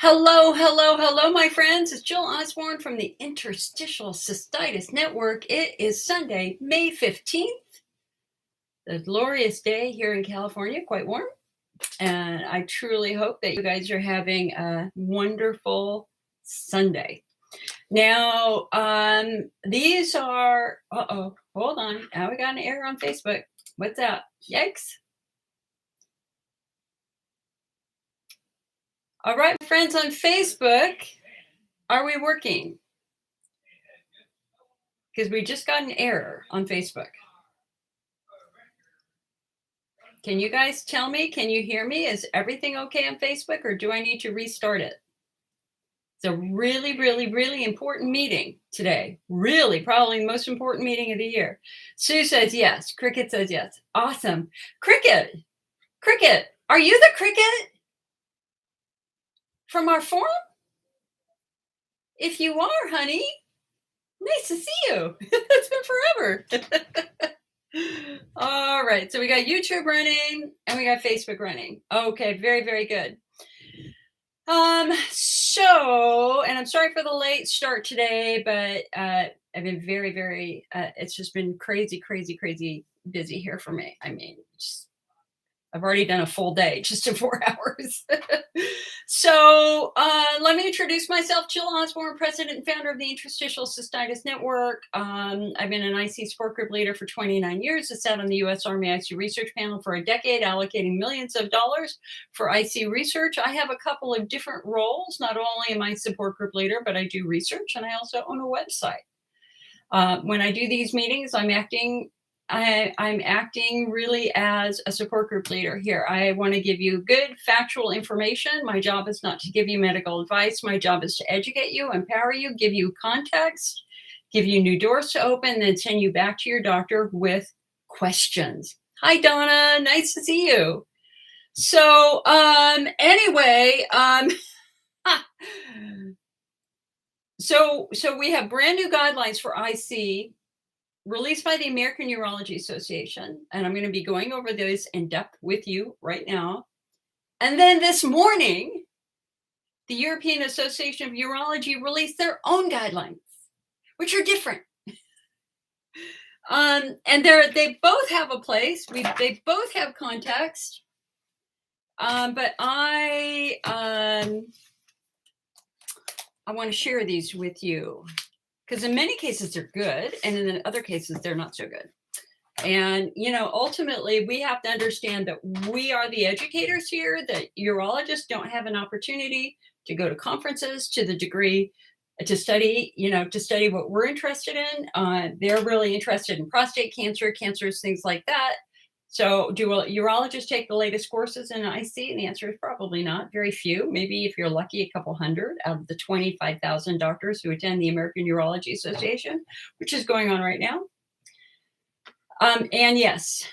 Hello, hello, hello, my friends. It's Jill Osborne from the Interstitial Cystitis Network. It is Sunday, May 15th, the glorious day here in California, quite warm. And I truly hope that you guys are having a wonderful Sunday. Now, these are, hold on. Now we got an error on Facebook. What's that? Yikes. All right, friends on Facebook, are we working? Because we just got an error on Facebook. Can you guys tell me? Can you hear me? Is everything okay on Facebook, or do I need to restart it? It's a really, really, really important meeting today. Really, probably the most important meeting of the year. Sue says yes. Cricket says yes. Awesome. Cricket, are you the Cricket from our forum? If you are, honey, nice to see you. It's been forever. All right, so we got YouTube running and we got Facebook running. Okay, very, very good. And I'm sorry for the late start today, but I've been very, very, it's just been crazy busy here for me. I mean, I've already done a full day just in 4 hours. So let me introduce myself. Jill Osborne, president and founder of the Interstitial Cystitis Network. I've been an IC support group leader for 29 years. I sat on the U.S. Army IC research panel for a decade, allocating millions of dollars for IC research. I have a couple of different roles. Not only am I support group leader, but I do research, and I also own a website. When I do these meetings, I'm acting really as a support group leader here. I want to give you good factual information. My job is not to give you medical advice. My job is to educate you, empower you, give you context, give you new doors to open, then send you back to your doctor with questions. Hi, Donna. Nice to see you. So anyway, so we have brand new guidelines for IC released by the American Urology Association, and I'm going to be going over those in depth with you right now. And then this morning, the European Association of Urology released their own guidelines, which are different. And they both have a place. They both have context. But I want to share these with you, because in many cases they're good, and in other cases they're not so good. And, ultimately we have to understand that we are the educators here, that urologists don't have an opportunity to go to conferences to the degree to study what we're interested in. They're really interested in prostate cancer, cancers, things like that. So do urologists take the latest courses in IC? And the answer is probably not. Very few. Maybe if you're lucky, a couple hundred out of the 25,000 doctors who attend the American Urology Association, which is going on right now. And yes.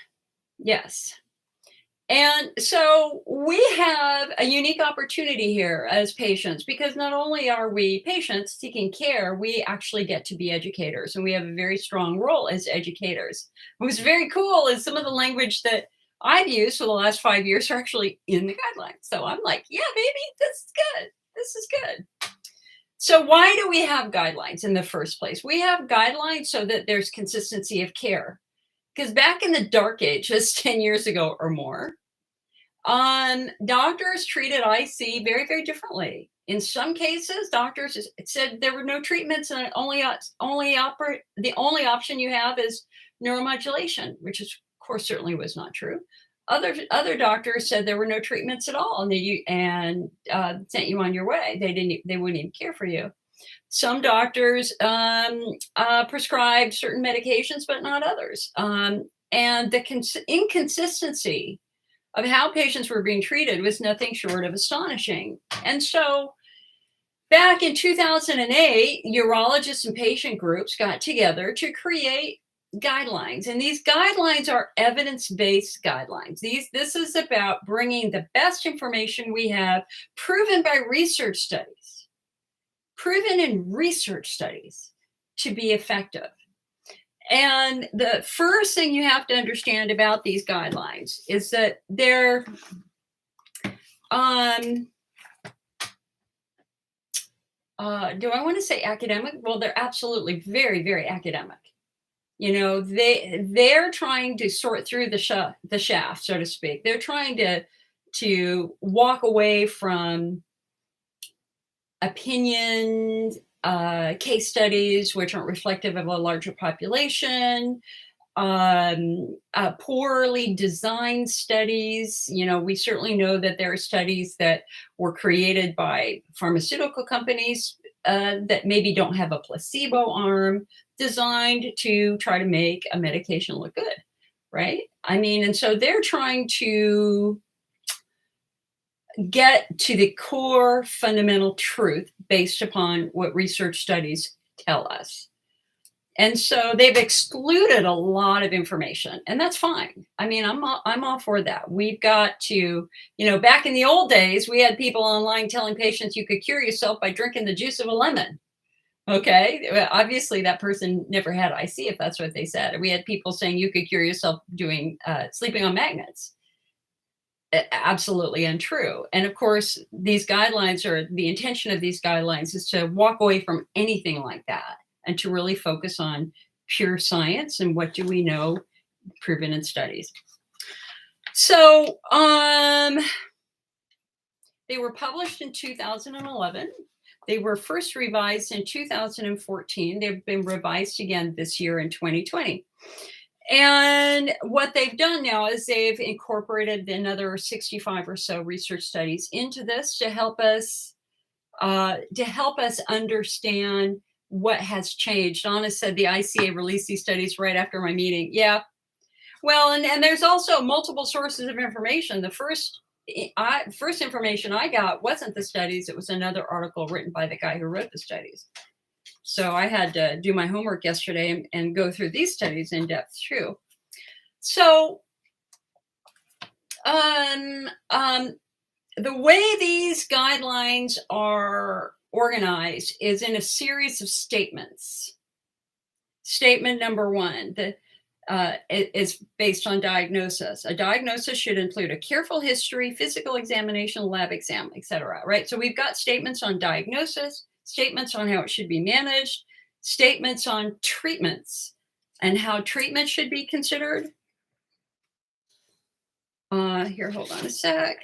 And so we have a unique opportunity here as patients, because not only are we patients seeking care, we actually get to be educators, and we have a very strong role as educators. What's very cool is some of the language that I've used for the last 5 years are actually in the guidelines. So I'm like, yeah, baby, this is good. So why do we have guidelines in the first place? We have guidelines so that there's consistency of care. Because back in the dark ages, 10 years ago or more, doctors treated IC very, very differently. In some cases, doctors said there were no treatments, and the only option you have is neuromodulation, which is, of course, certainly was not true. Other doctors said there were no treatments at all, and sent you on your way. They wouldn't even care for you. Some doctors prescribed certain medications, but not others. And the inconsistency of how patients were being treated was nothing short of astonishing. And so back in 2008, urologists and patient groups got together to create guidelines. And these guidelines are evidence-based guidelines. This is about bringing the best information we have, proven by research studies, proven in research studies to be effective. And the first thing you have to understand about these guidelines is that they're Do I want to say academic? Well, they're absolutely very, very academic. You know, they're trying to sort through the shaft, so to speak. They're trying to walk away from opinions, case studies which aren't reflective of a larger population, poorly designed studies. You know, we certainly know that there are studies that were created by pharmaceutical companies that maybe don't have a placebo arm, designed to try to make a medication look good, right? I mean, and so they're trying to get to the core fundamental truth based upon what research studies tell us. And so they've excluded a lot of information, and that's fine. I mean, I'm all for that. We've got to, you know, back in the old days, we had people online telling patients you could cure yourself by drinking the juice of a lemon. Okay, well, obviously that person never had IC if that's what they said. We had people saying you could cure yourself doing sleeping on magnets. Absolutely untrue. And of course, these guidelines, or the intention of these guidelines, is to walk away from anything like that and to really focus on pure science and what do we know, proven in studies. So they were published in 2011. They were first revised in 2014. They've been revised again this year in 2020. And what they've done now is they've incorporated another 65 or so research studies into this to help us understand what has changed. Anna said the ICA released these studies right after my meeting. Yeah. Well, and there's also multiple sources of information. The first information I got wasn't the studies. It was another article written by the guy who wrote the studies. So I had to do my homework yesterday and go through these studies in depth too. So the way these guidelines are organized is in a series of statements. Statement number one, is based on diagnosis. A diagnosis should include a careful history, physical examination, lab exam, etc. Right? So we've got statements on diagnosis, statements on how it should be managed, statements on treatments and how treatment should be considered. Here, hold on a sec.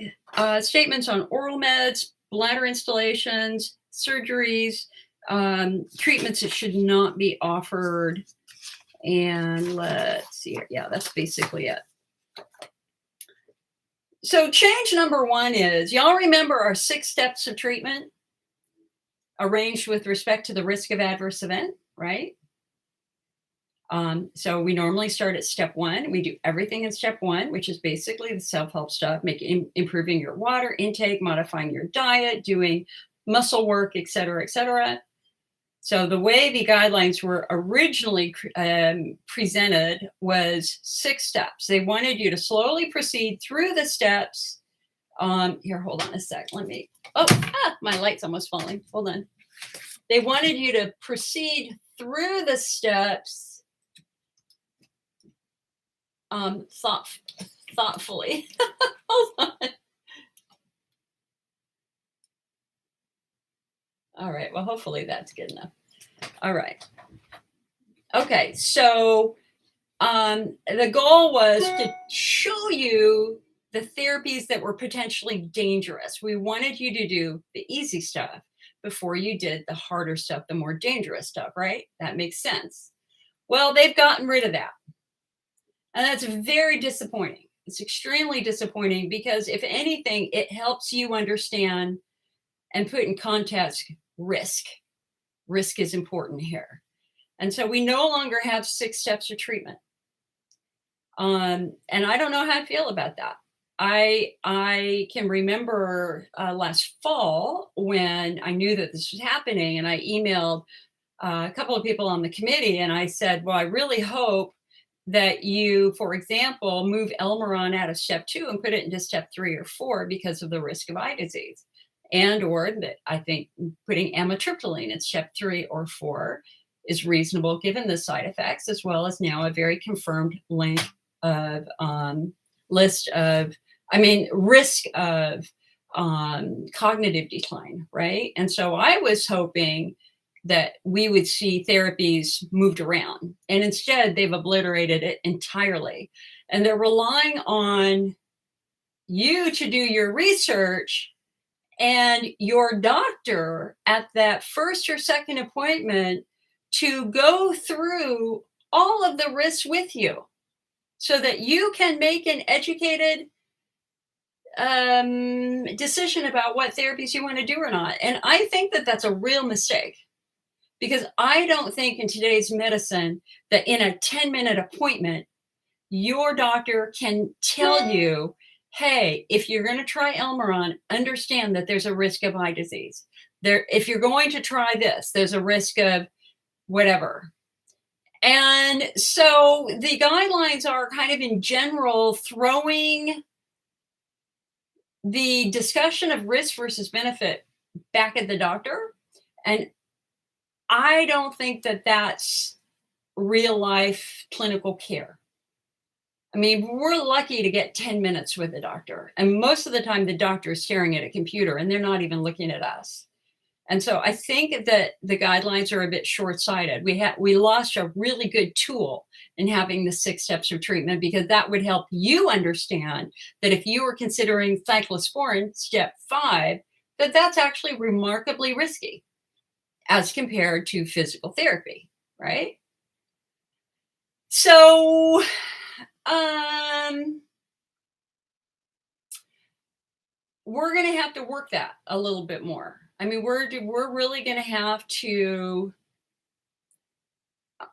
Statements on oral meds, bladder installations, surgeries, treatments that should not be offered. And let's see here. Yeah, that's basically it. So change number one is, y'all remember our 6 steps of treatment arranged with respect to the risk of adverse event, right? So we normally start at step 1. We do everything in step 1, which is basically the self-help stuff, improving your water intake, modifying your diet, doing muscle work, et cetera, et cetera. So the way the guidelines were originally presented was 6 steps. They wanted you to slowly proceed through the steps. Here, hold on a sec. My light's almost falling. Hold on. They wanted you to proceed through the steps thoughtfully. Hold on. All right. Well, hopefully that's good enough. All right. Okay. So the goal was to show you the therapies that were potentially dangerous. We wanted you to do the easy stuff before you did the harder stuff, the more dangerous stuff, right? That makes sense. Well, they've gotten rid of that. And that's very disappointing. It's extremely disappointing because if anything, it helps you understand and put in context risk. Risk is important here. And so we no longer have 6 steps of treatment. And I don't know how I feel about that. I can remember last fall when I knew that this was happening, and I emailed a couple of people on the committee, and I said, well, I really hope that you, for example, move Elmaron out of step 2 and put it into step 3 or 4 because of the risk of eye disease. And or that I think putting amitriptyline in step 3 or 4 is reasonable given the side effects, as well as now a very confirmed list of risk of cognitive decline, right? And so I was hoping that we would see therapies moved around, and instead they've obliterated it entirely. And they're relying on you to do your research and your doctor at that first or second appointment to go through all of the risks with you so that you can make an educated decision about what therapies you want to do or not. And I think that that's a real mistake, because I don't think in today's medicine that in a 10-minute appointment, your doctor can tell you, hey, if you're going to try Elmaron, understand that there's a risk of eye disease. If you're going to try this, there's a risk of whatever. And so the guidelines are kind of in general throwing the discussion of risk versus benefit back at the doctor. And I don't think that that's real life clinical care. I mean, we're lucky to get 10 minutes with the doctor. And most of the time, the doctor is staring at a computer and they're not even looking at us. And so I think that the guidelines are a bit short-sighted. We lost a really good tool in having the 6 steps of treatment, because that would help you understand that if you were considering cyclosporin step 5, that's actually remarkably risky as compared to physical therapy, right? So, we're going to have to work that a little bit more. I mean, we're really going to have to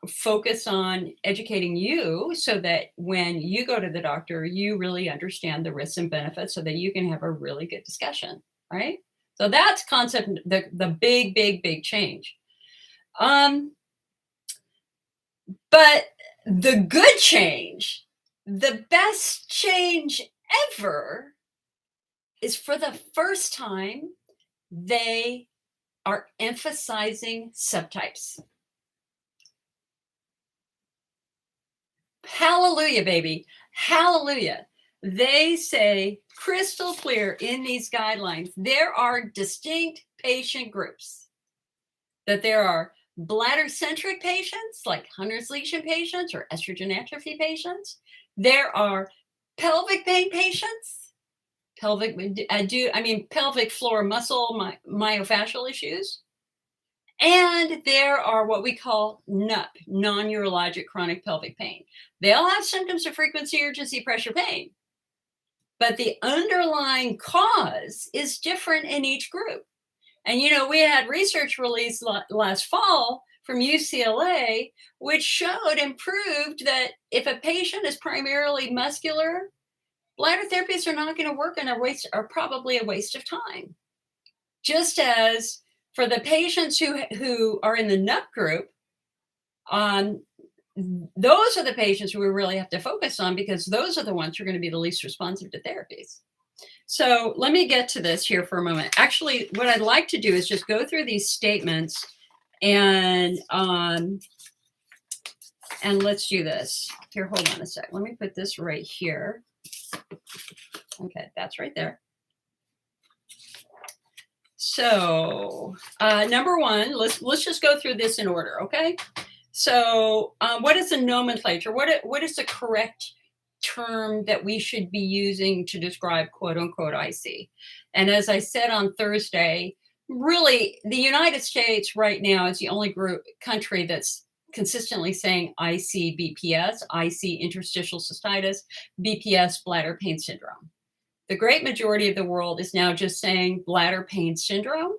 focus on educating you so that when you go to the doctor, you really understand the risks and benefits so that you can have a really good discussion, right? So that's concept, the big change. But the good change, the best change ever, is for the first time, they are emphasizing subtypes. Hallelujah, baby. Hallelujah. They say crystal clear in these guidelines, there are distinct patient groups. That there are bladder-centric patients, like Hunner's lesion patients or estrogen atrophy patients. There are pelvic pain patients. Pelvic floor muscle myofascial issues. And there are what we call NUP, non-urologic chronic pelvic pain. They all have symptoms of frequency, urgency, pressure, pain. But the underlying cause is different in each group. And, we had research released last fall from UCLA, which showed and proved that if a patient is primarily muscular, bladder therapies are not going to work and are probably a waste of time. Just as for the patients who are in the NUP group, those are the patients who we really have to focus on, because those are the ones who are going to be the least responsive to therapies. So let me get to this here for a moment. Actually, what I'd like to do is just go through these statements and let's do this. Here, hold on a sec. Let me put this right here. Okay, that's right there. So number one, let's just go through this in order, okay? So what is the nomenclature? What is the correct term that we should be using to describe quote unquote IC? And as I said on Thursday, really the United States right now is the only country that's consistently saying IC BPS, IC interstitial cystitis, BPS bladder pain syndrome. The great majority of the world is now just saying bladder pain syndrome.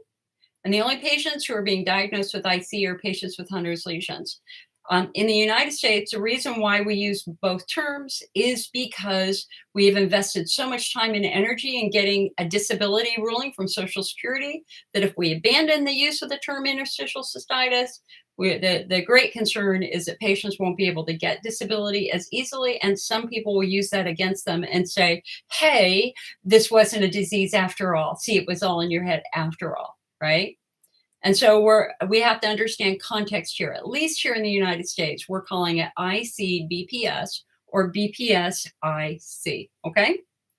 And the only patients who are being diagnosed with IC are patients with Hunner's lesions. In the United States, the reason why we use both terms is because we have invested so much time and energy in getting a disability ruling from Social Security that if we abandon the use of the term interstitial cystitis, the great concern is that patients won't be able to get disability as easily, and some people will use that against them and say, hey, this wasn't a disease after all. See, it was all in your head after all, right? And so we have to understand context here. At least here in the United States, we're calling it IC BPS or BPS IC, okay?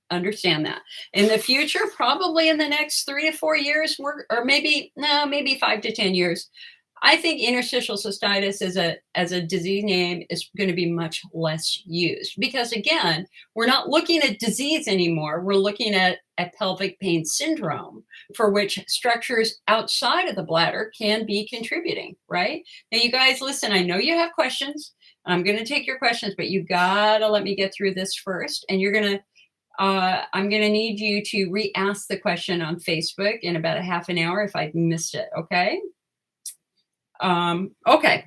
Understand that. In the future, probably in the next 3 to 4 years, or maybe 5 to 10 years, I think interstitial cystitis as a disease name is going to be much less used because, again, we're not looking at disease anymore. We're looking at pelvic pain syndrome, for which structures outside of the bladder can be contributing, right? Now, you guys, listen, I know you have questions. I'm going to take your questions, but you got to let me get through this first. And I'm going to need you to re-ask the question on Facebook in about a half an hour if I've missed it, okay? Okay.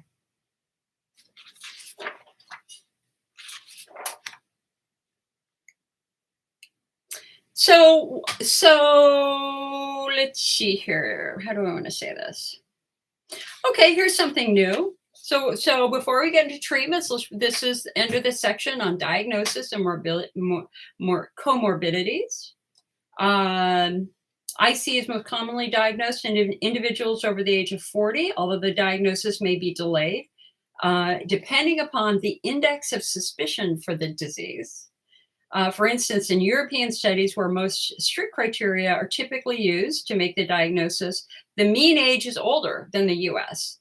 So let's see here. How do I want to say this? Okay, here's something new. So before we get into treatments, this is under the section on diagnosis and more comorbidities. IC is most commonly diagnosed in individuals over the age of 40, although the diagnosis may be delayed, depending upon the index of suspicion for the disease. For instance, in European studies where most strict criteria are typically used to make the diagnosis, the mean age is older than the US.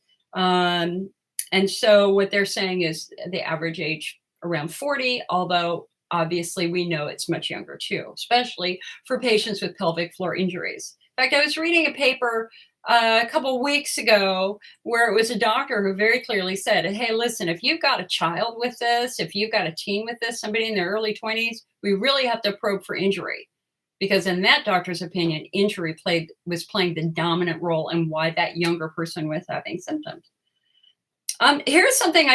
And so what they're saying is the average age around 40, although obviously we know it's much younger too, especially for patients with pelvic floor injuries. In fact, I was reading a paper a couple weeks ago where it was a doctor who very clearly said, hey, listen, if you've got a child with this, if you've got a teen with this, somebody in their early 20s, we really have to probe for injury. Because in that doctor's opinion, injury was playing the dominant role in why that younger person was having symptoms. Here's something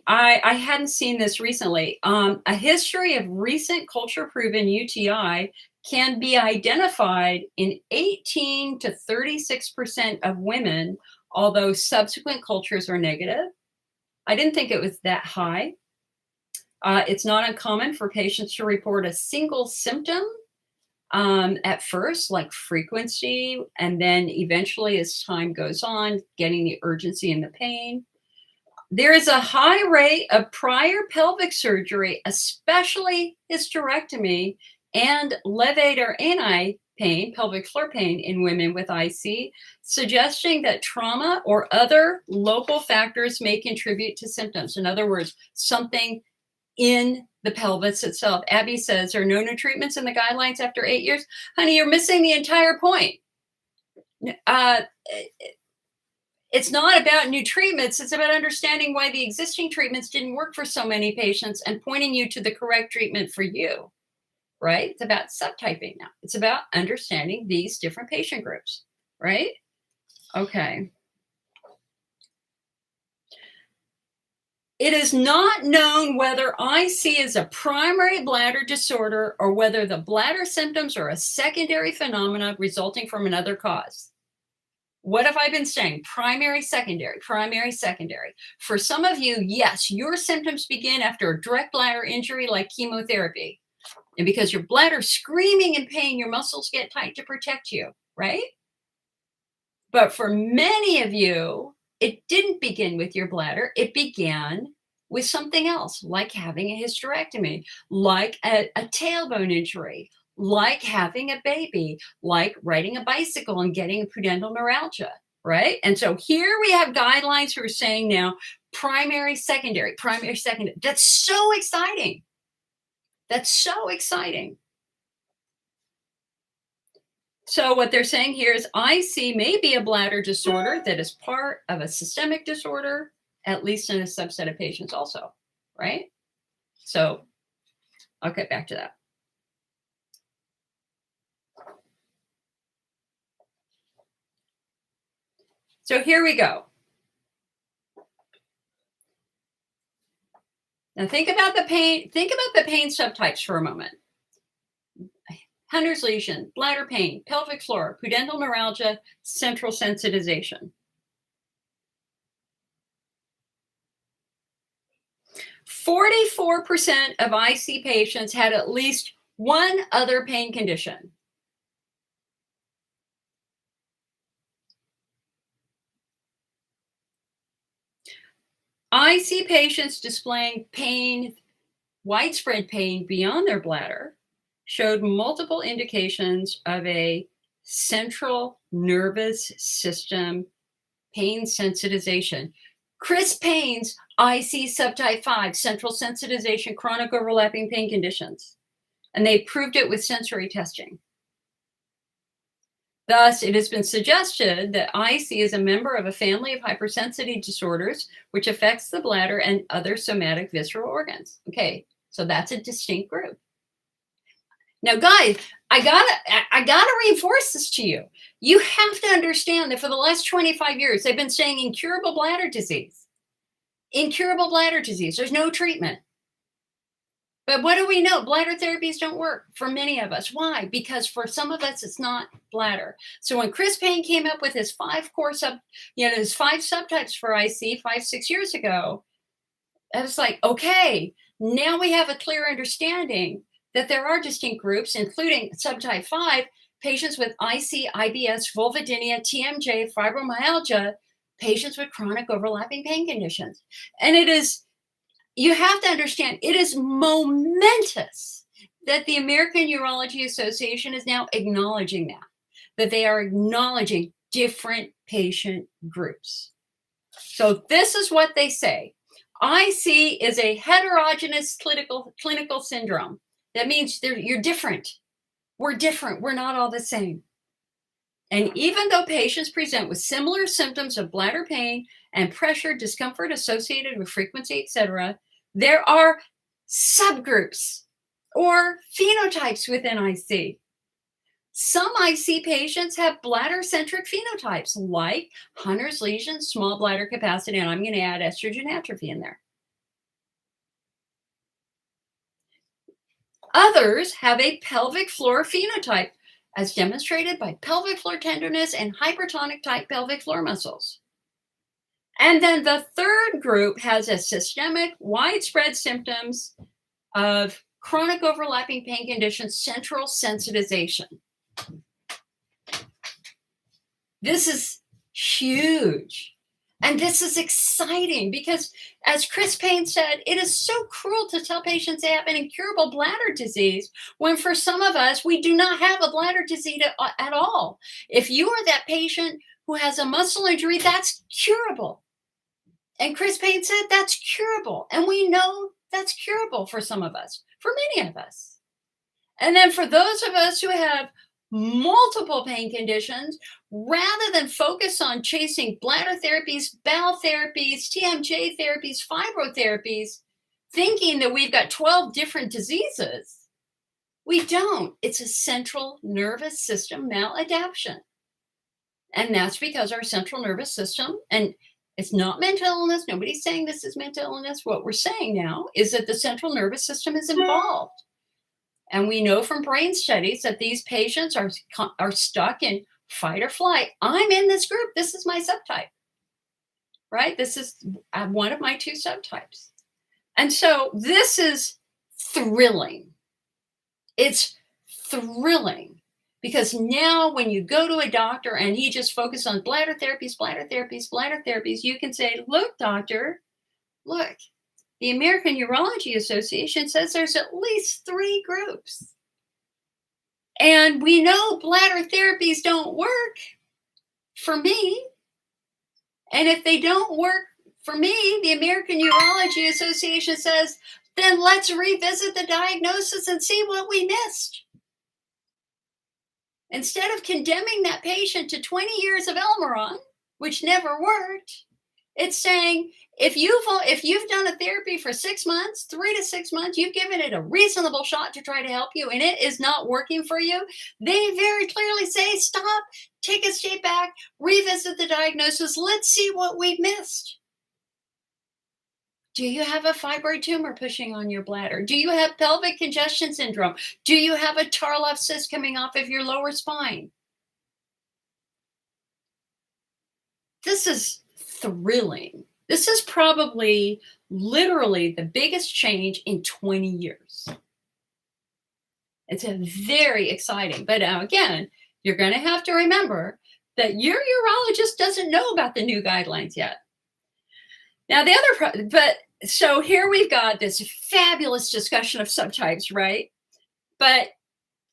I hadn't seen this recently. A history of recent culture-proven UTI can be identified in 18 to 36% of women, although subsequent cultures are negative. I didn't think it was that high. It's not uncommon for patients to report a single symptom at first, like frequency, and then eventually as time goes on, getting the urgency and the pain. There is a high rate of prior pelvic surgery, especially hysterectomy and levator ani pain, pelvic floor pain in women with IC, suggesting that trauma or other local factors may contribute to symptoms. In other words, something in the pelvis itself. Abby says, there are no new treatments in the guidelines after 8 years. Honey, you're missing the entire point. It's not about new treatments. It's about understanding why the existing treatments didn't work for so many patients and pointing you to the correct treatment for you, right? It's about subtyping now. It's about understanding these different patient groups, right? Okay. It is not known whether IC is a primary bladder disorder or whether the bladder symptoms are a secondary phenomena resulting from another cause. What have I been saying? Primary, secondary, primary, secondary. For some of you, yes, your symptoms begin after a direct bladder injury like chemotherapy. And because your bladder's screaming in pain, your muscles get tight to protect you, right? But for many of you, it didn't begin with your bladder. It began with something else, like having a hysterectomy, like a tailbone injury, like having a baby, like riding a bicycle and getting a pudendal neuralgia, right? And so here we have guidelines who are saying now primary, secondary, primary, secondary. That's so exciting. That's so exciting. So what they're saying here is IC may be a bladder disorder that is part of a systemic disorder, at least in a subset of patients also, right? So I'll get back to that. So here we go. Now think about the pain subtypes for a moment. Hunner's lesion, bladder pain, pelvic floor, pudendal neuralgia, central sensitization. 44% of IC patients had at least one other pain condition. IC patients displaying pain, widespread pain beyond their bladder, showed multiple indications of a central nervous system pain sensitization. Chris Payne's IC subtype 5, central sensitization, chronic overlapping pain conditions. And they proved it with sensory testing. Thus, it has been suggested that IC is a member of a family of hypersensitivity disorders, which affects the bladder and other somatic visceral organs. Okay, so that's a distinct group. Now, guys, I gotta reinforce this to you. You have to understand that for the last 25 years, they've been saying incurable bladder disease. Incurable bladder disease. There's no treatment. But what do we know? Bladder therapies don't work for many of us. Why? Because for some of us, it's not bladder. So when Chris Payne came up with his his 5 subtypes for IC 5-6 years ago, I was like, okay, now we have a clear understanding that there are distinct groups, including subtype 5, patients with IC, IBS, vulvodynia, TMJ, fibromyalgia, patients with chronic overlapping pain conditions. And you have to understand, it is momentous that the American Urology Association is now acknowledging that they are acknowledging different patient groups. So this is what they say. IC is a heterogeneous clinical syndrome. That means you're different. We're different. We're not all the same. And even though patients present with similar symptoms of bladder pain and pressure, discomfort associated with frequency, etc., there are subgroups or phenotypes within IC. Some IC patients have bladder-centric phenotypes like Hunner's lesions, small bladder capacity, and I'm going to add estrogen atrophy in there. Others have a pelvic floor phenotype, as demonstrated by pelvic floor tenderness and hypertonic tight pelvic floor muscles. And then the third group has a systemic, widespread symptoms of chronic overlapping pain conditions, central sensitization. This is huge. And this is exciting because, as Chris Payne said, it is so cruel to tell patients they have an incurable bladder disease when for some of us, we do not have a bladder disease at all. If you are that patient who has a muscle injury, that's curable. And Chris Payne said that's curable. And we know that's curable for some of us, for many of us. And then for those of us who have multiple pain conditions, rather than focus on chasing bladder therapies, bowel therapies, TMJ therapies, fibro therapies, thinking that we've got 12 different diseases, we don't. It's a central nervous system maladaptation. And that's because our central nervous system, and it's not mental illness. Nobody's saying this is mental illness. What we're saying now is that the central nervous system is involved. And we know from brain studies that these patients are stuck in fight or flight. I'm in this group. This is my subtype, right? This is one of my 2 subtypes. And so this is thrilling. It's thrilling because now when you go to a doctor and he just focuses on bladder therapies, you can say, look, doctor, look. The American Urology Association says there's at least 3 groups. And we know bladder therapies don't work for me. And if they don't work for me, the American Urology Association says, then let's revisit the diagnosis and see what we missed. Instead of condemning that patient to 20 years of Elmaron, which never worked, it's saying, if you've done a therapy for 6 months, 3 to 6 months, you've given it a reasonable shot to try to help you, and it is not working for you, they very clearly say, stop, take a step back, revisit the diagnosis, let's see what we've missed. Do you have a fibroid tumor pushing on your bladder? Do you have pelvic congestion syndrome? Do you have a Tarlov cyst coming off of your lower spine? This is thrilling. This is probably literally the biggest change in 20 years. It's a very exciting, but now again, you're going to have to remember that your urologist doesn't know about the new guidelines yet. Now so here we've got this fabulous discussion of subtypes, right? But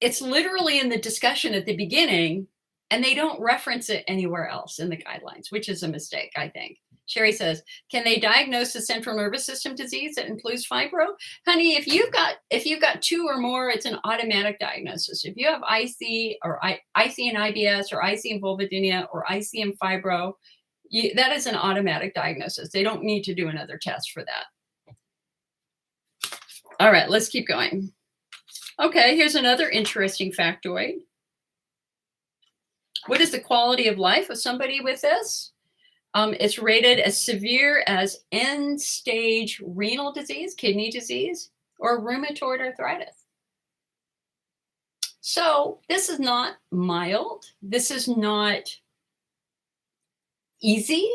it's literally in the discussion at the beginning, and they don't reference it anywhere else in the guidelines, which is a mistake, I think. Sherry says, can they diagnose a central nervous system disease that includes fibro? Honey, if you've got 2 or more, it's an automatic diagnosis. If you have IC or IC and IBS or IC and vulvodynia or IC and fibro, that is an automatic diagnosis. They don't need to do another test for that. All right, let's keep going. Okay, here's another interesting factoid. What is the quality of life of somebody with this? It's rated as severe as end-stage renal disease, kidney disease, or rheumatoid arthritis. So this is not mild. This is not easy.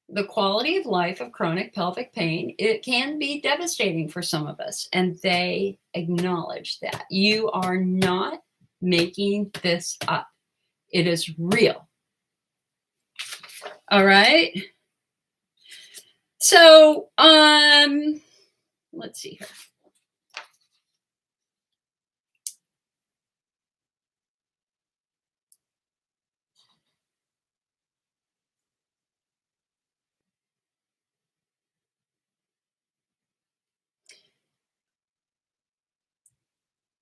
The quality of life of chronic pelvic pain, it can be devastating for some of us, and they acknowledge that. You are not making this up. It is real. All right. So, let's see here.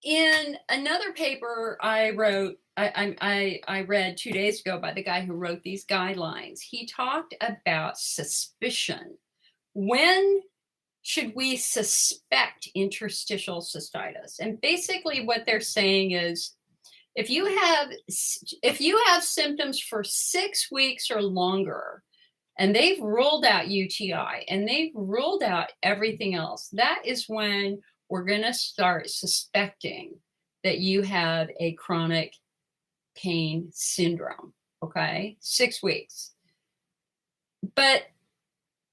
In another paper I wrote, I read 2 days ago by the guy who wrote these guidelines, he talked about suspicion. When should we suspect interstitial cystitis? And basically what they're saying is, if you have symptoms for 6 weeks or longer, and they've ruled out UTI and they've ruled out everything else, that is when we're going to start suspecting that you have a chronic pain syndrome, okay? 6 weeks. But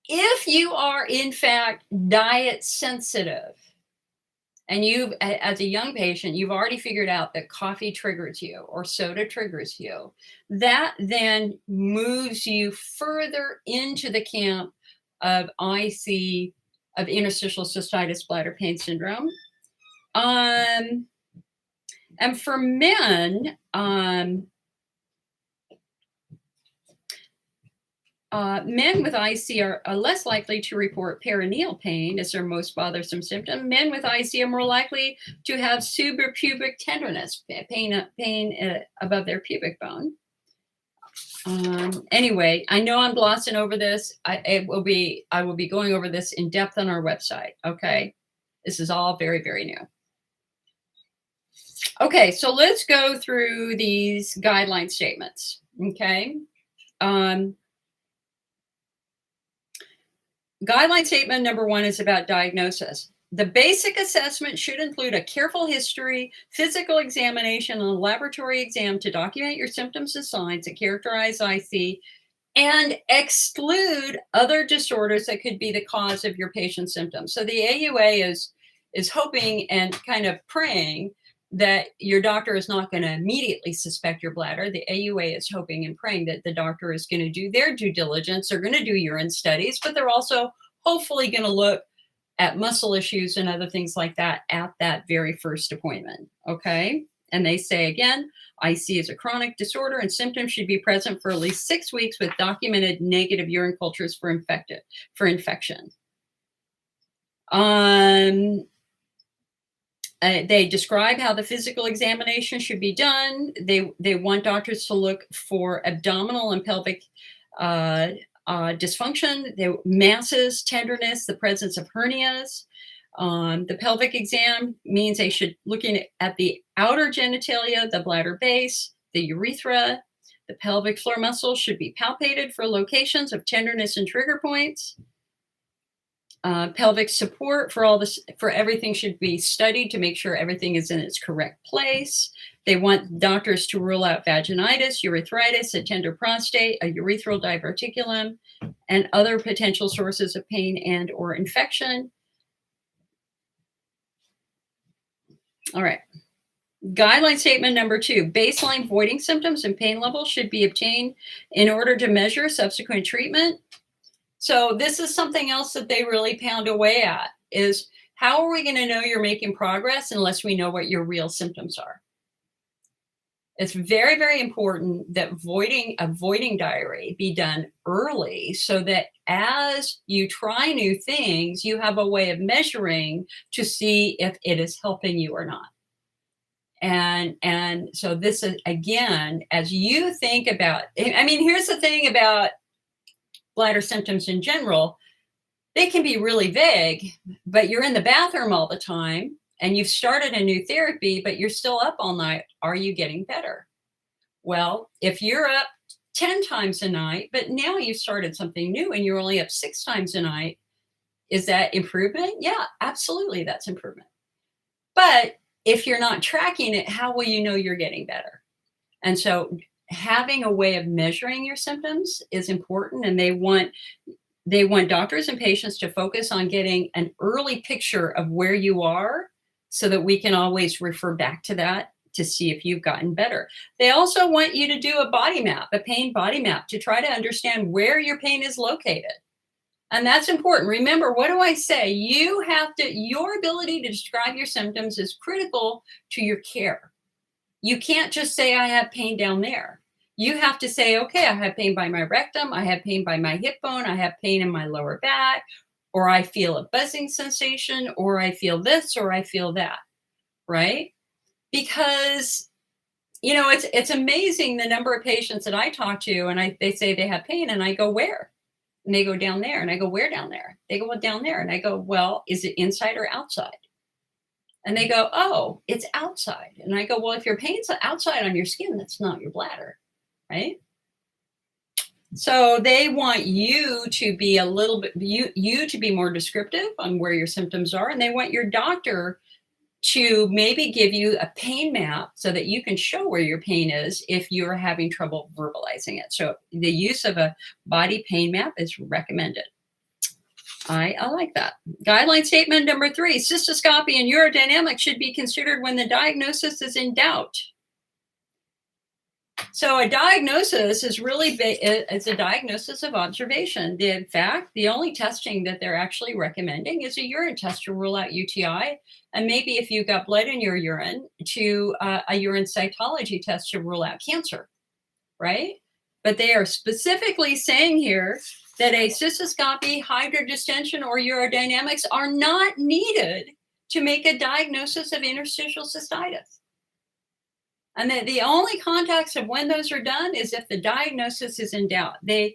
if you are, in fact, diet sensitive, and you've, as a young patient, you've already figured out that coffee triggers you or soda triggers you, that then moves you further into the camp of IC, of interstitial cystitis bladder pain syndrome. And for men, men with IC are less likely to report perineal pain as their most bothersome symptom. Men with IC are more likely to have suprapubic tenderness, pain above their pubic bone. Anyway, I know I'm glossing over this. I will be going over this in depth on our website. Okay, this is all very, very new. Okay, so let's go through these guideline statements. Okay. Guideline statement number 1 is about diagnosis. The basic assessment should include a careful history, physical examination, and a laboratory exam to document your symptoms and signs that characterize IC and exclude other disorders that could be the cause of your patient's symptoms. So the AUA is hoping and kind of praying that your doctor is not going to immediately suspect your bladder. The AUA is hoping and praying that the doctor is going to do their due diligence. They're going to do urine studies, but they're also hopefully going to look at muscle issues and other things like that at that very first appointment. Okay. And they say, again, IC is a chronic disorder and symptoms should be present for at least 6 weeks with documented negative urine cultures for infection. They describe how the physical examination should be done. They want doctors to look for abdominal and pelvic dysfunction, masses, tenderness, the presence of hernias. The pelvic exam means they should looking at the outer genitalia, the bladder base, the urethra. The pelvic floor muscles should be palpated for locations of tenderness and trigger points. Pelvic support for everything should be studied to make sure everything is in its correct place. They want doctors to rule out vaginitis, urethritis, a tender prostate, a urethral diverticulum, and other potential sources of pain and or infection. All right. Guideline statement number 2, baseline voiding symptoms and pain levels should be obtained in order to measure subsequent treatment. So this is something else that they really pound away at, is How are we going to know you're making progress unless we know what your real symptoms are? It's very, very important that avoiding diarrhea be done early so that as you try new things, you have a way of measuring to see if it is helping you or not. And so this is, again, as you think about, I mean, here's the thing about bladder symptoms in general. They can be really vague, but you're in the bathroom all the time and you've started a new therapy, but you're still up all night. Are you getting better? Well, if you're up 10 times a night, but now you've started something new and you're only up 6 times a night, is that improvement? Yeah, absolutely, that's improvement. But if you're not tracking it, how will you know you're getting better? And so having a way of measuring your symptoms is important, and they want doctors and patients to focus on getting an early picture of where you are so that we can always refer back to that to see if you've gotten better. They also want you to do a body map, a pain body map, to try to understand where your pain is located. And that's important. Remember, what do I say? Your ability to describe your symptoms is critical to your care. You can't just say, I have pain down there. You have to say, okay, I have pain by my rectum, I have pain by my hip bone, I have pain in my lower back, or I feel a buzzing sensation, or I feel this, or I feel that, right? Because, it's amazing the number of patients that I talk to, and they say they have pain, and I go, where? And they go, down there. And I go, where down there? They go, well, down there. And I go, well, is it inside or outside? And they go, oh, it's outside. And I go, well, if your pain's outside on your skin, that's not your bladder, right? So they want you to be a little bit, you to be more descriptive on where your symptoms are. And they want your doctor to maybe give you a pain map so that you can show where your pain is if you're having trouble verbalizing it. So the use of a body pain map is recommended. I like that. Guideline statement number 3, cystoscopy and urodynamics should be considered when the diagnosis is in doubt. So a diagnosis is really it's a diagnosis of observation. In fact, the only testing that they're actually recommending is a urine test to rule out UTI, and maybe if you've got blood in your urine, to a urine cytology test to rule out cancer, right? But they are specifically saying here that a cystoscopy, hydrodistension, or urodynamics are not needed to make a diagnosis of interstitial cystitis. And the only context of when those are done is if the diagnosis is in doubt. The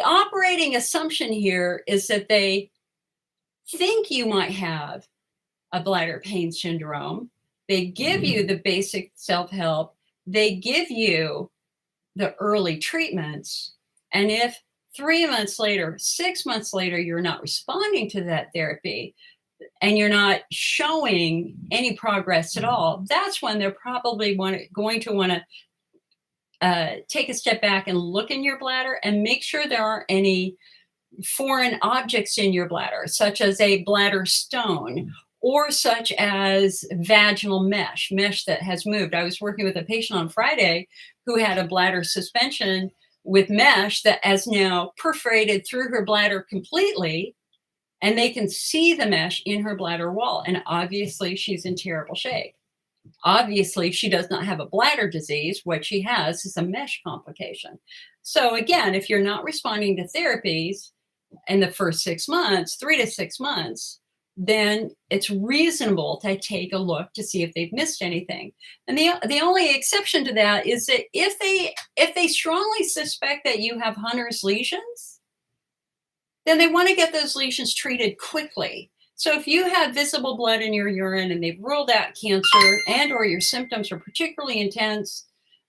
operating assumption here is that they think you might have a bladder pain syndrome. They give you the basic self-help. They give you the early treatments. And if 3 months later, 6 months later, you're not responding to that therapy and you're not showing any progress at all, that's when they're probably going to want to take a step back and look in your bladder and make sure there aren't any foreign objects in your bladder, such as a bladder stone or such as vaginal mesh that has moved. I was working with a patient on Friday who had a bladder suspension with mesh that has now perforated through her bladder completely, and they can see the mesh in her bladder wall. And obviously she's in terrible shape. Obviously she does not have a bladder disease. What she has is a mesh complication. So again, if you're not responding to therapies in the first 6 months, 3 to 6 months, then it's reasonable to take a look to see if they've missed anything. And the only exception to that is that if they strongly suspect that you have Hunner's lesions, then they want to get those lesions treated quickly. So if you have visible blood in your urine and they've ruled out cancer and or your symptoms are particularly intense,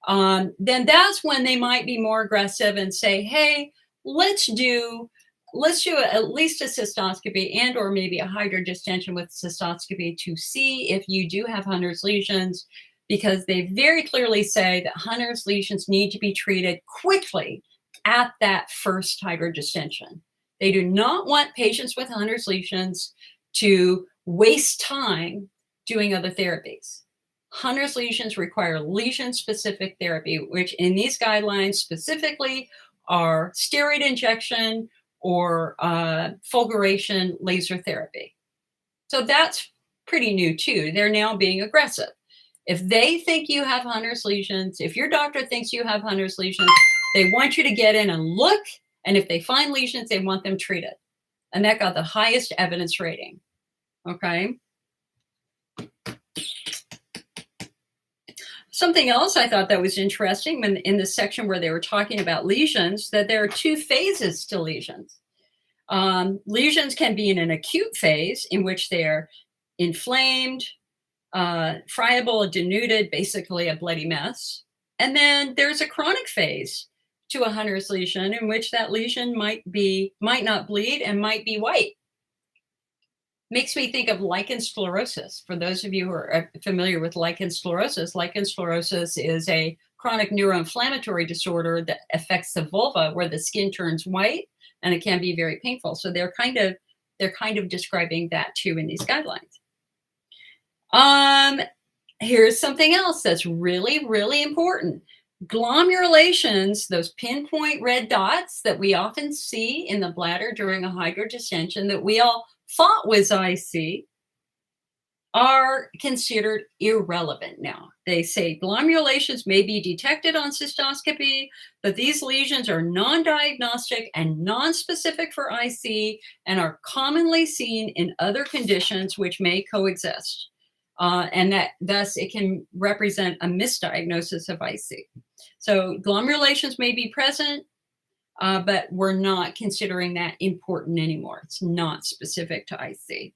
then that's when they might be more aggressive and say, hey, let's do at least a cystoscopy and or maybe a hydrodistension with cystoscopy to see if you do have Hunner's lesions, because they very clearly say that Hunner's lesions need to be treated quickly at that first hydrodistension. They do not want patients with Hunner's lesions to waste time doing other therapies. Hunner's lesions require lesion-specific therapy, which in these guidelines specifically are steroid injection or fulguration laser therapy. So that's pretty new too. They're now being aggressive. If they think you have Hunner's lesions, if your doctor thinks you have Hunner's lesions, they want you to get in and look. And if they find lesions, they want them treated. And that got the highest evidence rating. Okay. Something else I thought that was interesting in the section where they were talking about lesions, that there are two phases to lesions. Lesions can be in an acute phase in which they're inflamed, friable, denuded, basically a bloody mess. And then there's a chronic phase to a Hunner's lesion in which that lesion might not bleed and might be white. Makes me think of lichen sclerosis. For those of you who are familiar with lichen sclerosis is a chronic neuroinflammatory disorder that affects the vulva where the skin turns white, and it can be very painful. So they're kind of describing that too in these guidelines. Here's something else that's really, really important. Glommulations, those pinpoint red dots that we often see in the bladder during a hydrodistension that we all thought was IC, are considered irrelevant now. They say glommulations may be detected on cystoscopy, but these lesions are non-diagnostic and non-specific for IC and are commonly seen in other conditions which may coexist. And that thus it can represent a misdiagnosis of IC. So glommulations may be present, but we're not considering that important anymore. It's not specific to IC.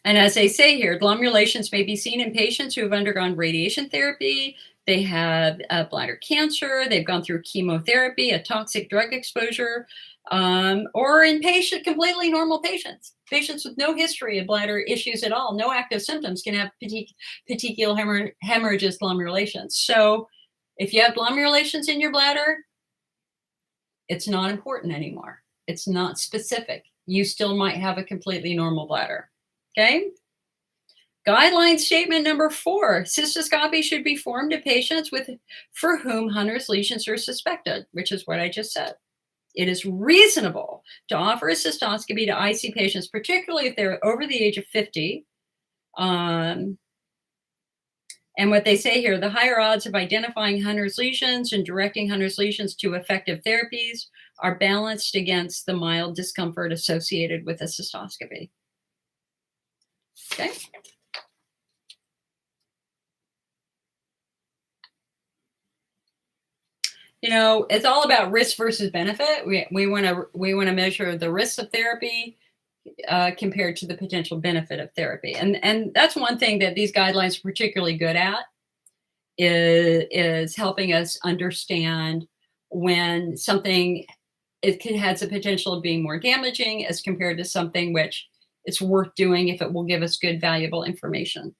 And as they say here, glommulations may be seen in patients who have undergone radiation therapy, they have bladder cancer, they've gone through chemotherapy, a toxic drug exposure, or in completely normal patients. Patients with no history of bladder issues at all, no active symptoms, can have petechial hemorrhages, glommulations. So if you have glommulations in your bladder, it's not important anymore. It's not specific. You still might have a completely normal bladder. Okay. Guideline statement number 4, cystoscopy should be performed to patients for whom Hunner's lesions are suspected, which is what I just said. It is reasonable to offer a cystoscopy to IC patients, particularly if they're over the age of 50. And what they say here, the higher odds of identifying Hunner's lesions and directing Hunner's lesions to effective therapies are balanced against the mild discomfort associated with a cystoscopy. Okay. You know, it's all about risk versus benefit. We want to measure the risks of therapy compared to the potential benefit of therapy, and that's one thing that these guidelines are particularly good at is helping us understand when something has the potential of being more damaging as compared to something which it's worth doing if it will give us good, valuable information.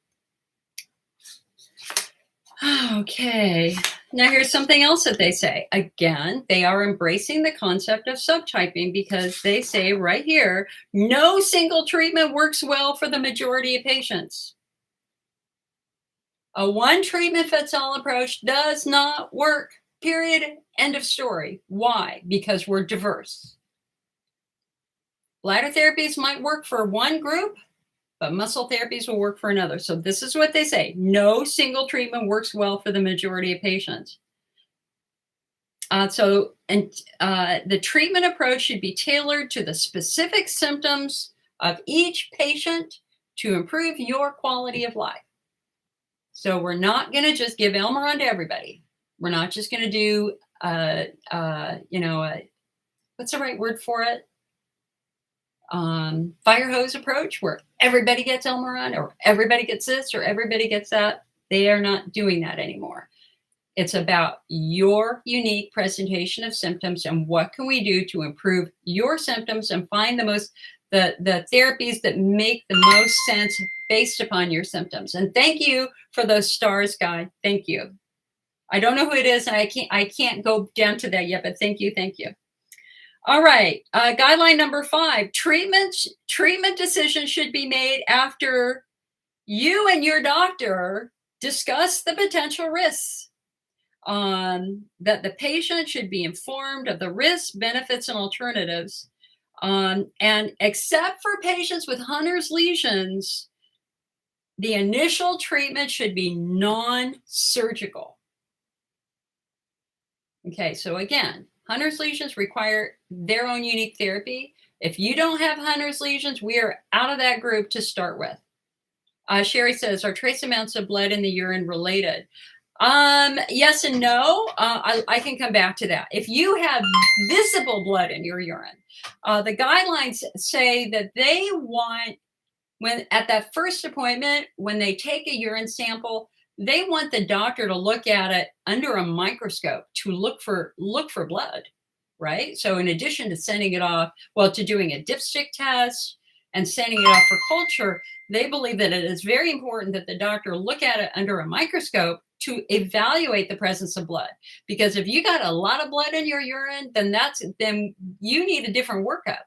Okay, now here's something else that they say. Again, they are embracing the concept of subtyping because they say right here, no single treatment works well for the majority of patients. A one treatment fits all approach does not work, period, end of story. Why? Because we're diverse. Bladder therapies might work for one group, but muscle therapies will work for another. So this is what they say. No single treatment works well for the majority of patients. The treatment approach should be tailored to the specific symptoms of each patient to improve your quality of life. So we're not going to just give Elmaron to everybody. We're not just going to do, what's the right word for it? Fire hose approach where everybody gets Elmaron or everybody gets this or everybody gets that. They are not doing that anymore. It's about your unique presentation of symptoms and what can we do to improve your symptoms and find the therapies that make the most sense based upon your symptoms. And thank you for those stars, guy. Thank you. I don't know who it is, and I can't go down to that yet, but thank you. All right, guideline number 5, treatment decisions should be made after you and your doctor discuss the potential risks. that the patient should be informed of the risks, benefits, and alternatives. And except for patients with Hunner's lesions, the initial treatment should be non-surgical. Okay, so again, Hunner's lesions require their own unique therapy. If you don't have Hunner's lesions, we are out of that group to start with. Sherry says, are trace amounts of blood in the urine related? Yes and no. I can come back to that. If you have visible blood in your urine, the guidelines say that they want, when at that first appointment, when they take a urine sample, they want the doctor to look at it under a microscope to look for blood, right? So in addition to sending it off, to doing a dipstick test and sending it off for culture, they believe that it is very important that the doctor look at it under a microscope to evaluate the presence of blood. Because if you got a lot of blood in your urine, then you need a different workup.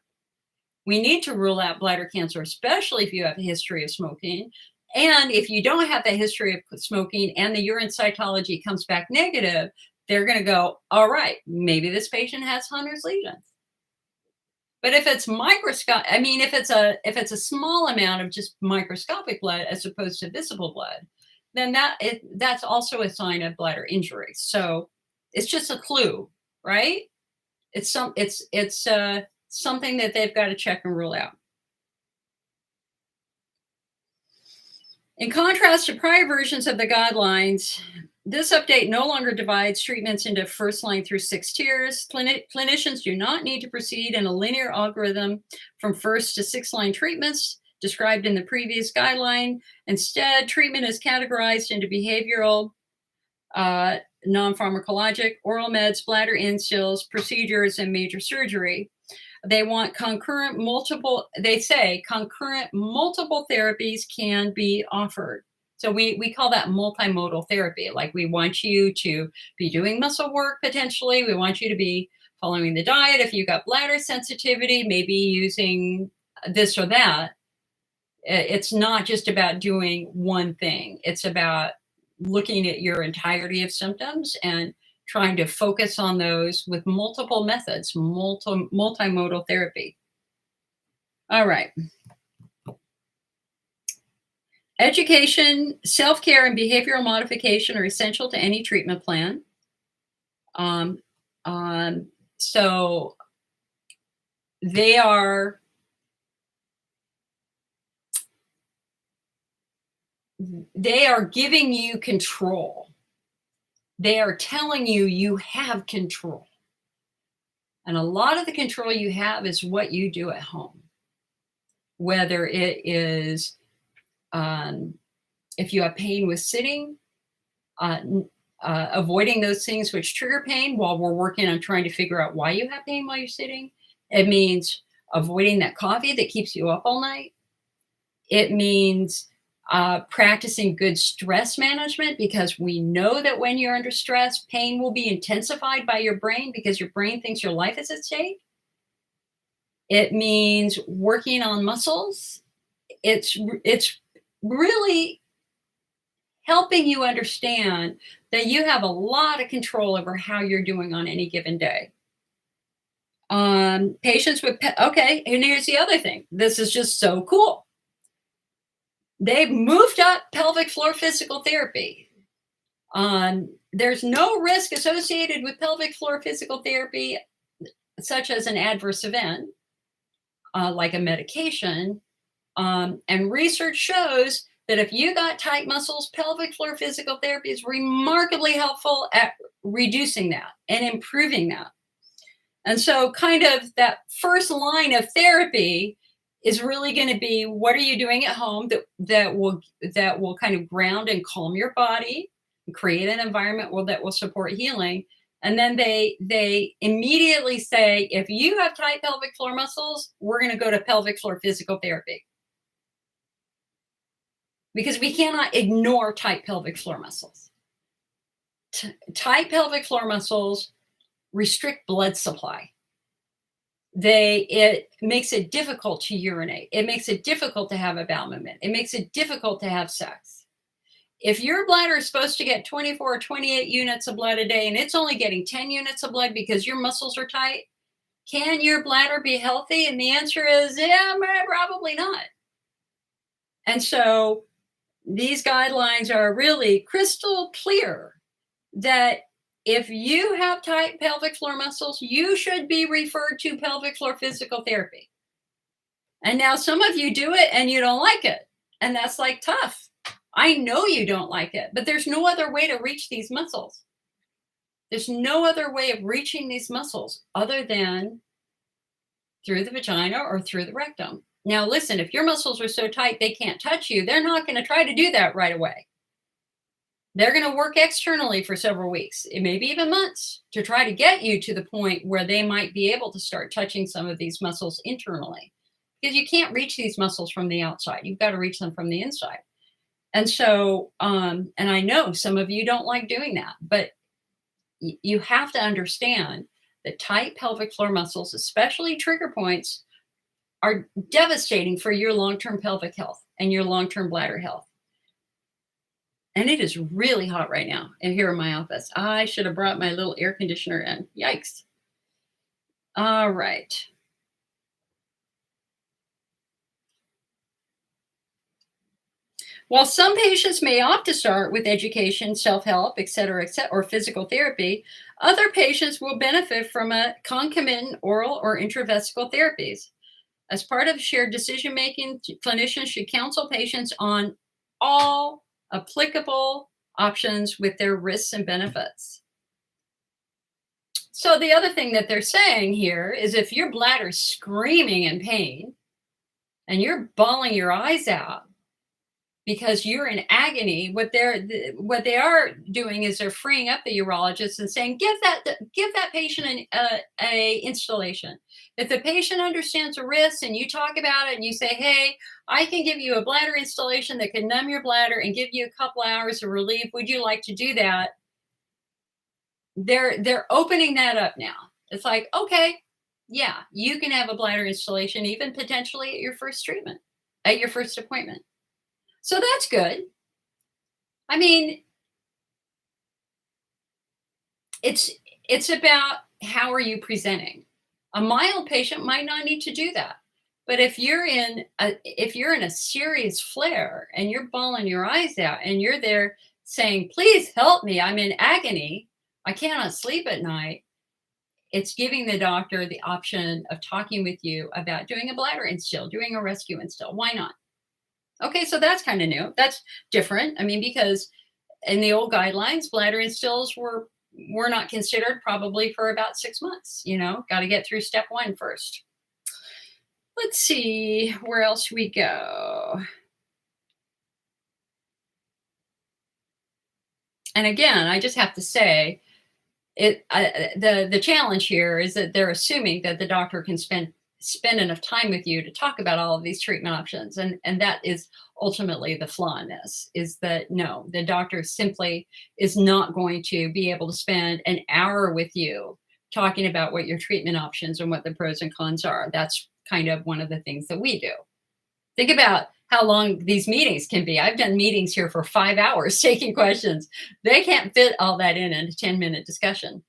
We need to rule out bladder cancer, especially if you have a history of smoking. And if you don't have the history of smoking and the urine cytology comes back negative, they're going to go, all right, maybe this patient has Hunner's lesions. But if it's if it's a small amount of just microscopic blood as opposed to visible blood, then that's also a sign of bladder injury. So it's just a clue, right? It's something that they've got to check and rule out. In contrast to prior versions of the guidelines, this update no longer divides treatments into first line through 6 tiers. Clinicians do not need to proceed in a linear algorithm from first to 6 line treatments described in the previous guideline. Instead, treatment is categorized into behavioral, non-pharmacologic, oral meds, bladder instills, procedures, and major surgery. They want concurrent multiple therapies can be offered. So we call that multimodal therapy. Like, we want you to be doing muscle work potentially. We want you to be following the diet. If you got bladder sensitivity, maybe using this or that. It's not just about doing one thing. It's about looking at your entirety of symptoms and trying to focus on those with multiple methods, multimodal therapy. All right. Education, self-care, and behavioral modification are essential to any treatment plan. So they are giving you control. They are telling you you have control. And a lot of the control you have is what you do at home. Whether it is, if you have pain with sitting, avoiding those things which trigger pain while we're working on trying to figure out why you have pain while you're sitting. It means avoiding that coffee that keeps you up all night. It means practicing good stress management, because we know that when you're under stress, pain will be intensified by your brain because your brain thinks your life is at stake. It means working on muscles. It's really helping you understand that you have a lot of control over how you're doing on any given day. Patients with, okay, and here's the other thing. This is just so cool. They've moved up pelvic floor physical therapy. There's no risk associated with pelvic floor physical therapy, such as an adverse event, like a medication. And research shows that if you got tight muscles, pelvic floor physical therapy is remarkably helpful at reducing that and improving that. And so kind of that first line of therapy is really going to be, what are you doing at home that will kind of ground and calm your body and create an environment that will support healing. And then they immediately say, if you have tight pelvic floor muscles, we're going to go to pelvic floor physical therapy. Because we cannot ignore tight pelvic floor muscles. Tight pelvic floor muscles restrict blood supply. It makes it difficult to urinate. It makes it difficult to have a bowel movement. It makes it difficult to have sex. if your bladder is supposed to get 24 or 28 units of blood a day and it's only getting 10 units of blood because your muscles are tight, can your bladder be healthy? And the answer is, yeah, probably not. And so these guidelines are really crystal clear that if you have tight pelvic floor muscles, you should be referred to pelvic floor physical therapy. And now some of you do it and you don't like it. And that's like tough. I know you don't like it, but there's no other way to reach these muscles. There's no other way of reaching these muscles other than through the vagina or through the rectum. Now, listen, if your muscles are so tight they can't touch you, they're not going to try to do that right away. They're going to work externally for several weeks, maybe even months, to try to get you to the point where they might be able to start touching some of these muscles internally. Because you can't reach these muscles from the outside. You've got to reach them from the inside. And so, and I know some of you don't like doing that, but you have to understand that tight pelvic floor muscles, especially trigger points, are devastating for your long-term pelvic health and your long-term bladder health. And it is really hot right now here in my office. I should have brought my little air conditioner in. Yikes. All right. While some patients may opt to start with education, self-help, et cetera, or physical therapy, other patients will benefit from a concomitant oral or intravesical therapies. As part of shared decision-making, clinicians should counsel patients on all applicable options with their risks and benefits. So the other thing that they're saying here is if your bladder's screaming in pain and you're bawling your eyes out because you're in agony, what they are doing is they're freeing up the urologist and saying, give that patient a installation. If the patient understands the risks and you talk about it and you say, hey, I can give you a bladder installation that can numb your bladder and give you a couple hours of relief. Would you like to do that? They're opening that up now. It's like, okay, yeah, you can have a bladder installation even potentially at your first treatment, at your first appointment. So that's good. I mean, it's about how are you presenting. A mild patient might not need to do that. But if you're in a serious flare and you're bawling your eyes out and you're there saying, please help me, I'm in agony, I cannot sleep at night, it's giving the doctor the option of talking with you about doing a bladder instill, doing a rescue instill. Why not? Okay, so that's kind of new. That's different. I mean, because in the old guidelines, bladder instills were not considered probably for about 6 months. Got to get through step 1 first. Let's see where else we go. And again, I just have to say, the challenge here is that they're assuming that the doctor can spend enough time with you to talk about all of these treatment options. And that is ultimately the flaw in this, is that no, the doctor simply is not going to be able to spend an hour with you talking about what your treatment options and what the pros and cons are. That's kind of one of the things that we do. Think about how long these meetings can be. I've done meetings here for 5 hours taking questions. They can't fit all that in a 10-minute discussion.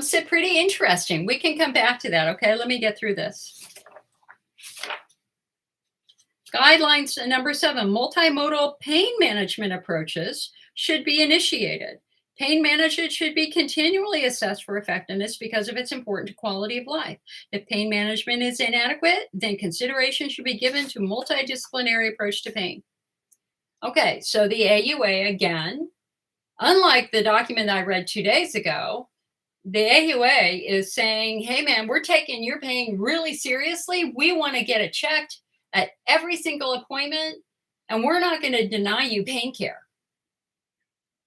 So pretty interesting. We can come back to that. Okay, let me get through this. Guidelines number 7, multimodal pain management approaches should be initiated. Pain management should be continually assessed for effectiveness because of its important to quality of life. If pain management is inadequate, then consideration should be given to multidisciplinary approach to pain. Okay, so the AUA, again, unlike the document I read 2 days ago, the AUA is saying, hey, man, we're taking your pain really seriously. We want to get it checked at every single appointment, and we're not going to deny you pain care.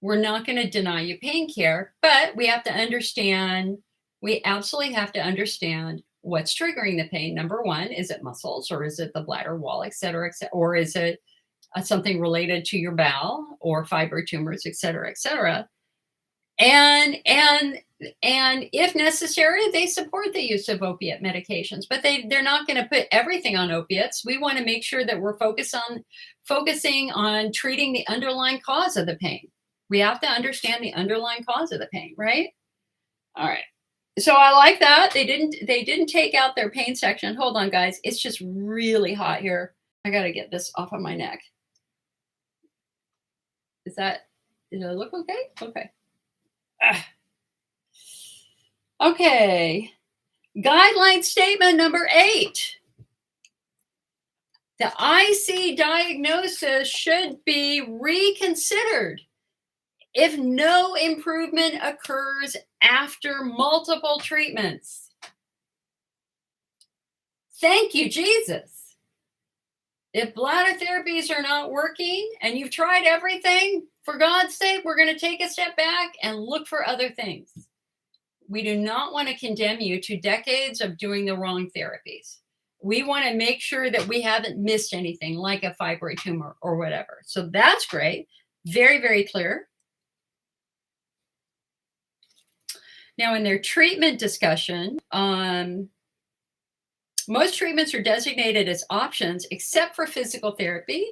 We're not going to deny you pain care, but we have to understand, we absolutely have to understand what's triggering the pain. Number 1, is it muscles, or is it the bladder wall, et cetera, or is it something related to your bowel or fibro tumors, et cetera, et cetera. And if necessary, they support the use of opiate medications, but they're not going to put everything on opiates. We want to make sure that we're focusing on treating the underlying cause of the pain. We have to understand the underlying cause of the pain, right? All right. So I like that. They didn't take out their pain section. Hold on, guys. It's just really hot here. I got to get this off of my neck. Did it look okay? Okay. Okay. Guideline statement number 8. The IC diagnosis should be reconsidered if no improvement occurs after multiple treatments. Thank you, Jesus. If bladder therapies are not working and you've tried everything, for God's sake, we're going to take a step back and look for other things. We do not want to condemn you to decades of doing the wrong therapies. We want to make sure that we haven't missed anything like a fibroid tumor or whatever. So that's great. Very, very clear. Now, in their treatment discussion, most treatments are designated as options except for physical therapy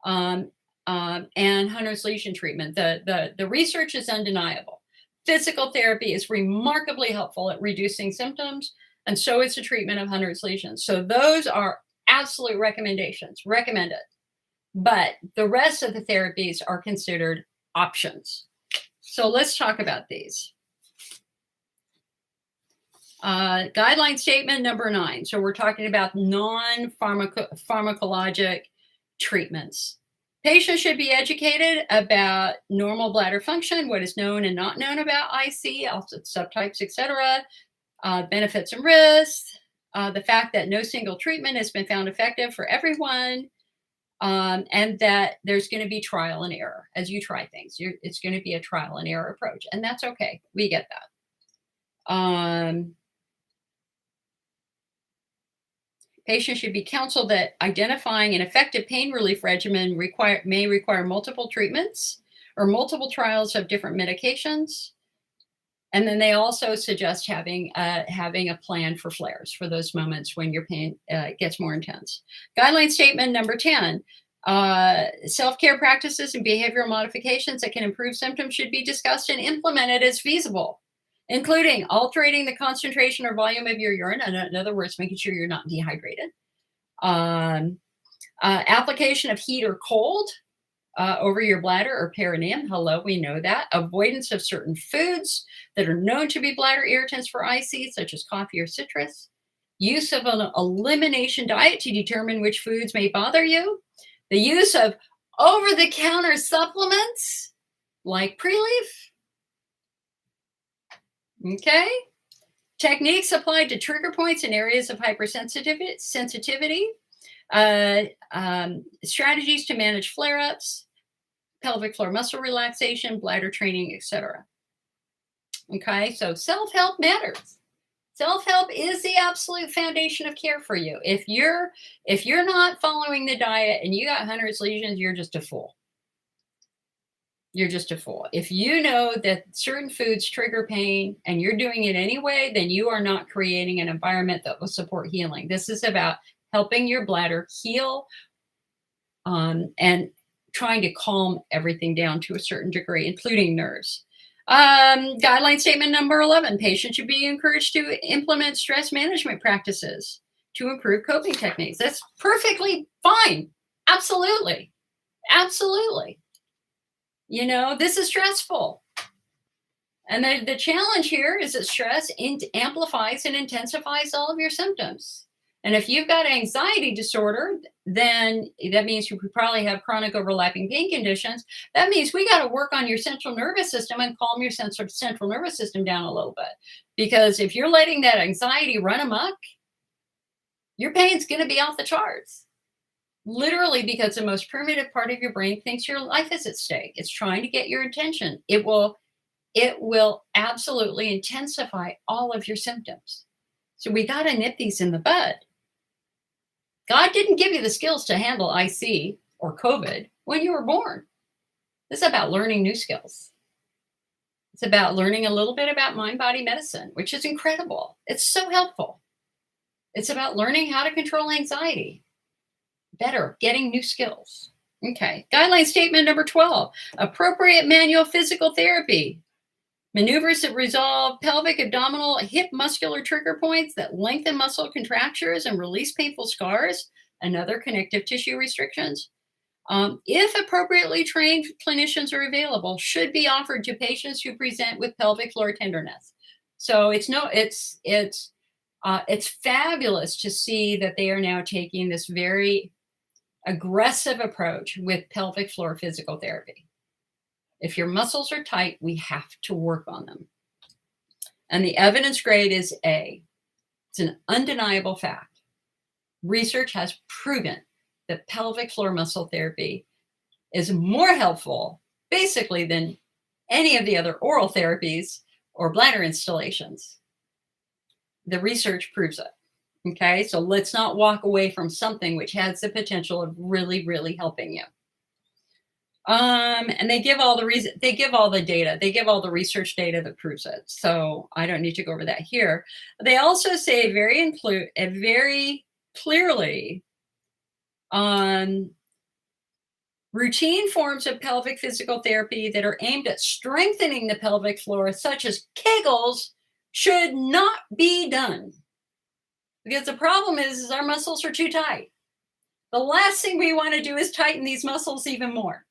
and Hunner's lesion treatment. The research is undeniable. Physical therapy is remarkably helpful at reducing symptoms, and so is the treatment of Hunner's lesions. So those are absolute recommendations, recommended. But the rest of the therapies are considered options. So let's talk about these. Guideline statement number 9. So we're talking about non-pharmacologic treatments. Patients should be educated about normal bladder function, what is known and not known about IC, also subtypes, etc., benefits and risks, the fact that no single treatment has been found effective for everyone, and that there's going to be trial and error as you try things. It's going to be a trial and error approach, and that's okay. We get that. Patients should be counseled that identifying an effective pain relief regimen may require multiple treatments or multiple trials of different medications. And then they also suggest having a plan for flares for those moments when your pain gets more intense. Guideline statement number 10. Self-care practices and behavioral modifications that can improve symptoms should be discussed and implemented as feasible, including altering the concentration or volume of your urine. In other words, making sure you're not dehydrated. Application of heat or cold over your bladder or perineum. Hello, we know that. Avoidance of certain foods that are known to be bladder irritants for IC, such as coffee or citrus. Use of an elimination diet to determine which foods may bother you. The use of over-the-counter supplements like Pre-Leaf. Okay. Techniques applied to trigger points in areas of hypersensitivity. Strategies to manage flare-ups, pelvic floor muscle relaxation, bladder training, etc. Okay, so self-help matters. Self-help is the absolute foundation of care for you. If you're not following the diet and you got Hunner's lesions, you're just a fool. You're just a fool. If you know that certain foods trigger pain and you're doing it anyway, then you are not creating an environment that will support healing. This is about helping your bladder heal and trying to calm everything down to a certain degree, including nerves. Guideline statement number 11. Patients should be encouraged to implement stress management practices to improve coping techniques. That's perfectly fine. Absolutely. Absolutely. You know, this is stressful. And the challenge here is that stress amplifies and intensifies all of your symptoms. And if you've got anxiety disorder, then that means you probably have chronic overlapping pain conditions. That means we got to work on your central nervous system and calm your central nervous system down a little bit. Because if you're letting that anxiety run amok, your pain's going to be off the charts. Literally, because the most primitive part of your brain thinks your life is at stake. It's trying to get your attention. It will absolutely intensify all of your symptoms. So we got to nip these in the bud. God didn't give you the skills to handle IC or COVID when you were born. This is about learning new skills. It's about learning a little bit about mind-body medicine, which is incredible. It's so helpful. It's about learning how to control anxiety better, getting new skills. Okay, guideline statement number 12, appropriate manual physical therapy. Maneuvers that resolve pelvic, abdominal, hip muscular trigger points that lengthen muscle contractures and release painful scars and other connective tissue restrictions. If appropriately trained clinicians are available, should be offered to patients who present with pelvic floor tenderness. So it's fabulous to see that they are now taking this very aggressive approach with pelvic floor physical therapy. If your muscles are tight, we have to work on them. And the evidence grade is A. It's an undeniable fact. Research has proven that pelvic floor muscle therapy is more helpful, basically, than any of the other oral therapies or bladder installations. The research proves it. Okay, so let's not walk away from something which has the potential of really, really helping you. And they give all the data, they give all the research data that proves it. So I don't need to go over that here. They also say very clearly routine forms of pelvic physical therapy that are aimed at strengthening the pelvic floor, such as Kegels, should not be done. Because the problem is our muscles are too tight. The last thing we want to do is tighten these muscles even more.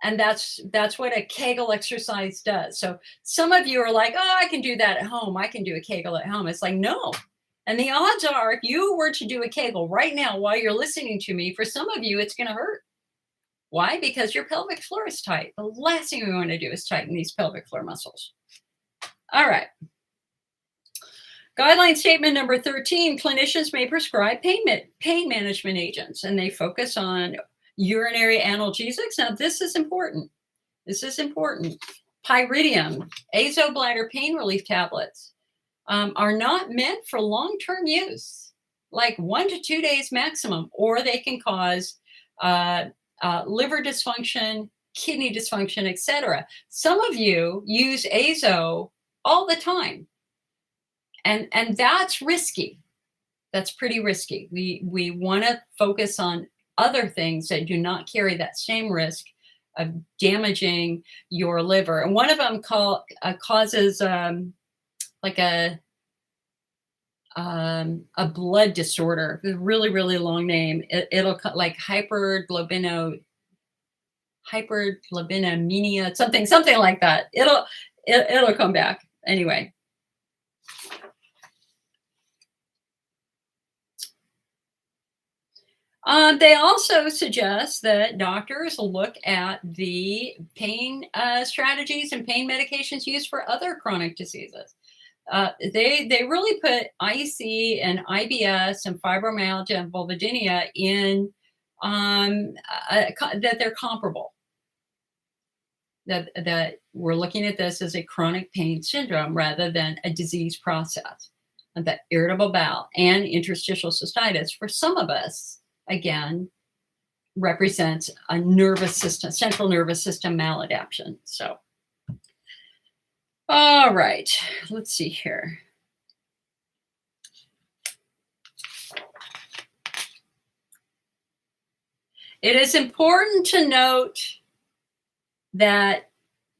And that's what a Kegel exercise does. So some of you are like, oh, I can do that at home. I can do a Kegel at home. It's like, no. And the odds are, if you were to do a Kegel right now while you're listening to me, for some of you, it's going to hurt. Why? Because your pelvic floor is tight. The last thing we want to do is tighten these pelvic floor muscles. All right. Guideline statement number 13, clinicians may prescribe pain management agents, and they focus on urinary analgesics. Now, this is important. Pyridium, azobladder pain relief tablets are not meant for long-term use, like 1 to 2 days maximum, or they can cause liver dysfunction, kidney dysfunction, etc. Some of you use azo all the time. And that's risky. That's pretty risky. We want to focus on other things that do not carry that same risk of damaging your liver. And one of them causes like a blood disorder, a really, really long name. It'll like hyperglobinemia, something like that. It'll come back anyway. They also suggest that doctors look at the pain strategies and pain medications used for other chronic diseases. They really put IC and IBS and fibromyalgia and vulvodynia in that they're comparable. That we're looking at this as a chronic pain syndrome rather than a disease process. And that irritable bowel and interstitial cystitis, for some of us, again, represents a central nervous system maladaptation. So, all right, let's see here. It is important to note that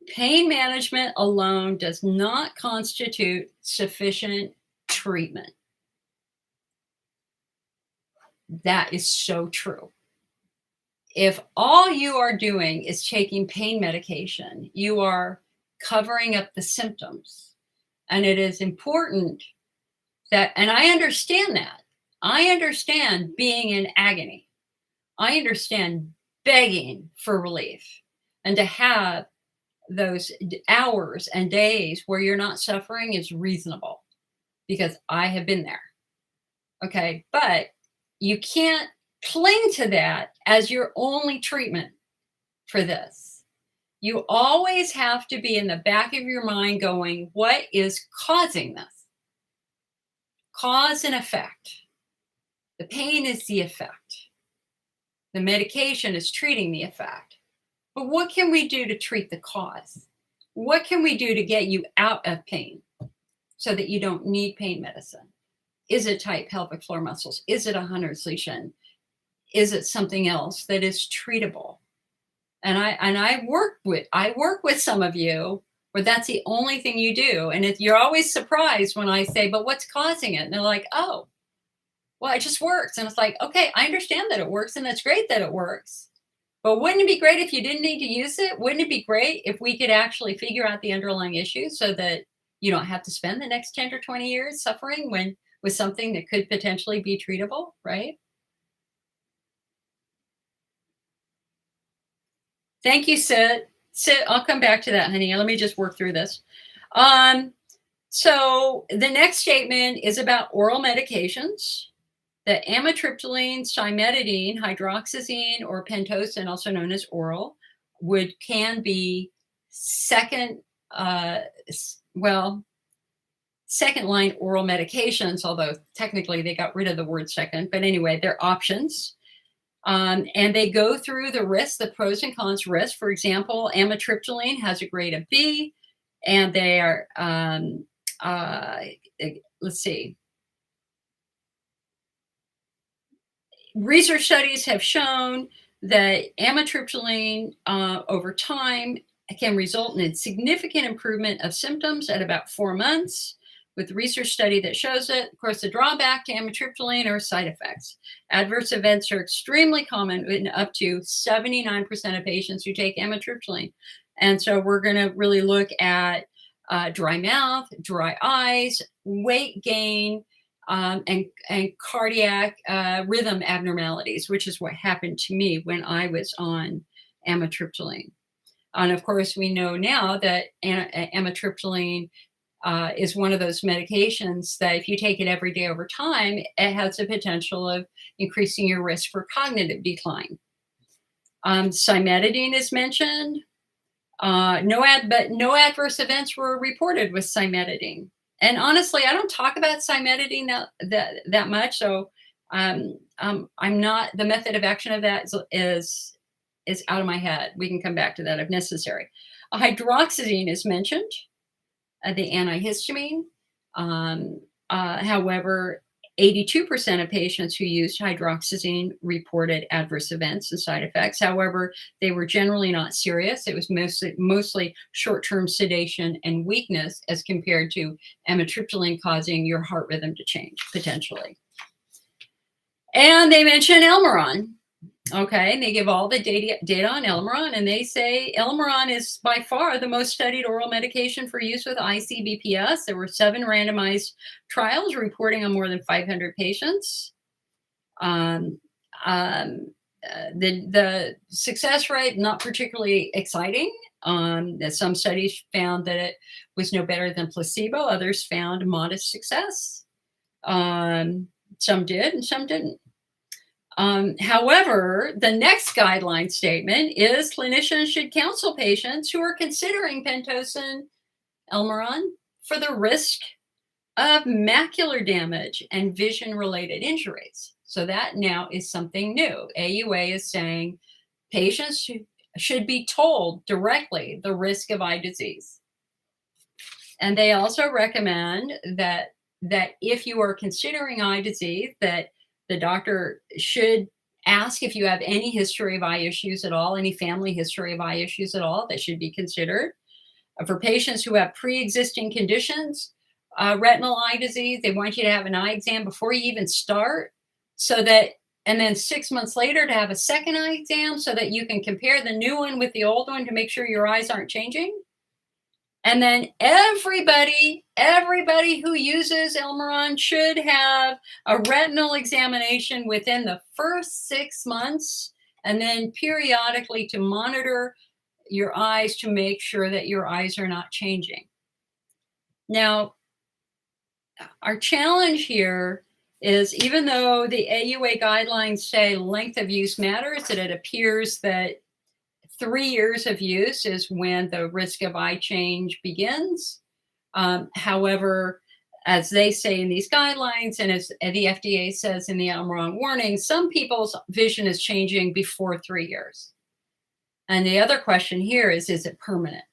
pain management alone does not constitute sufficient treatment. That is so true. If all you are doing is taking pain medication, you are covering up the symptoms. And it is important that, and I understand that. I understand being in agony. I understand begging for relief. And to have those hours and days where you're not suffering is reasonable, because I have been there. Okay, but you can't cling to that as your only treatment for this. You always have to be in the back of your mind going, what is causing this? Cause and effect. The pain is the effect. The medication is treating the effect. But what can we do to treat the cause? What can we do to get you out of pain so that you don't need pain medicine? Is it tight pelvic floor muscles? Is it a Hunner's lesion? Is it something else that is treatable? And I work with some of you where that's the only thing you do. And you're always surprised when I say, but what's causing it? And they're like, oh, well, it just works. And it's like, okay, I understand that it works, and that's great that it works. But wouldn't it be great if you didn't need to use it? Wouldn't it be great if we could actually figure out the underlying issues so that you don't have to spend the next 10 or 20 years suffering with something that could potentially be treatable, right? Thank you, Sid. Sid, I'll come back to that, honey. Let me just work through this. So the next statement is about oral medications. The amitriptyline, cimetidine, hydroxyzine, or Pentocin, also known as oral, can be second line oral medications, although technically they got rid of the word second. But anyway, they're options. And they go through the risks, the pros and cons risks. For example, amitriptyline has a grade of B, and they are, let's see. Research studies have shown that amitriptyline over time can result in a significant improvement of symptoms at about 4 months, with research study that shows it. Of course, the drawback to amitriptyline are side effects. Adverse events are extremely common in up to 79% of patients who take amitriptyline. And so we're going to really look at dry mouth, dry eyes, weight gain, and cardiac rhythm abnormalities, which is what happened to me when I was on amitriptyline. And of course, we know now that amitriptyline is one of those medications that if you take it every day over time, it has the potential of increasing your risk for cognitive decline. Cimetidine is mentioned. No adverse events were reported with cimetidine. And honestly, I don't talk about cimetidine that much. So I'm not, the method of action of that is out of my head. We can come back to that if necessary. Hydroxyzine is mentioned, the antihistamine. However, 82% of patients who used hydroxyzine reported adverse events and side effects. However, they were generally not serious. It was mostly short-term sedation and weakness as compared to amitriptyline causing your heart rhythm to change, potentially. And they mention Elmaron. Okay, and they give all the data on Elmaron, and they say Elmaron is by far the most studied oral medication for use with IC BPS. There were 7 randomized trials reporting on more than 500 patients. The success rate, not particularly exciting. Some studies found that it was no better than placebo. Others found modest success. Some did and some didn't. However, the next guideline statement is clinicians should counsel patients who are considering Pentocin, Elmaron, for the risk of macular damage and vision-related injuries. So that now is something new. AUA is saying patients should be told directly the risk of eye disease. And they also recommend that if you are considering eye disease, that the doctor should ask if you have any history of eye issues at all, any family history of eye issues at all that should be considered. For patients who have pre-existing conditions, retinal eye disease, they want you to have an eye exam before you even start, and then 6 months later to have a second eye exam so that you can compare the new one with the old one to make sure your eyes aren't changing. And then everybody who uses Elmaron should have a retinal examination within the first 6 months, and then periodically to monitor your eyes to make sure that your eyes are not changing. Now, our challenge here is, even though the AUA guidelines say length of use matters, that it appears that 3 years of use is when the risk of eye change begins. However, as they say in these guidelines, and as the FDA says in the Elmaron warning, some people's vision is changing before 3 years. And the other question here is it permanent?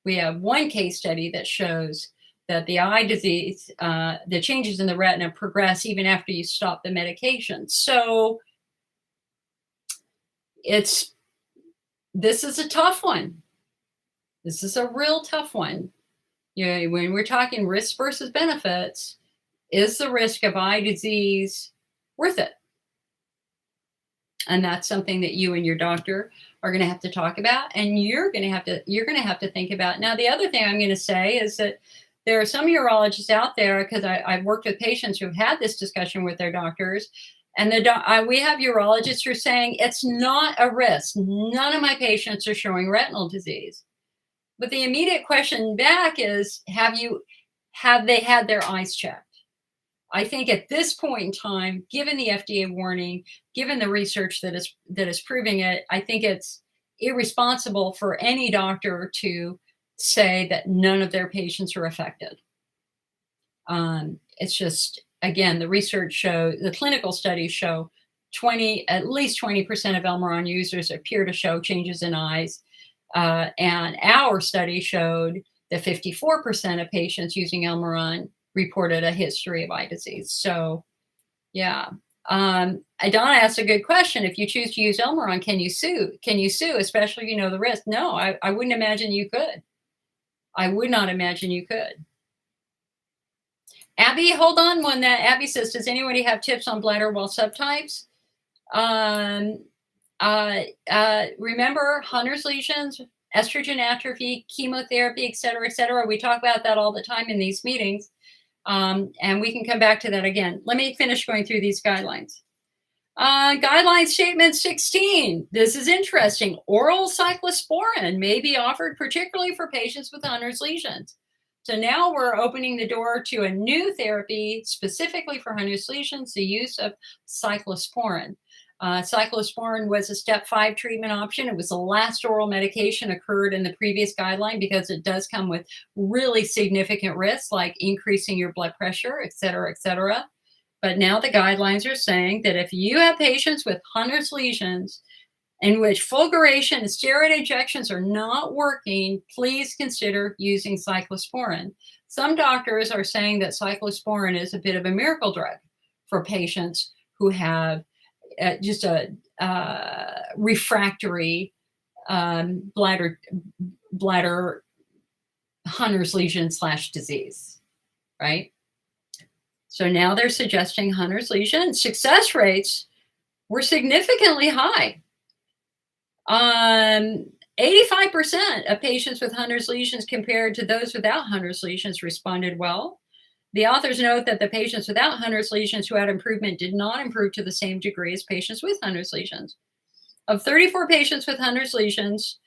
We have one case study that shows that the eye disease, the changes in the retina progress even after you stop the medication. So this is a tough one. This is a real tough one. When we're talking risk versus benefits, is the risk of eye disease worth it? And that's something that you and your doctor are going to have to talk about, and you're going to have to think about. Now, the other thing I'm going to say is that there are some urologists out there, because I've worked with patients who've had this discussion with their doctors, and we have urologists who are saying it's not a risk. None of my patients are showing retinal disease. But the immediate question back is, have they had their eyes checked? I think at this point in time, given the FDA warning, given the research that is proving it, I think it's irresponsible for any doctor to say that none of their patients are affected. It's just, again, the research the clinical studies show at least 20% of Elmaron users appear to show changes in eyes. And our study showed that 54% of patients using Elmaron reported a history of eye disease. So, yeah. Donna asked a good question. If you choose to use Elmaron, can you sue? Especially if you know the risk? No, I wouldn't imagine you could. I would not imagine you could. Abby, hold on one. That Abby says, does anybody have tips on bladder wall subtypes? Remember Hunner's lesions, estrogen atrophy, chemotherapy, et cetera, we talk about that all the time in these meetings. And we can come back to that again. Let me finish going through these guidelines. Guideline Statement 16. This is interesting. Oral cyclosporin may be offered particularly for patients with Hunner's lesions. So now we're opening the door to a new therapy specifically for Hunner's lesions, the use of cyclosporin. Cyclosporin was a step 5 treatment option. It was the last oral medication occurred in the previous guideline because it does come with really significant risks like increasing your blood pressure, et cetera, et cetera. But now the guidelines are saying that if you have patients with Hunner's lesions in which fulguration and steroid injections are not working, please consider using cyclosporin. Some doctors are saying that cyclosporin is a bit of a miracle drug for patients who have just a refractory bladder Hunner's lesion / disease, right? So now they're suggesting Hunner's lesion. Success rates were significantly high. 85% of patients with Hunner's lesions compared to those without Hunner's lesions responded well. The authors note that the patients without Hunner's lesions who had improvement did not improve to the same degree as patients with Hunner's lesions. Of 34 patients with Hunner's lesions,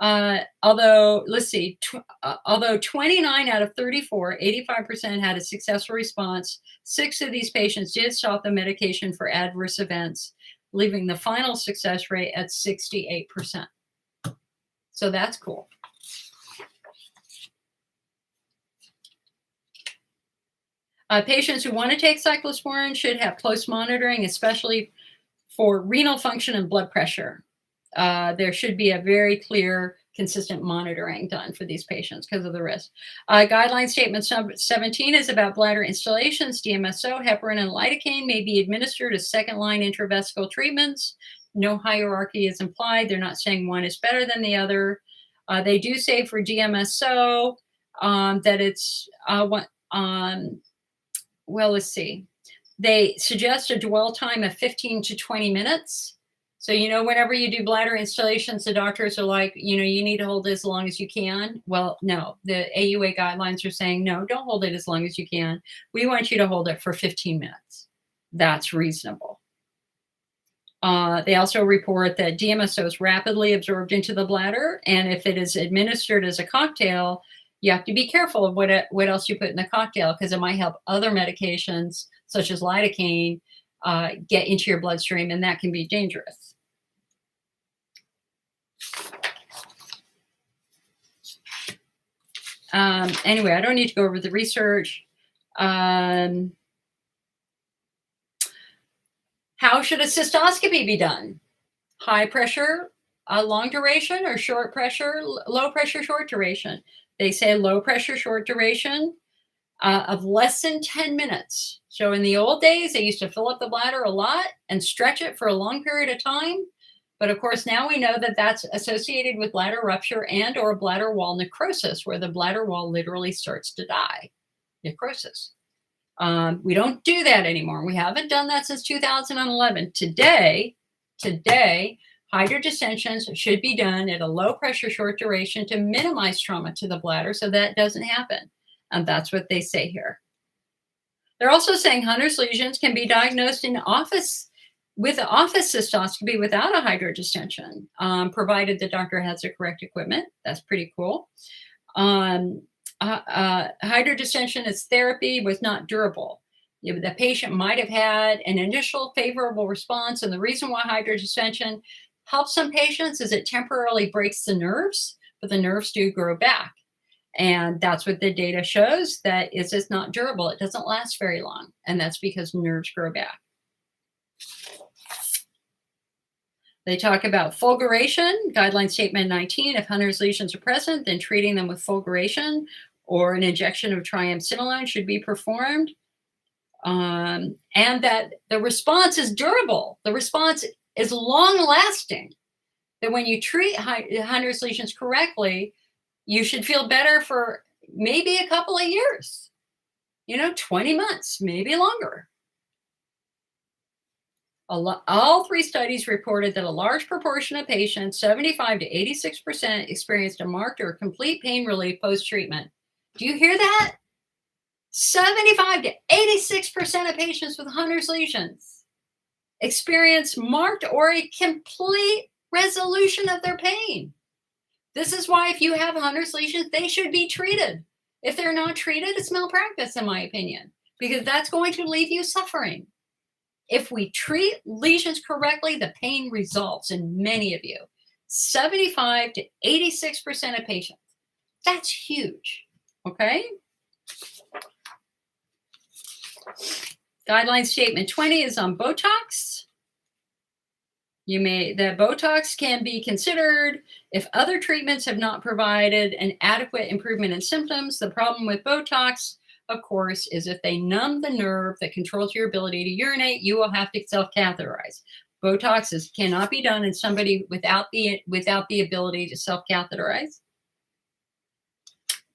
although 29 out of 34, 85% had a successful response, 6 of these patients did stop the medication for adverse events, leaving the final success rate at 68%. So that's cool. Patients who want to take cyclosporin should have close monitoring, especially for renal function and blood pressure. There should be a very clear, consistent monitoring done for these patients because of the risk. Guideline Statement 17 is about bladder installations. DMSO, heparin, and lidocaine may be administered as second-line intravesical treatments. No hierarchy is implied. They're not saying one is better than the other. They do say for DMSO that it's well, let's see. They suggest a dwell time of 15 to 20 minutes. So, whenever you do bladder installations, the doctors are like, you need to hold it as long as you can. Well, no, the AUA guidelines are saying, no, don't hold it as long as you can. We want you to hold it for 15 minutes. That's reasonable. They also report that DMSO is rapidly absorbed into the bladder. And if it is administered as a cocktail, you have to be careful of what else you put in the cocktail, because it might help other medications, such as lidocaine, get into your bloodstream, and that can be dangerous. Anyway, I don't need to go over the research. How should a cystoscopy be done? High pressure long duration or short pressure, low pressure, short duration. They say low pressure, short duration of less than 10 minutes. So in the old days, they used to fill up the bladder a lot and stretch it for a long period of time. But of course, now we know that that's associated with bladder rupture and or bladder wall necrosis, where the bladder wall literally starts to die, necrosis. We don't do that anymore. We haven't done that since 2011. Today, hydrodistensions should be done at a low pressure, short duration to minimize trauma to the bladder so that doesn't happen. And that's what they say here. They're also saying Hunner's lesions can be diagnosed in office with office cystoscopy without a hydrodistension, provided the doctor has the correct equipment. That's pretty cool. Hydrodistension as therapy was not durable. The patient might have had an initial favorable response, and the reason why hydrodistension helps some patients is it temporarily breaks the nerves, but the nerves do grow back. And that's what the data shows, that is it's not durable. It doesn't last very long, and that's because nerves grow back. They talk about fulguration, Guideline Statement 19. If Hunner's lesions are present, then treating them with fulguration or an injection of triamcinolone should be performed. And that the response is durable. The response is long-lasting. That when you treat Hunner's lesions correctly, you should feel better for maybe a couple of years, 20 months, maybe longer. All three studies reported that a large proportion of patients, 75 to 86%, experienced a marked or complete pain relief post-treatment. Do you hear that? 75 to 86% of patients with Hunner's lesions experience marked or a complete resolution of their pain. This is why if you have Hunner's lesions, they should be treated. If they're not treated, it's malpractice, in my opinion, because that's going to leave you suffering. If we treat lesions correctly, the pain resolves in many of you. 75 to 86% of patients. That's huge, okay? Guideline Statement 20 is on Botox. The Botox can be considered if other treatments have not provided an adequate improvement in symptoms. The problem with Botox, of course, is if they numb the nerve that controls your ability to urinate, you will have to self-catheterize. Botox cannot be done in somebody without the ability to self-catheterize.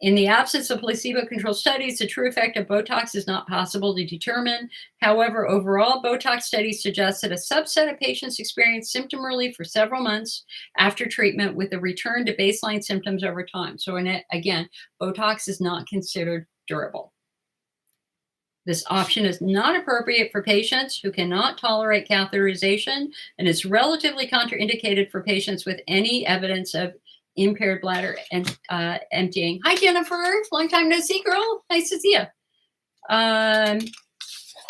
In the absence of placebo-controlled studies, the true effect of Botox is not possible to determine. However, overall, Botox studies suggest that a subset of patients experience symptom relief for several months after treatment with a return to baseline symptoms over time. So again, Botox is not considered durable. This option is not appropriate for patients who cannot tolerate catheterization and is relatively contraindicated for patients with any evidence of impaired bladder and emptying. Hi, Jennifer. Long time no see, girl. Nice to see you.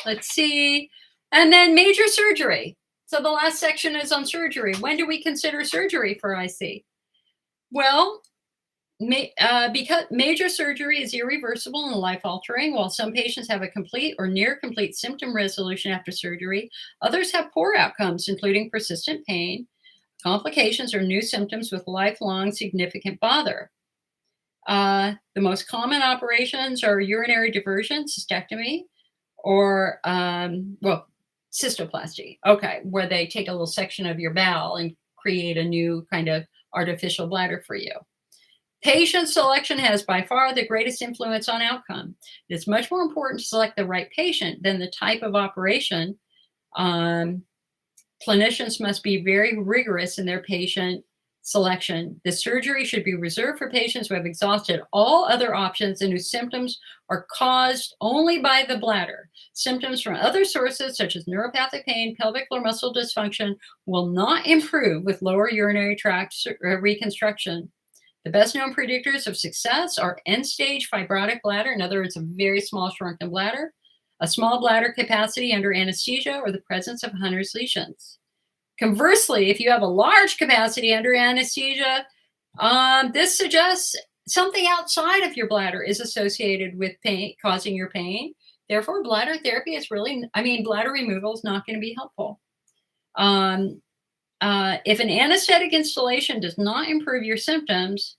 Let's see. And then major surgery. So the last section is on surgery. When do we consider surgery for IC? Well, because major surgery is irreversible and life-altering. While some patients have a complete or near-complete symptom resolution after surgery, others have poor outcomes, including persistent pain, complications, or new symptoms with lifelong significant bother. The most common operations are urinary diversion, cystectomy, or, cystoplasty. Okay, where they take a little section of your bowel and create a new kind of artificial bladder for you. Patient selection has by far the greatest influence on outcome. It's much more important to select the right patient than the type of operation. Clinicians must be very rigorous in their patient selection. The surgery should be reserved for patients who have exhausted all other options and whose symptoms are caused only by the bladder. Symptoms from other sources, such as neuropathic pain, pelvic or muscle dysfunction, will not improve with lower urinary tract reconstruction. The best known predictors of success are end-stage fibrotic bladder, in other words, a very small shrunken bladder, a small bladder capacity under anesthesia, or the presence of Hunner's lesions. Conversely, if you have a large capacity under anesthesia, this suggests something outside of your bladder is associated with pain, causing your pain. Therefore, bladder therapy is bladder removal is not going to be helpful. If an anesthetic installation does not improve your symptoms,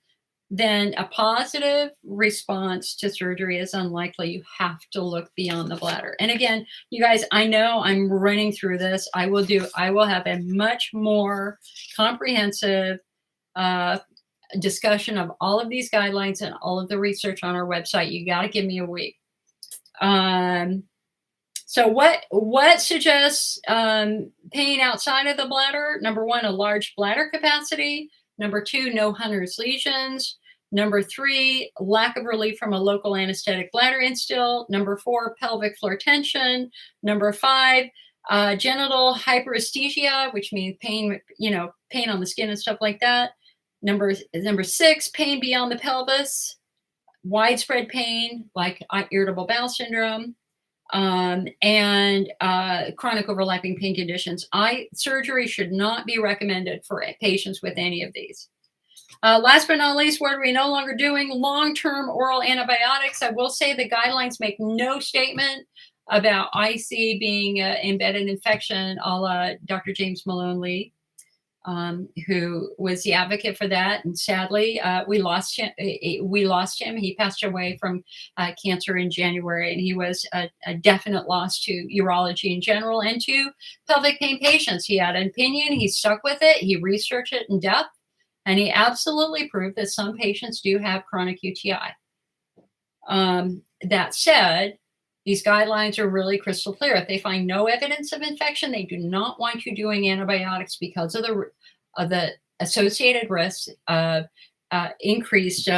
then a positive response to surgery is unlikely. You have to look beyond the bladder. And again, you guys, I know I'm running through this. I will have a much more comprehensive discussion of all of these guidelines and all of the research on our website. You got to give me a week. So what suggests pain outside of the bladder? Number 1, a large bladder capacity. Number 2, no Hunner's lesions. Number 3, lack of relief from a local anesthetic bladder instill. Number 4, pelvic floor tension. Number 5, genital hyperesthesia, which means pain, pain on the skin and stuff like that. Number 6, pain beyond the pelvis, widespread pain like irritable bowel syndrome. And chronic overlapping pain conditions. Surgery should not be recommended for patients with any of these. Last but not least, what are we no longer doing? Long-term oral antibiotics. I will say the guidelines make no statement about IC being embedded infection, a la Dr. James Malone Lee, who was the advocate for that. And sadly, we lost him. He passed away from cancer in January, and he was a definite loss to urology in general and to pelvic pain patients. He had an opinion. He stuck with it. He researched it in depth, and he absolutely proved that some patients do have chronic UTI. That said, these guidelines are really crystal clear. If they find no evidence of infection, they do not want you doing antibiotics because of the associated risks of increased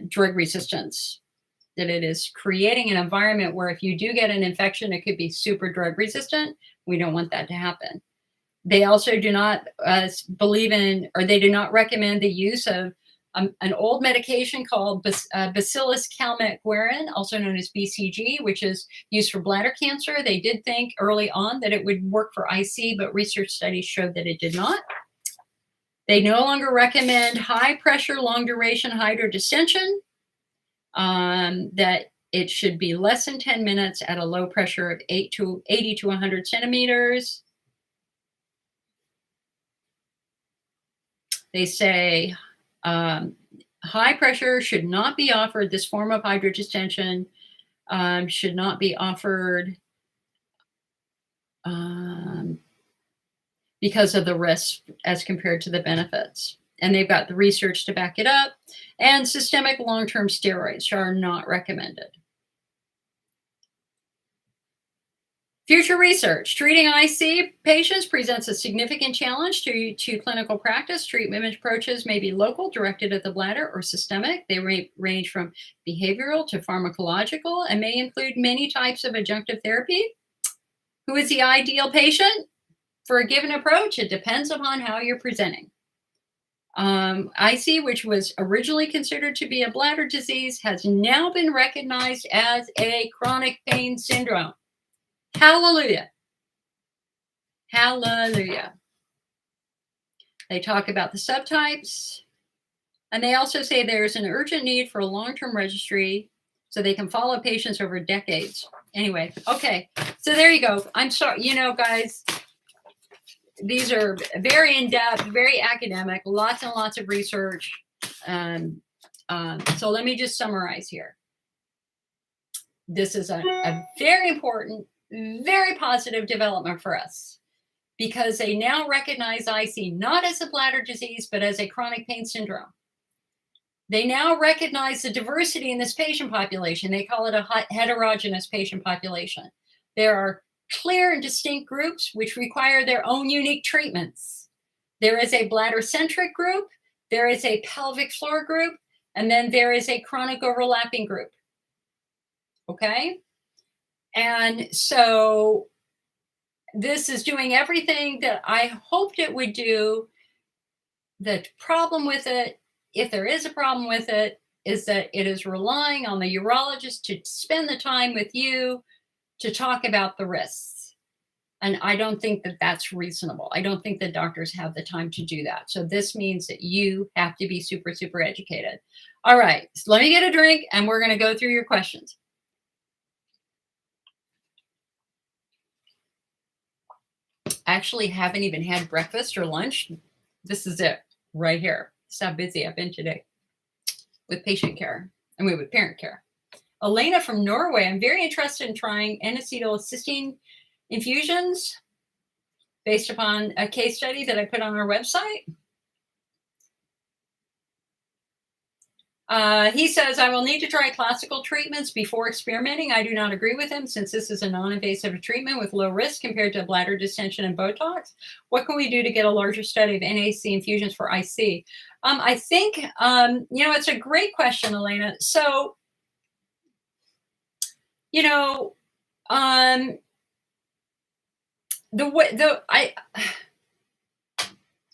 drug resistance. That it is creating an environment where if you do get an infection, it could be super drug resistant. We don't want that to happen. They also do not believe in, or they do not recommend the use of an old medication called Bacillus calmette-guerin, also known as BCG, which is used for bladder cancer. They did think early on that it would work for IC, but research studies showed that it did not. They no longer recommend high-pressure, long-duration hydrodistension, that it should be less than 10 minutes at a low pressure of 80 to 100 centimeters. They say high pressure should not be offered. This form of hydrodistension should not be offered because of the risks as compared to the benefits. And they've got the research to back it up. And systemic long-term steroids are not recommended. Future research. Treating IC patients presents a significant challenge to clinical practice. Treatment approaches may be local, directed at the bladder, or systemic. They range from behavioral to pharmacological and may include many types of adjunctive therapy. Who is the ideal patient for a given approach? It depends upon how you're presenting. IC, which was originally considered to be a bladder disease, has now been recognized as a chronic pain syndrome. Hallelujah. Hallelujah. They talk about the subtypes, and they also say there's an urgent need for a long-term registry so they can follow patients over decades. Anyway, okay, so there you go. I'm sorry, guys, these are very in-depth, very academic, lots and lots of research. So let me just summarize here. This is a very important, very positive development for us because they now recognize IC not as a bladder disease, but as a chronic pain syndrome. They now recognize the diversity in this patient population. They call it a heterogeneous patient population. There are clear and distinct groups which require their own unique treatments. There is a bladder-centric group, there is a pelvic floor group, and then there is a chronic overlapping group. Okay? And so this is doing everything that I hoped it would do. The problem with it, if there is a problem with it, is that it is relying on the urologist to spend the time with you to talk about the risks. And I don't think that that's reasonable. I don't think that doctors have the time to do that. So this means that you have to be super, super educated. All right, so let me get a drink and we're going to go through your questions. actually haven't even had breakfast or lunch, this is it right here. This is how busy I've been today with patient care. With parent care. Elena from Norway, I'm very interested in trying N-acetylcysteine infusions based upon a case study that I put on our website. He says, I will need to try classical treatments before experimenting. I do not agree with him since this is a non-invasive treatment with low risk compared to bladder distension and Botox. What can we do to get a larger study of NAC infusions for IC? I think, it's a great question, Elena. So,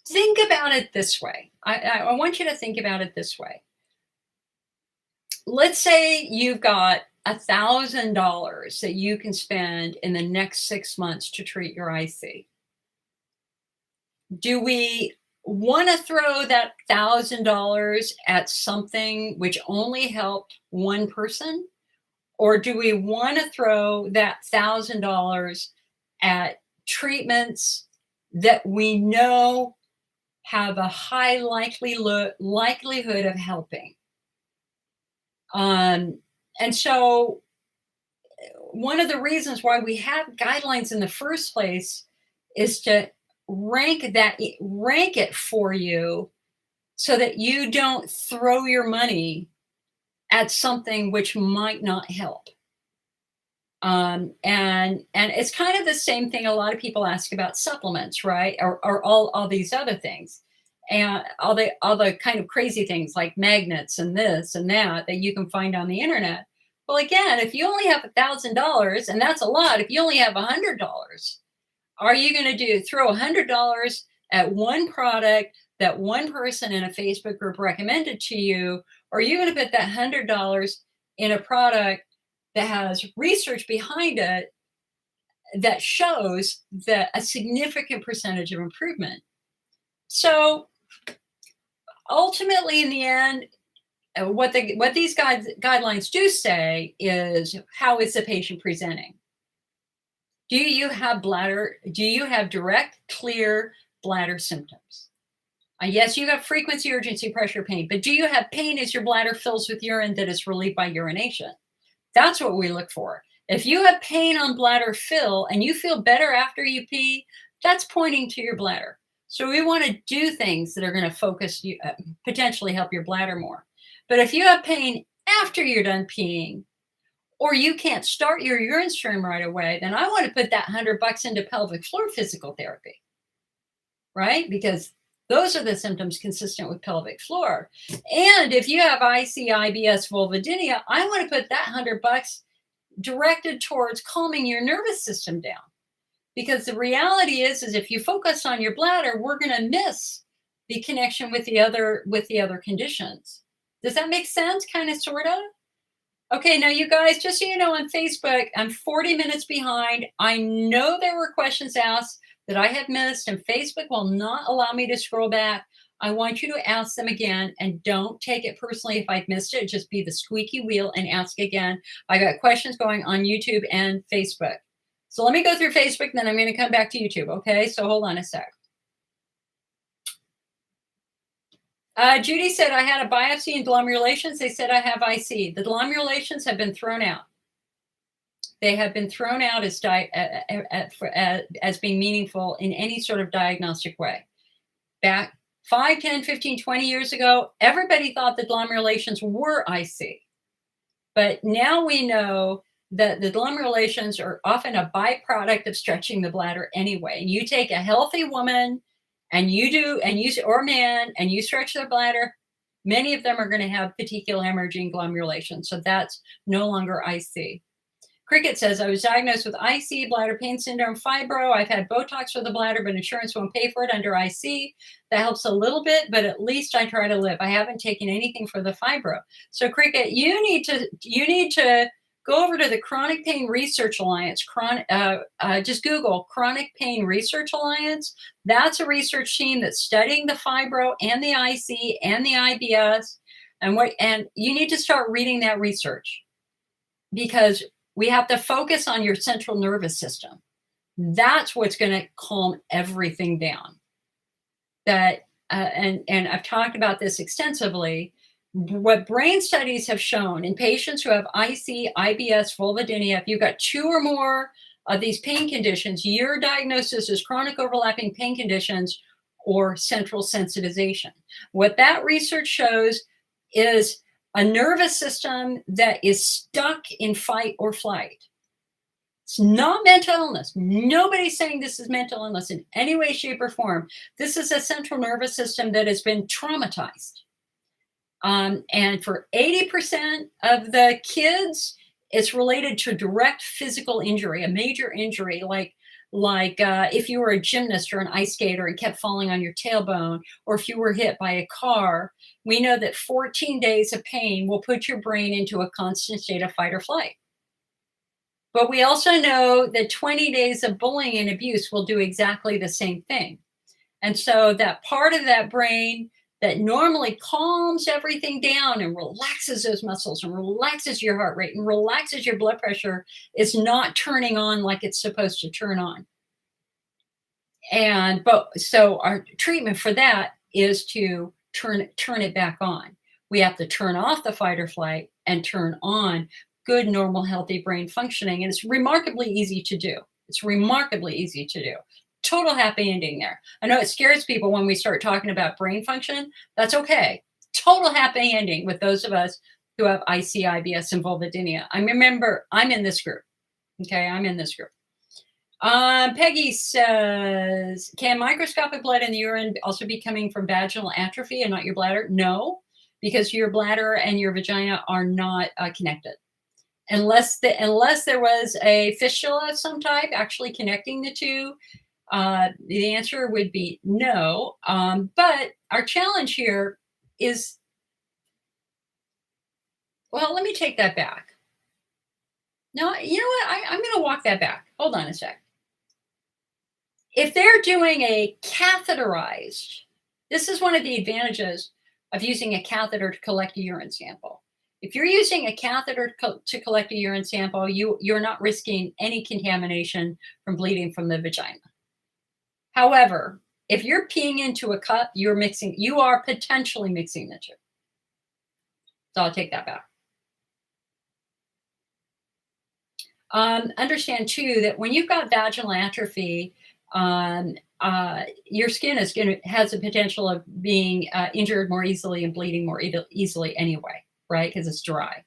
think about it this way. I want you to think about it this way. Let's say you've got $1,000 that you can spend in the next 6 months to treat your IC. Do we want to throw that $1,000 at something which only helped one person? Or do we want to throw that $1,000 at treatments that we know have a high likelihood of helping? And so one of the reasons why we have guidelines in the first place is to rank it for you so that you don't throw your money at something which might not help. And it's kind of the same thing a lot of people ask about supplements, right? Or all these other things. And all the kind of crazy things like magnets and this and that you can find on the internet. Well, again, if you only have $1,000, and that's a lot, if you only have $100, are you going to throw $100 at one product that one person in a Facebook group recommended to you? Or are you going to put that $100 in a product that has research behind it that shows that a significant percentage of improvement? So ultimately, in the end, what these guidelines do say is, how is the patient presenting? Do you have direct, clear bladder symptoms? Yes, you have frequency, urgency, pressure, pain, but do you have pain as your bladder fills with urine that is relieved by urination? That's what we look for. If you have pain on bladder fill and you feel better after you pee, that's pointing to your bladder. So we want to do things that are going to potentially help your bladder more. But if you have pain after you're done peeing, or you can't start your urine stream right away, then I want to put that $100 into pelvic floor physical therapy, right? Because those are the symptoms consistent with pelvic floor. And if you have IC, IBS, vulvodynia, I want to put that $100 directed towards calming your nervous system down. Because the reality is if you focus on your bladder, we're going to miss the connection with the other conditions. Does that make sense? Kind of, sort of? Okay, now you guys, just so you know, on Facebook, I'm 40 minutes behind. I know there were questions asked that I have missed, and Facebook will not allow me to scroll back. I want you to ask them again, and don't take it personally if I've missed it. Just be the squeaky wheel and ask again. I got questions going on YouTube and Facebook. So let me go through Facebook, then I'm going to come back to YouTube, okay? So hold on a sec. Judy said, I had a biopsy and glommulations. They said I have IC. The glommulations have been thrown out. They have been thrown out as being meaningful in any sort of diagnostic way. Back 5, 10, 15, 20 years ago, everybody thought that glommulations were IC. But now we know that the glommulations are often a byproduct of stretching the bladder anyway. And you take a healthy woman or man, and you stretch their bladder, many of them are going to have petechial hemorrhage and glommulation. So that's no longer IC. Cricket says, I was diagnosed with IC, bladder pain syndrome, fibro. I've had Botox for the bladder, but insurance won't pay for it under IC. That helps a little bit, but at least I try to live. I haven't taken anything for the fibro. So Cricket, you need to go over to the Chronic Pain Research Alliance. Just Google Chronic Pain Research Alliance. That's a research team that's studying the fibro and the IC and the IBS. And you need to start reading that research, because we have to focus on your central nervous system. That's what's going to calm everything down. That and I've talked about this extensively. What brain studies have shown in patients who have IC, IBS, vulvodynia, if you've got 2 or more of these pain conditions, your diagnosis is chronic overlapping pain conditions or central sensitization. What that research shows is a nervous system that is stuck in fight or flight. It's not mental illness. Nobody's saying this is mental illness in any way, shape, or form. This is a central nervous system that has been traumatized. And for 80% of the kids, it's related to direct physical injury, a major injury, like if you were a gymnast or an ice skater and kept falling on your tailbone, or if you were hit by a car. We know that 14 days of pain will put your brain into a constant state of fight or flight. But we also know that 20 days of bullying and abuse will do exactly the same thing. And so that part of that brain that normally calms everything down and relaxes those muscles and relaxes your heart rate and relaxes your blood pressure is not turning on like it's supposed to turn on. So our treatment for that is to turn it back on. We have to turn off the fight or flight and turn on good, normal, healthy brain functioning. And it's remarkably easy to do. It's remarkably easy to do. Total happy ending there. I know it scares people when we start talking about brain function. That's okay. Total happy ending with those of us who have IC, IBS, and vulvodynia. I remember I'm in this group. Okay, I'm in this group. Peggy says, can microscopic blood in the urine also be coming from vaginal atrophy and not your bladder? No, because your bladder and your vagina are not connected. Unless there was a fistula of some type actually connecting the two, the answer would be no. But our challenge here is, well, let me take that back. No, you know what? I'm going to walk that back. Hold on a sec. If they're doing a catheterized, this is one of the advantages of using a catheter to collect a urine sample. If you're using a catheter to collect a urine sample, you're not risking any contamination from bleeding from the vagina. However, if you're peeing into a cup, you are potentially mixing the two. So I'll take that back. Understand too that when you've got vaginal atrophy, your skin has the potential of being injured more easily and bleeding more easily anyway, right? Because it's dry.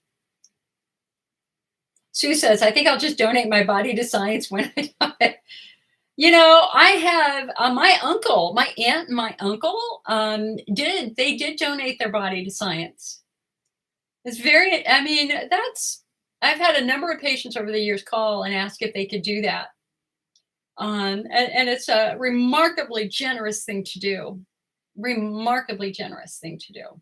Sue says, I think I'll just donate my body to science when I die. You know, I have my aunt and my uncle did donate their body to science. It's very, I mean, I've had a number of patients over the years call and ask if they could do that. And it's a remarkably generous thing to do. Remarkably generous thing to do.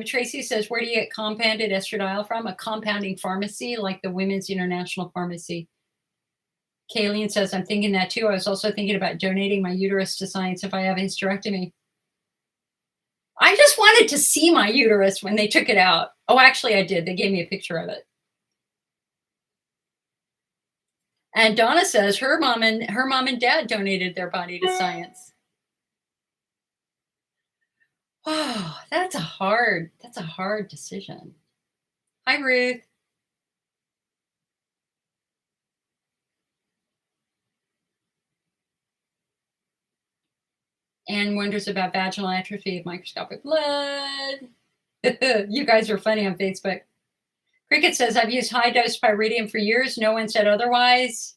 Tracy says, where do you get compounded estradiol from? A compounding pharmacy like the Women's International Pharmacy. Kayleen says, I'm thinking that too. I was also thinking about donating my uterus to science if I have a hysterectomy. I just wanted to see my uterus when they took it out. Oh, actually, I did. They gave me a picture of it. And Donna says her mom and dad donated their body to science. Oh, that's a hard decision. Hi, Ruth. Anne wonders about vaginal atrophy of microscopic blood. You guys are funny on Facebook. Cricket says, I've used high-dose pyridium for years. No one said otherwise.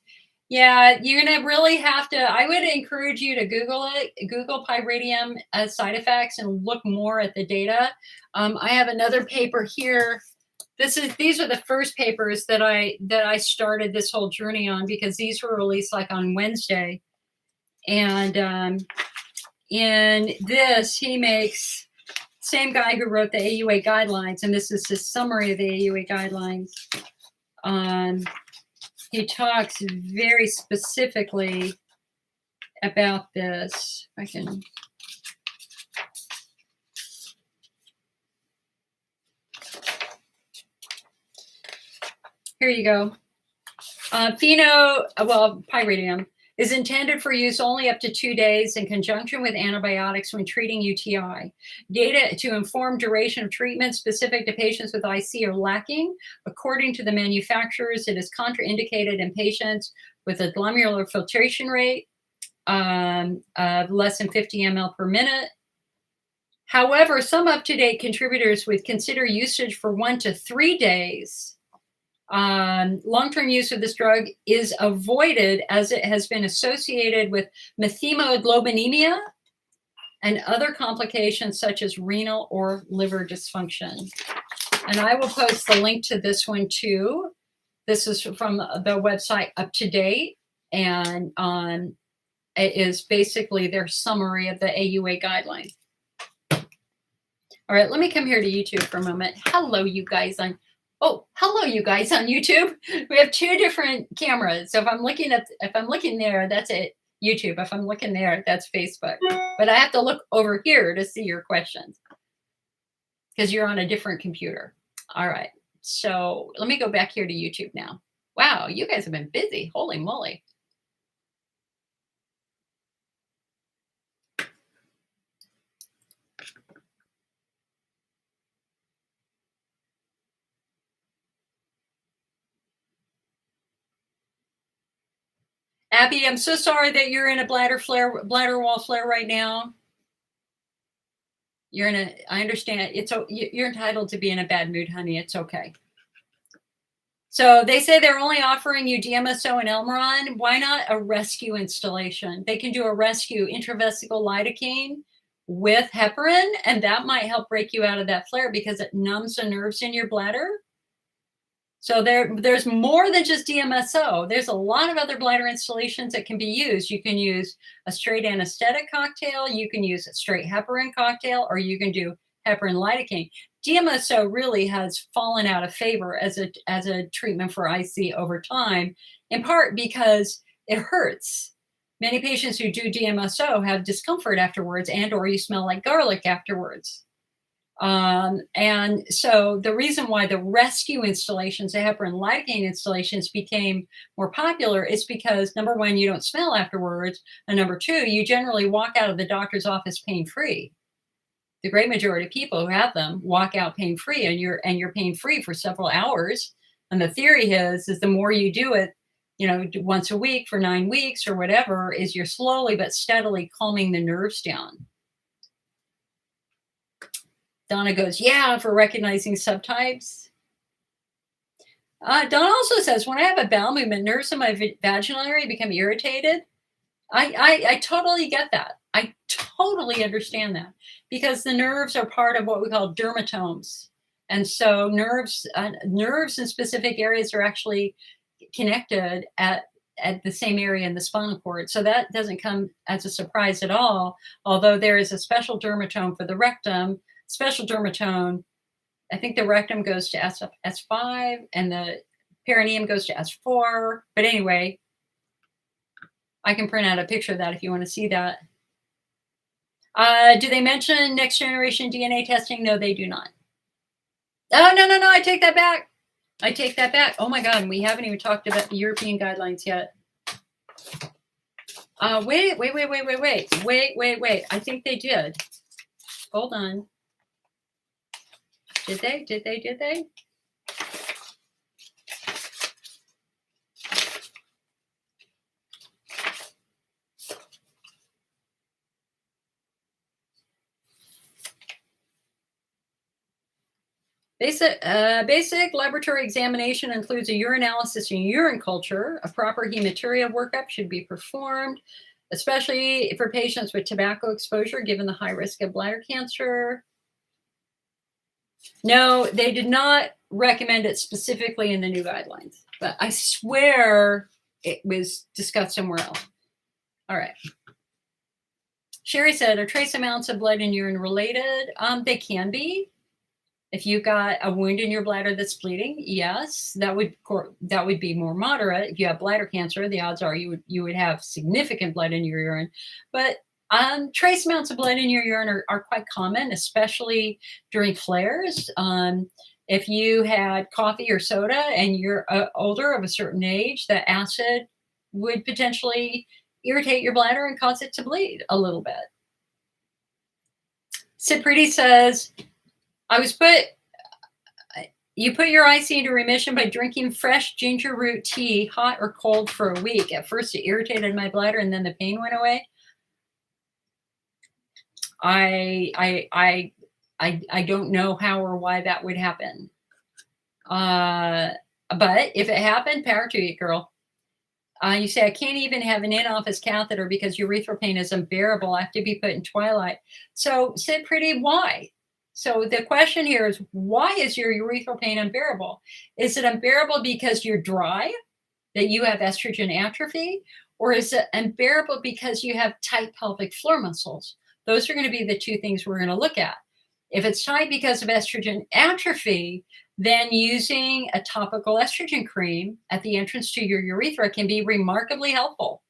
Yeah, you're going to really have to, I would encourage you to Google it, Google pyridium side effects and look more at the data. I have another paper here. These are the first papers that I started this whole journey on because these were released like on Wednesday. And in this, he makes, same guy who wrote the AUA guidelines, and this is his summary of the AUA guidelines. He talks very specifically about this. I can. Here you go. Pyridium is intended for use only up to 2 days in conjunction with antibiotics when treating UTI. Data to inform duration of treatment specific to patients with IC are lacking. According to the manufacturers, it is contraindicated in patients with a glomerular filtration rate of less than 50 ml per minute. However, some up-to-date contributors would consider usage for 1 to 3 days. Long-term use of this drug is avoided as it has been associated with methemoglobinemia and other complications such as renal or liver dysfunction. And I will post the link to this one too. This is from the website Up to Date, and it is basically their summary of the AUA guideline. All right, let me come here to YouTube for a moment. Hello, you guys on YouTube. We have 2 different cameras. So if I'm looking there, that's it, YouTube. If I'm looking there, that's Facebook. But I have to look over here to see your questions because you're on a different computer. All right. So let me go back here to YouTube now. Wow, you guys have been busy. Holy moly. Abby, I'm so sorry that you're in a bladder wall flare right now. I understand. You're entitled to be in a bad mood, honey. It's okay. So they say they're only offering you DMSO and Elmaron. Why not a rescue installation? They can do a rescue intravesical lidocaine with heparin, and that might help break you out of that flare because it numbs the nerves in your bladder. So there's more than just DMSO. There's a lot of other bladder installations that can be used. You can use a straight anesthetic cocktail. You can use a straight heparin cocktail, or you can do heparin lidocaine. DMSO really has fallen out of favor as a treatment for IC over time, in part because it hurts. Many patients who do DMSO have discomfort afterwards, or you smell like garlic afterwards. And so the reason why the rescue installations, the heparin lidocaine installations, became more popular is because, number one, you don't smell afterwards, and number two, you generally walk out of the doctor's office pain-free. The great majority of people who have them walk out pain-free, and you're pain-free for several hours. And the theory is the more you do it, once a week for 9 weeks or whatever, is you're slowly but steadily calming the nerves down. Donna goes, yeah, for recognizing subtypes. Donna also says, when I have a bowel movement, nerves in my vaginal area become irritated. I totally get that. I totally understand that because the nerves are part of what we call dermatomes. And so nerves in specific areas are actually connected at the same area in the spinal cord. So that doesn't come as a surprise at all, although there is a special dermatome for the rectum. Special dermatome, I think the rectum goes to S5 and the perineum goes to S4. But anyway, I can print out a picture of that if you want to see that. Do they mention next generation DNA testing? No, they do not. Oh, no, I take that back. Oh my God, we haven't even talked about the European guidelines yet. Wait. I think they did. Hold on. Did they? Basic laboratory examination includes a urinalysis and urine culture. A proper hematuria workup should be performed, especially for patients with tobacco exposure, given the high risk of bladder cancer. No, they did not recommend it specifically in the new guidelines, but I swear it was discussed somewhere else. All right. Sherry said, are trace amounts of blood and urine related? They can be. If you've got a wound in your bladder that's bleeding, yes, that would be more moderate. If you have bladder cancer, the odds are you would have significant blood in your urine. But trace amounts of blood in your urine are quite common, especially during flares. If you had coffee or soda and you're older of a certain age, the acid would potentially irritate your bladder and cause it to bleed a little bit. Cipriti says, you put your IC into remission by drinking fresh ginger root tea, hot or cold, for a week. At first it irritated my bladder and then the pain went away. I don't know how or why that would happen. But if it happened, power to you, girl. You say, I can't even have an in-office catheter because urethral pain is unbearable. I have to be put in twilight. So, sit pretty, why? So the question here is, why is your urethral pain unbearable? Is it unbearable because you're dry, that you have estrogen atrophy, or is it unbearable because you have tight pelvic floor muscles? Those are going to be the two things we're going to look at. If it's tight because of estrogen atrophy, then using a topical estrogen cream at the entrance to your urethra can be remarkably helpful.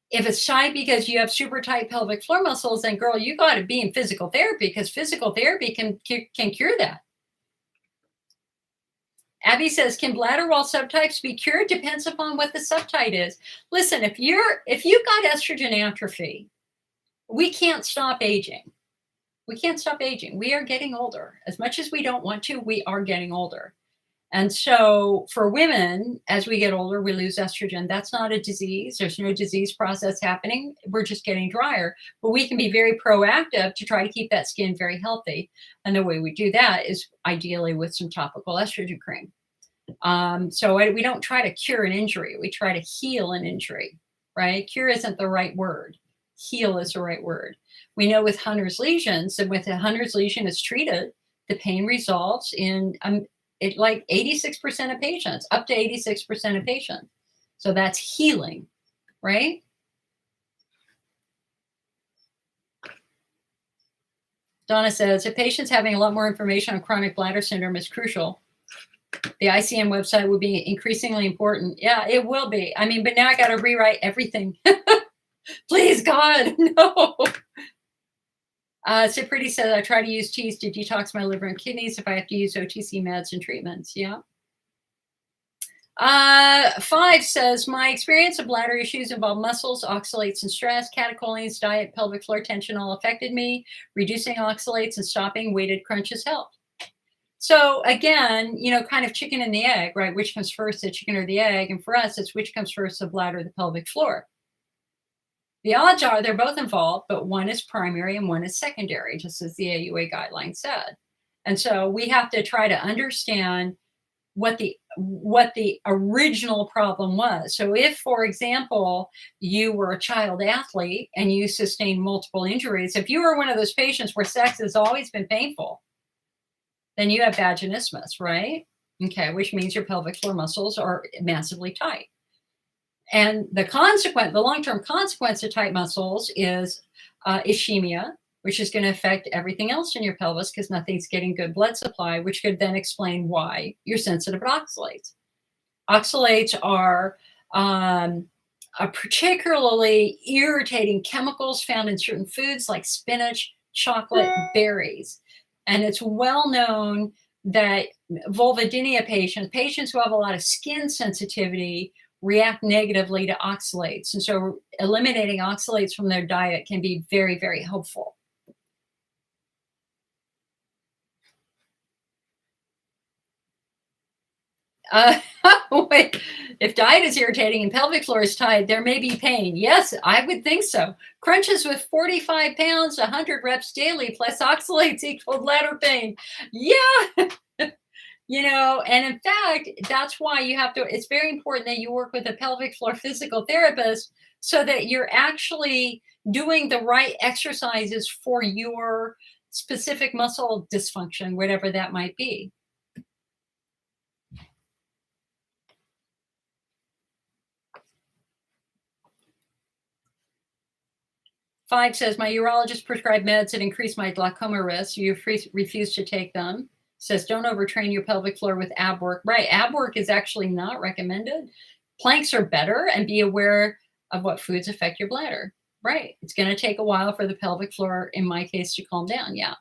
If it's tight because you have super tight pelvic floor muscles, then girl, you got to be in physical therapy, because physical therapy can cure that. Abby says, can bladder wall subtypes be cured? Depends upon what the subtype is. Listen, if you've got estrogen atrophy, we can't stop aging. We can't stop aging. We are getting older. As much as we don't want to, we are getting older. And so for women, as we get older, we lose estrogen. That's not a disease. There's no disease process happening. We're just getting drier. But we can be very proactive to try to keep that skin very healthy. And the way we do that is ideally with some topical estrogen cream. So we don't try to cure an injury. We try to heal an injury, right? Cure isn't the right word. Heal is the right word. We know with Hunner's lesions, and with a Hunner's lesion is treated, the pain resolves in like 86% of patients, up to 86% of patients. So that's healing, right? Donna says, if patients having a lot more information on chronic bladder syndrome is crucial, the ICM website will be increasingly important. Yeah, it will be. I mean, but now I got to rewrite everything. Please, God, no. Cipriti says, I try to use teas to detox my liver and kidneys if I have to use OTC meds and treatments. Yeah. 5 says, my experience of bladder issues involve muscles, oxalates, and stress. Catecholamines, diet, pelvic floor tension all affected me. Reducing oxalates and stopping weighted crunches helped. So again, kind of chicken and the egg, right? Which comes first, the chicken or the egg? And for us, it's which comes first, the bladder or the pelvic floor. The odds are they're both involved, but one is primary and one is secondary, just as the AUA guideline said. And so we have to try to understand what the original problem was. So if, for example, you were a child athlete and you sustained multiple injuries, if you were one of those patients where sex has always been painful, then you have vaginismus, right? Okay, which means your pelvic floor muscles are massively tight. And the long-term consequence of tight muscles is ischemia, which is going to affect everything else in your pelvis because nothing's getting good blood supply, which could then explain why you're sensitive to oxalates. Oxalates are a particularly irritating chemicals found in certain foods like spinach, chocolate, berries. And it's well known that vulvodynia patients who have a lot of skin sensitivity react negatively to oxalates. And so eliminating oxalates from their diet can be very, very helpful. Wait, if diet is irritating and pelvic floor is tight, there may be pain. Yes, I would think so. Crunches with 45 pounds, 100 reps daily, plus oxalates equal bladder pain. Yeah. And in fact, that's why it's very important that you work with a pelvic floor physical therapist so that you're actually doing the right exercises for your specific muscle dysfunction, whatever that might be. Five says, my urologist prescribed meds that increase my glaucoma risk. You refuse to take them. Says, don't overtrain your pelvic floor with ab work. Right, ab work is actually not recommended. Planks are better, and be aware of what foods affect your bladder. Right, it's going to take a while for the pelvic floor, in my case, to calm down. Yeah.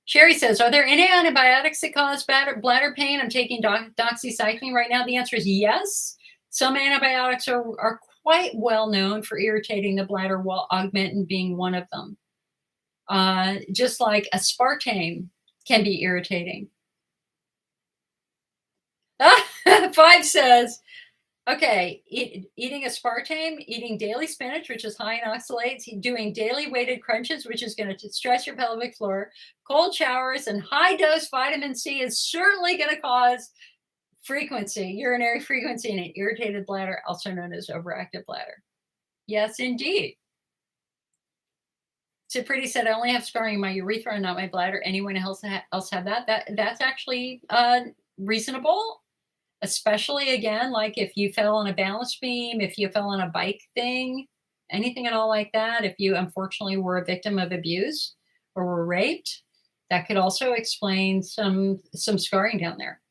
Sherry says, are there any antibiotics that cause bladder pain? I'm taking doxycycline right now. The answer is yes. Some antibiotics are quite well known for irritating the bladder wall, augmentin being one of them. Just like aspartame can be irritating. 5 says, okay, eating aspartame, eating daily spinach, which is high in oxalates, doing daily weighted crunches, which is going to stress your pelvic floor, cold showers, and high dose vitamin C is certainly going to cause urinary frequency in an irritated bladder, also known as overactive bladder. Yes, indeed. So Pretty said, I only have scarring in my urethra and not my bladder. Anyone else have that? That's actually reasonable. Especially, again, like if you fell on a balance beam, if you fell on a bike thing, anything at all like that, if you unfortunately were a victim of abuse or were raped, that could also explain some scarring down there.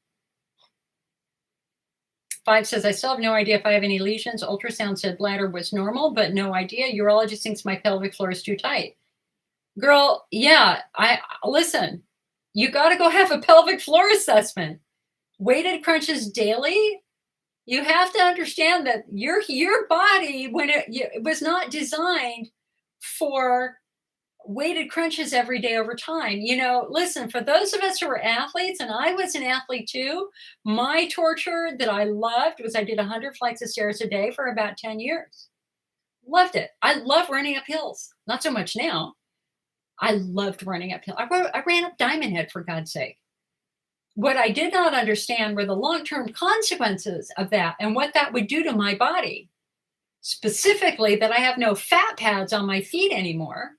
5 says, I still have no idea if I have any lesions. Ultrasound said bladder was normal, but no idea. Urologist thinks my pelvic floor is too tight. Girl, yeah, listen, you got to go have a pelvic floor assessment. Weighted crunches daily, you have to understand that your body, when it was not designed for weighted crunches every day over time. Listen, for those of us who are athletes, and I was an athlete too, my torture that I loved was I did 100 flights of stairs a day for about 10 years. Loved it. I love running up hills. Not so much now. I loved running uphill. I ran up Diamond Head, for God's sake. What I did not understand were the long-term consequences of that and what that would do to my body. Specifically, that I have no fat pads on my feet anymore.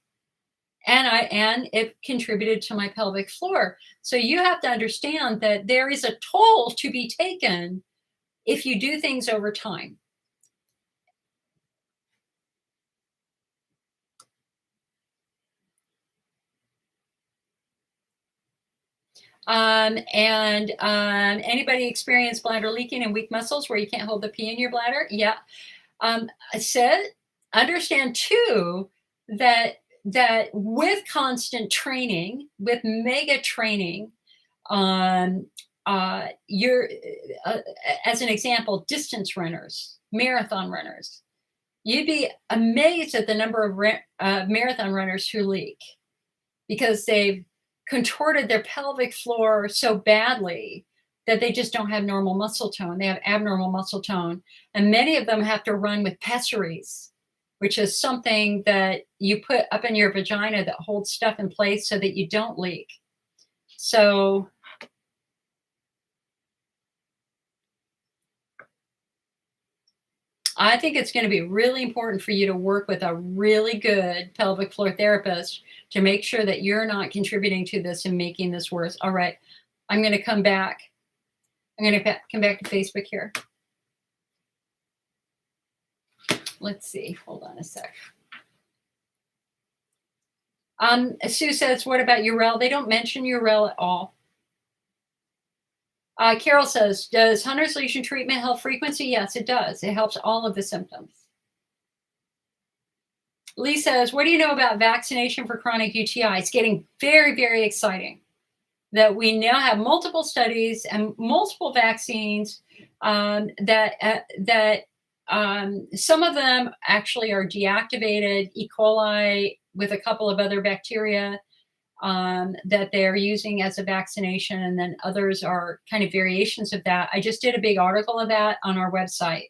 And it contributed to my pelvic floor. So you have to understand that there is a toll to be taken if you do things over time. Anybody experience bladder leaking and weak muscles where you can't hold the pee in your bladder? Yeah. I said, understand too that with constant training, with mega training, you're as an example, distance runners, marathon runners, you'd be amazed at the number of marathon runners who leak because they've contorted their pelvic floor so badly that they just don't have normal muscle tone. They have abnormal muscle tone. And many of them have to run with pessaries, which is something that you put up in your vagina that holds stuff in place so that you don't leak. So I think it's going to be really important for you to work with a really good pelvic floor therapist to make sure that you're not contributing to this and making this worse. All right, I'm going to come back. I'm going to come back to Facebook here. Let's see. Hold on a sec. Sue says, what about Urel? They don't mention Urel at all. Carol says, does Hunner's lesion treatment help frequency? Yes, it does. It helps all of the symptoms. Lee says, what do you know about vaccination for chronic UTI? It's getting very, very exciting that we now have multiple studies and multiple vaccines that some of them actually are deactivated E. coli with a couple of other bacteria that they're using as a vaccination, and then others are kind of variations of that. I just did a big article of that on our website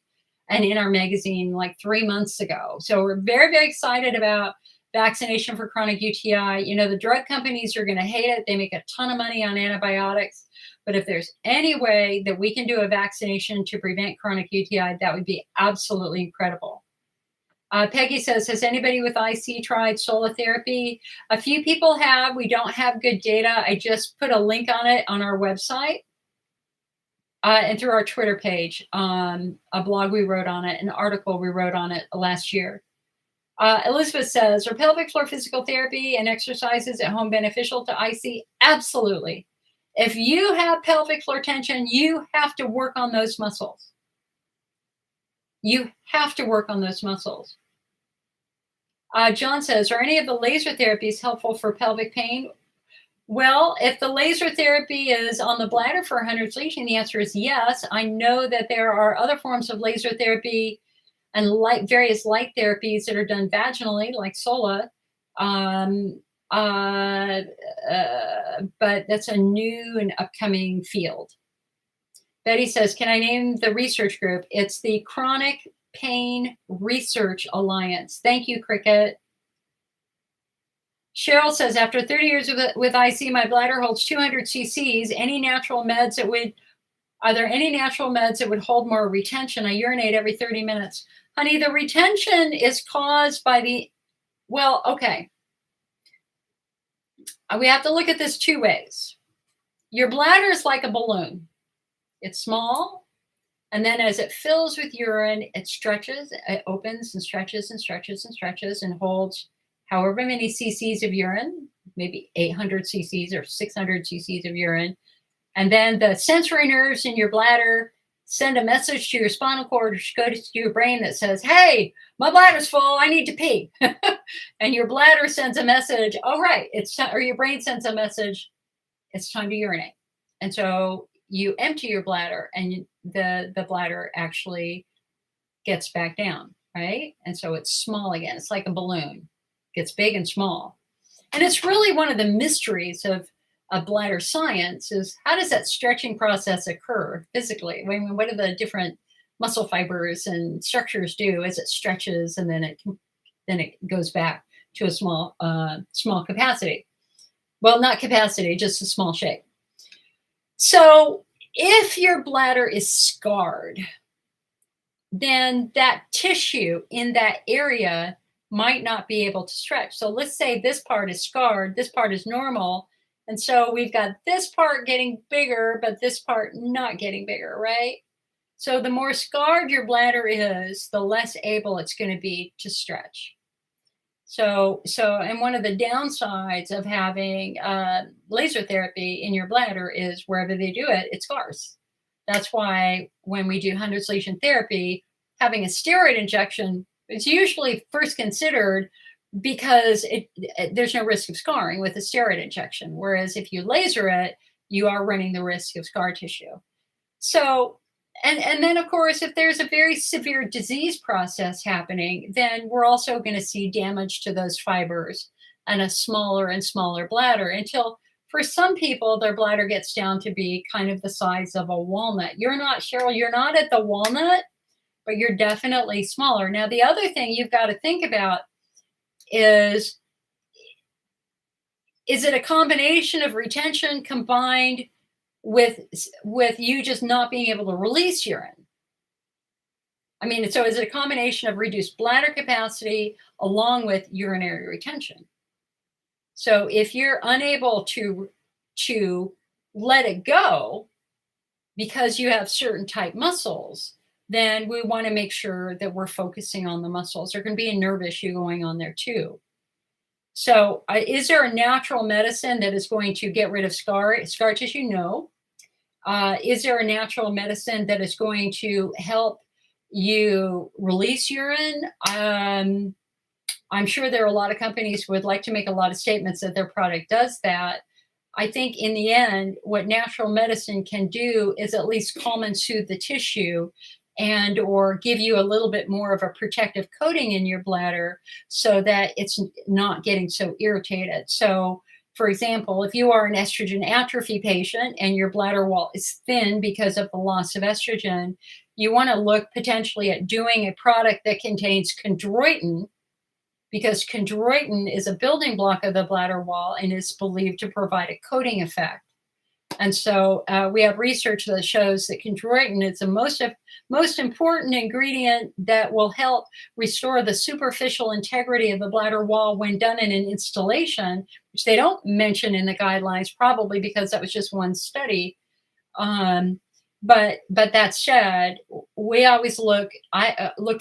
and in our magazine like 3 months ago. So we're very, very excited about vaccination for chronic UTI. The drug companies are going to hate it. They make a ton of money on antibiotics. But if there's any way that we can do a vaccination to prevent chronic UTI, that would be absolutely incredible. Peggy says, has anybody with IC tried solotherapy? A few people have. We don't have good data. I just put a link on it on our website and through our Twitter page, a blog we wrote on it, an article we wrote on it last year. Elizabeth says, are pelvic floor physical therapy and exercises at home beneficial to IC? Absolutely. If you have pelvic floor tension, you have to work on those muscles. You have to work on those muscles. John says, are any of the laser therapies helpful for pelvic pain? Well, if the laser therapy is on the bladder for Hunner's lesion, the answer is yes. I know that there are other forms of laser therapy and various light therapies that are done vaginally, like Sola. But that's a new and upcoming field. Betty says, can I name the research group? It's the Chronic Pain Research Alliance. Thank you, Cricket. Cheryl says, after 30 years with IC, my bladder holds 200 cc's. Are there any natural meds that would hold more retention? I urinate every 30 minutes. Honey, the retention is caused by okay. We have to look at this two ways. Your bladder is like a balloon. It's small, and then as it fills with urine, it stretches, it opens and stretches and stretches and stretches and holds however many cc's of urine, maybe 800 cc's or 600 cc's of urine. And then the sensory nerves in your bladder send a message to your spinal cord or go to your brain that says, hey, my bladder's full, I need to pee. And your bladder sends a message, oh, right, or your brain sends a message, it's time to urinate. And so you empty your bladder and the bladder actually gets back down, right? And so it's small again. It's like a balloon. It gets big and small. And it's really one of the mysteries of bladder science is how does that stretching process occur physically? I mean, what do the different muscle fibers and structures do as it stretches and then it goes back to a small capacity? Well, not capacity, just a small shape. So if your bladder is scarred, then that tissue in that area might not be able to stretch. So let's say this part is scarred, this part is normal. And so we've got this part getting bigger, but this part not getting bigger, right? So the more scarred your bladder is, the less able it's going to be to stretch. And one of the downsides of having laser therapy in your bladder is wherever they do it, it scars. That's why when we do Hunner's lesion therapy, having a steroid injection is usually first considered because there's no risk of scarring with a steroid injection. Whereas if you laser it, you are running the risk of scar tissue. So, and then of course, if there's a very severe disease process happening, then we're also going to see damage to those fibers and a smaller and smaller bladder until for some people, their bladder gets down to be kind of the size of a walnut. You're not, Cheryl, you're not at the walnut, but you're definitely smaller. Now, the other thing you've got to think about is it a combination of retention combined with you just not being able to release urine? I mean, so is it a combination of reduced bladder capacity along with urinary retention? So if you're unable to let it go because you have certain type muscles, then we want to make sure that we're focusing on the muscles. There can be a nerve issue going on there too. So is there a natural medicine that is going to get rid of scar tissue? No. Is there a natural medicine that is going to help you release urine? I'm sure there are a lot of companies who would like to make a lot of statements that their product does that. I think in the end, what natural medicine can do is at least calm and soothe the tissue and or give you a little bit more of a protective coating in your bladder so that it's not getting so irritated. So, for example, if you are an estrogen atrophy patient and your bladder wall is thin because of the loss of estrogen, you want to look potentially at doing a product that contains chondroitin, because chondroitin is a building block of the bladder wall and is believed to provide a coating effect. And so we have research that shows that chondroitin is the most important ingredient that will help restore the superficial integrity of the bladder wall when done in an installation, which they don't mention in the guidelines, probably because that was just one study. But that said, we always look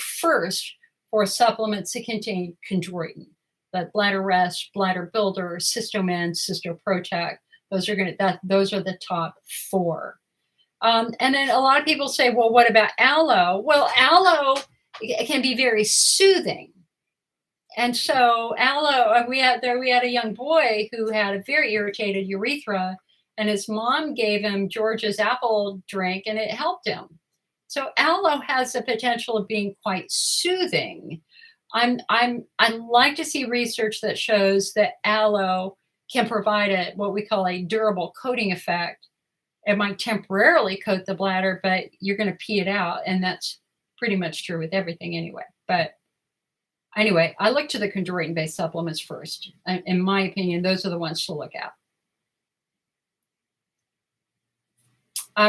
first for supplements that contain chondroitin, the Bladder Rest, Bladder Builder, Cystomen, Cystoprotect. Those are the top 4. And then a lot of people say, well, what about aloe? Well, aloe can be very soothing. And so aloe, we had a young boy who had a very irritated urethra, and his mom gave him George's apple drink, and it helped him. So aloe has the potential of being quite soothing. I like to see research that shows that aloe can provide what we call a durable coating effect. It might temporarily coat the bladder, but you're going to pee it out, and that's pretty much true with everything anyway. But anyway, I look to the chondroitin-based supplements first. In my opinion, those are the ones to look at.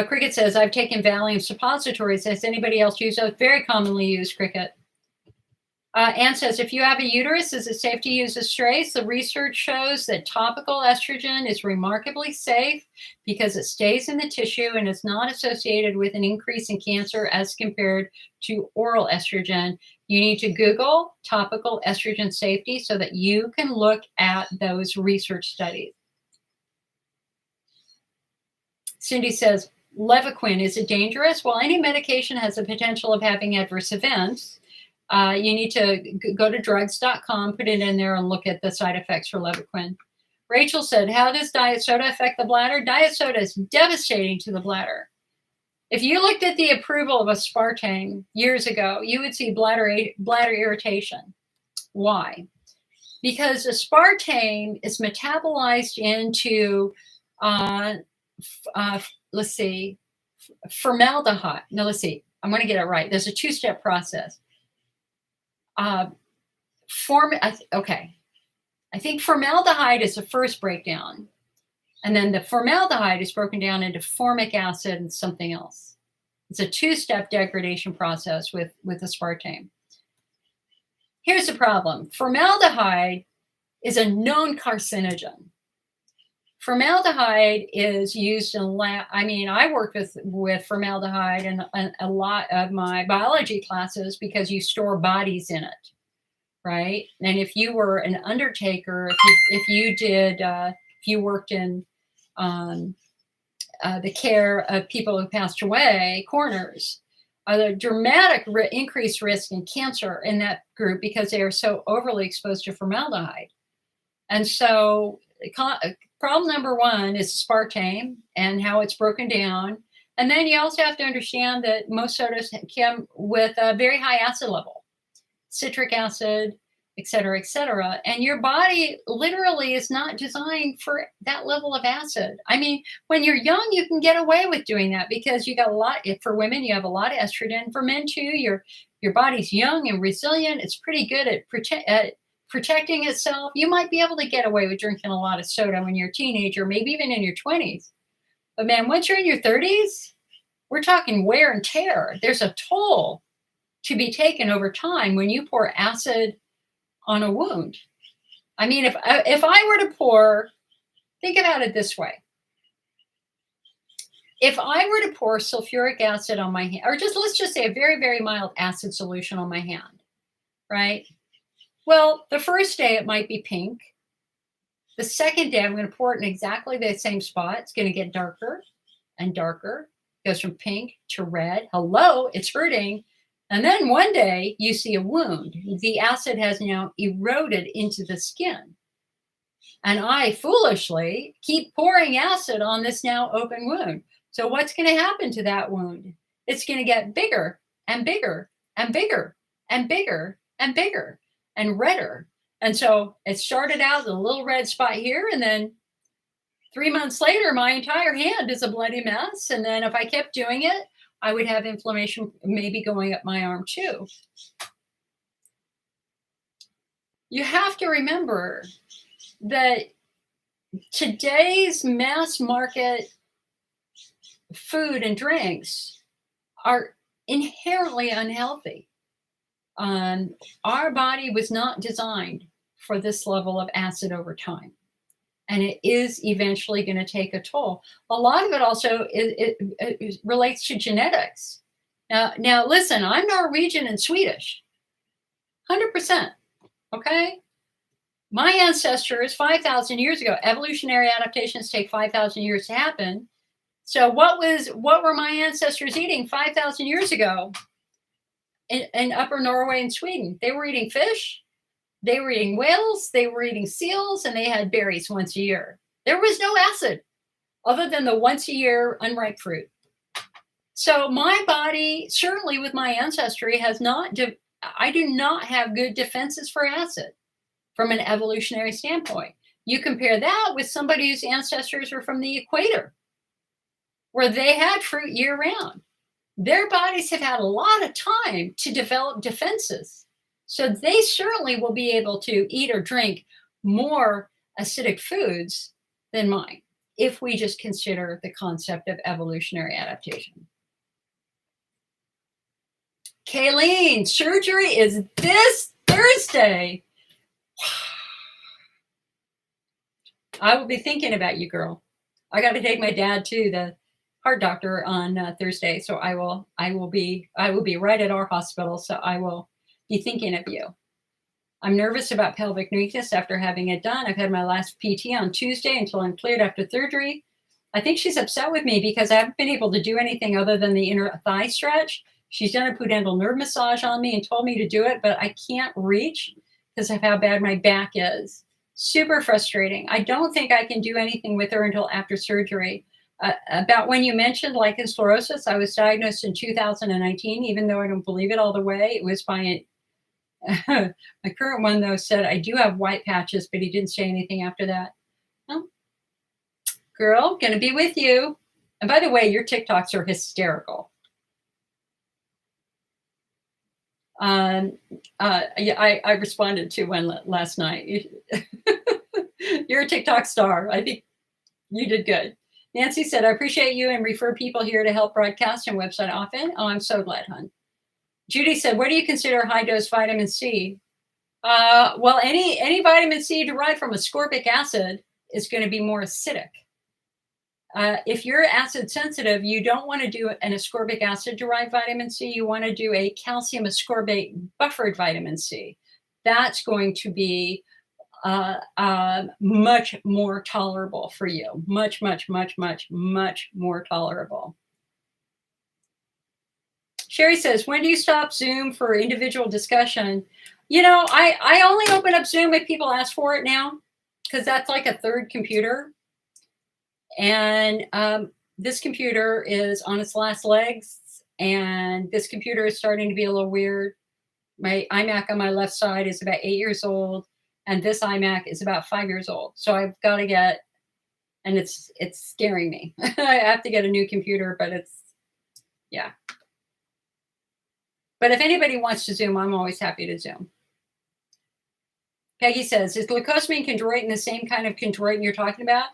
Cricket says, I've taken Valium suppositories. Has anybody else used those? Very commonly used, Cricket. Anne says, if you have a uterus, is it safe to use Estrace? The research shows that topical estrogen is remarkably safe because it stays in the tissue and is not associated with an increase in cancer as compared to oral estrogen. You need to Google topical estrogen safety so that you can look at those research studies. Cindy says, Levaquin, is it dangerous? Well, any medication has the potential of having adverse events. You need to go to drugs.com, put it in there, and look at the side effects for Levaquin. Rachel said, how does diet soda affect the bladder? Diet soda is devastating to the bladder. If you looked at the approval of aspartame years ago, you would see bladder irritation. Why? Because aspartame is metabolized into, let's see, formaldehyde. No, let's see. I'm going to get it right. There's a two-step process. I think formaldehyde is the first breakdown. And then the formaldehyde is broken down into formic acid and something else. It's a two-step degradation process with aspartame. Here's the problem. Formaldehyde is a known carcinogen. Formaldehyde is used in lab. I mean, I worked with formaldehyde in a lot of my biology classes because you store bodies in it, right? And if you were an undertaker, if you worked in the care of people who passed away, coroners, the dramatic increased risk in cancer in that group because they are so overly exposed to formaldehyde. And so problem number one is aspartame and how it's broken down. And then you also have to understand that most sodas come with a very high acid level, citric acid, et cetera, et cetera. And your body literally is not designed for that level of acid. I mean, when you're young, you can get away with doing that because you got a lot, for women, you have a lot of estrogen. For men too, your body's young and resilient. It's pretty good at protecting itself. You might be able to get away with drinking a lot of soda when you're a teenager, maybe even in your 20s. But man, once you're in your 30s, we're talking wear and tear. There's a toll to be taken over time when you pour acid on a wound. I mean, if I were to pour, think about it this way. If I were to pour sulfuric acid on my hand, or let's just say a very, very mild acid solution on my hand, right? Well, the first day it might be pink. The second day I'm going to pour it in exactly the same spot. It's going to get darker and darker. It goes from pink to red. Hello, it's hurting. And then one day you see a wound. The acid has now eroded into the skin. And I foolishly keep pouring acid on this now open wound. So what's going to happen to that wound? It's going to get bigger and bigger and bigger and bigger and bigger and redder. And so it started out with a little red spot here, and then 3 months later, my entire hand is a bloody mess. And then if I kept doing it, I would have inflammation maybe going up my arm too. You have to remember that today's mass market food and drinks are inherently unhealthy. Our body was not designed for this level of acid over time. And it is eventually going to take a toll. A lot of it also it relates to genetics. Now, listen, I'm Norwegian and Swedish, 100%, okay? My ancestors, 5,000 years ago, evolutionary adaptations take 5,000 years to happen. So what were my ancestors eating 5,000 years ago in Upper Norway and Sweden? They were eating fish. They were eating whales, they were eating seals, and they had berries once a year. There was no acid other than the once a year unripe fruit. So my body, certainly with my ancestry, has not, I do not have good defenses for acid from an evolutionary standpoint. You compare that with somebody whose ancestors are from the equator, where they had fruit year round. Their bodies have had a lot of time to develop defenses. So they certainly will be able to eat or drink more acidic foods than mine, if we just consider the concept of evolutionary adaptation. Kayleen, surgery is this Thursday. I will be thinking about you, girl. I got to take my dad to the heart doctor on Thursday, so I will be right at our hospital. So I will be thinking of you. I'm nervous about pelvic weakness after having it done. I've had my last PT on Tuesday until I'm cleared after surgery. I think she's upset with me because I haven't been able to do anything other than the inner thigh stretch. She's done a pudendal nerve massage on me and told me to do it, but I can't reach because of how bad my back is. Super frustrating. I don't think I can do anything with her until after surgery. About when you mentioned lichen sclerosis, I was diagnosed in 2019, even though I don't believe it all the way. It was by my current one, though, said I do have white patches, but he didn't say anything after that. Well, girl, gonna be with you. And by the way, your TikToks are hysterical. I responded to one last night. You're a TikTok star. I think you did good. Nancy said, I appreciate you and refer people here to help broadcast and website often. Oh, I'm so glad, hon. Judy said, what do you consider high dose vitamin C? Well, any vitamin C derived from ascorbic acid is going to be more acidic. If you're acid sensitive, you don't want to do an ascorbic acid derived vitamin C. You want to do a calcium ascorbate buffered vitamin C. That's going to be much more tolerable for you. Much more tolerable. Sherry says, when do you stop Zoom for individual discussion? You know, I only open up Zoom if people ask for it now, because that's like a third computer. And this computer is on its last legs, and this computer is starting to be a little weird. My iMac on my left side is about 8 years old, and this iMac is about 5 years old. So I've got to get, and it's scaring me. I have to get a new computer, but yeah. But if anybody wants to Zoom, I'm always happy to Zoom. Peggy says, is glucosamine chondroitin the same kind of chondroitin you're talking about?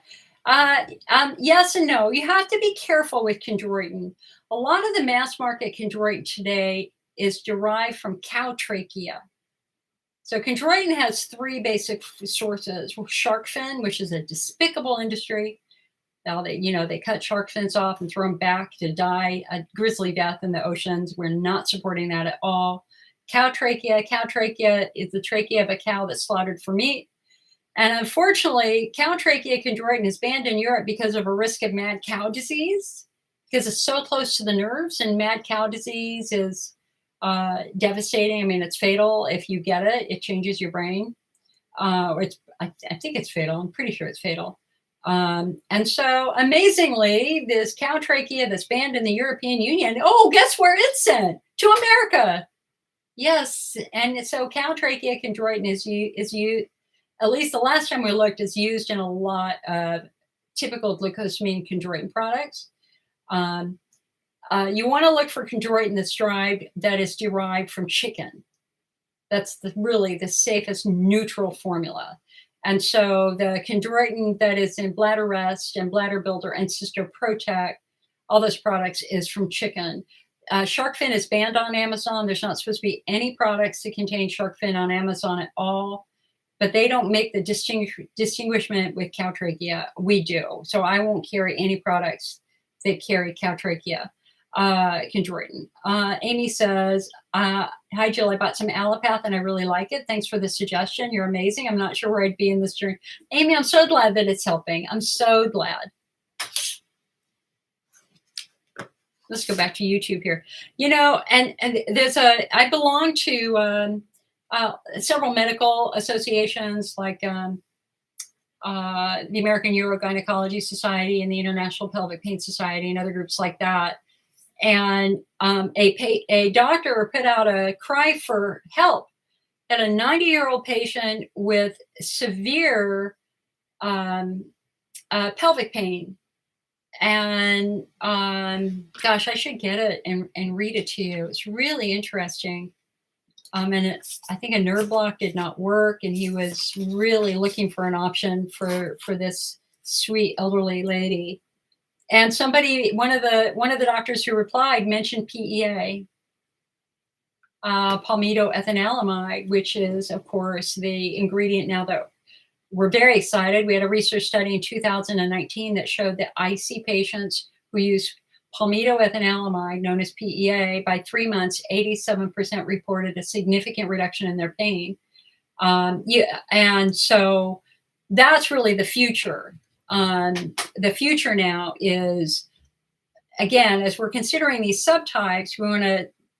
Yes and no. You have to be careful with chondroitin. A lot of the mass market chondroitin today is derived from cow trachea. So chondroitin has three basic sources. Shark fin, which is a despicable industry. Now they cut shark fins off and throw them back to die a grisly death in the oceans. We're not supporting that at all. Cow trachea. Cow trachea is the trachea of a cow that's slaughtered for meat. And unfortunately, cow trachea chondroitin is banned in Europe because of a risk of mad cow disease, because it's so close to the nerves, and mad cow disease is devastating. I mean, it's fatal. If you get it, it changes your brain. I think it's fatal. I'm pretty sure it's fatal. And so amazingly, this cow trachea that's banned in the European Union, oh, guess where it's sent? To America. Yes. And so cow trachea chondroitin is used, at least the last time we looked, is used in a lot of typical glucosamine chondroitin products. You want to look for chondroitin that is derived from chicken. That's really the safest neutral formula. And so the chondroitin that is in Bladder Rest and Bladder Builder and Cysto Protect, all those products, is from chicken. Shark fin is banned on Amazon. There's not supposed to be any products that contain shark fin on Amazon at all. But they don't make the distinguishment with cow trachea. We do. So I won't carry any products that carry cow trachea chondroitin. Amy says, hi, Jill, I bought some Allopath and I really like it. Thanks for the suggestion. You're amazing. I'm not sure where I'd be in this journey. Amy, I'm so glad that it's helping. I'm so glad. Let's go back to YouTube here. You know, and there's I belong to several medical associations like the American Urogynecology Society and the International Pelvic Pain Society and other groups like that. And a doctor put out a cry for help at a 90-year-old patient with severe pelvic pain. And gosh, I should get it and read it to you. It's really interesting. And I think a nerve block did not work, and he was really looking for an option for this sweet elderly lady. And one of the doctors who replied mentioned PEA, palmitoethanolamide, which is, of course, the ingredient now that we're very excited. We had a research study in 2019 that showed that IC patients who use palmitoethanolamide, known as PEA, by 3 months, 87% reported a significant reduction in their pain. And so that's really the future. The future now is, again, as we're considering these subtypes,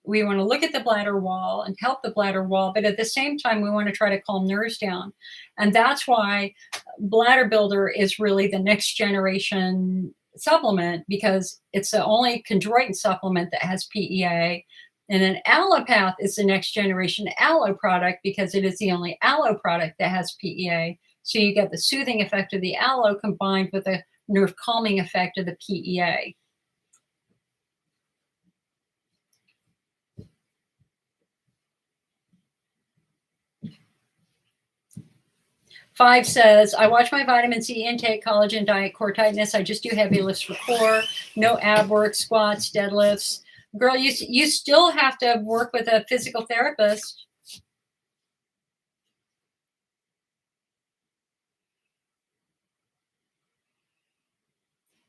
we want to look at the bladder wall and help the bladder wall, but at the same time, we want to try to calm nerves down. And that's why Bladder Builder is really the next generation supplement, because it's the only chondroitin supplement that has PEA. And then Allopath is the next generation aloe product because it is the only aloe product that has PEA. So you get the soothing effect of the aloe combined with the nerve calming effect of the PEA. Five says, I watch my vitamin C intake, collagen diet, core tightness. I just do heavy lifts for core, no ab work, squats, deadlifts. Girl, you still have to work with a physical therapist.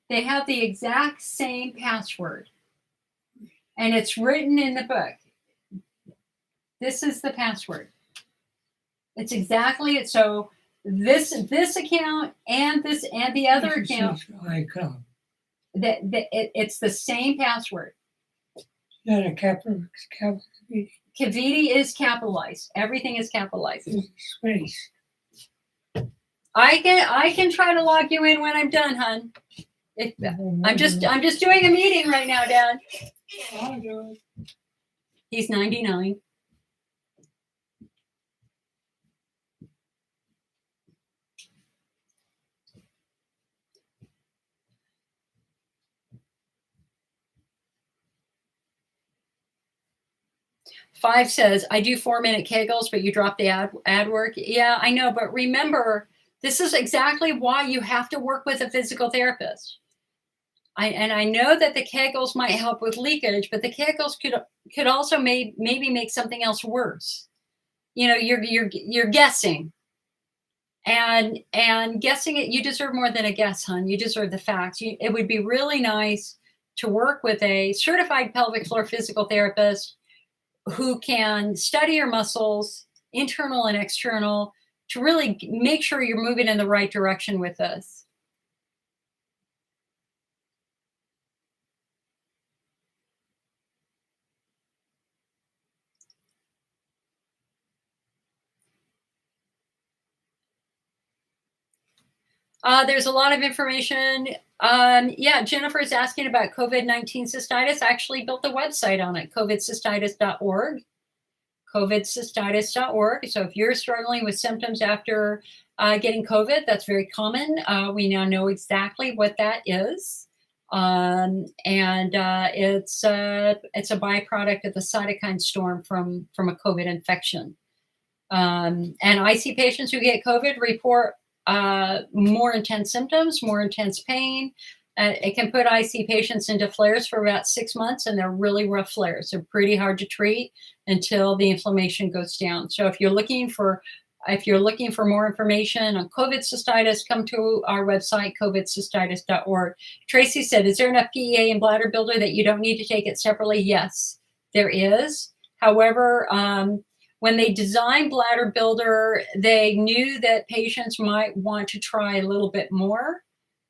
They have the exact same password, and it's written in the book. This is the password. It's exactly it. So this account and the other account, it's the same password. Not a capital. Kaviti is capitalized. Everything is capitalized. Space. I can try to log you in when I'm done, hun. I'm just doing a meeting right now, Dad. I'll do it. He's 99. Five says, I do 4-minute Kegels, but you drop the ad work. Yeah, I know. But remember, this is exactly why you have to work with a physical therapist. I know that the Kegels might help with leakage, but the Kegels could also maybe make something else worse. You know, you're guessing. And guessing it, you deserve more than a guess, hun. You deserve the facts. It would be really nice to work with a certified pelvic floor physical therapist who can study your muscles, internal and external, to really make sure you're moving in the right direction with this. There's a lot of information. Yeah, Jennifer is asking about COVID-19 cystitis. I actually built the website on it, covidcystitis.org. covidcystitis.org. So if you're struggling with symptoms after getting COVID, that's very common. We now know exactly what that is. It's a byproduct of the cytokine storm from a COVID infection. And I see patients who get COVID report more intense symptoms, more intense pain. It can put IC patients into flares for about 6 months, and they're really rough flares. They're pretty hard to treat until the inflammation goes down. So if you're looking for more information on COVID cystitis, come to our website, covidcystitis.org. Tracy said, is there enough PEA in Bladder Builder that you don't need to take it separately? Yes, there is. However, when they designed Bladder Builder, they knew that patients might want to try a little bit more.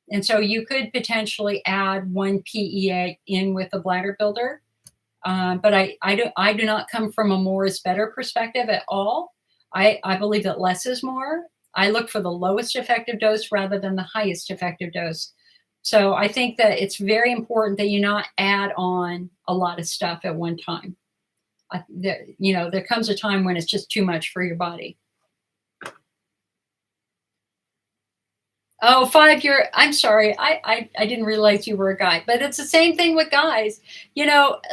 And so you could potentially add 1 PEA in with the Bladder Builder. But I do not come from a more is better perspective at all. I believe that less is more. I look for the lowest effective dose rather than the highest effective dose. So I think that it's very important that you not add on a lot of stuff at one time. There comes a time when it's just too much for your body. Oh, 5 year. I'm sorry. I didn't realize you were a guy, but it's the same thing with guys.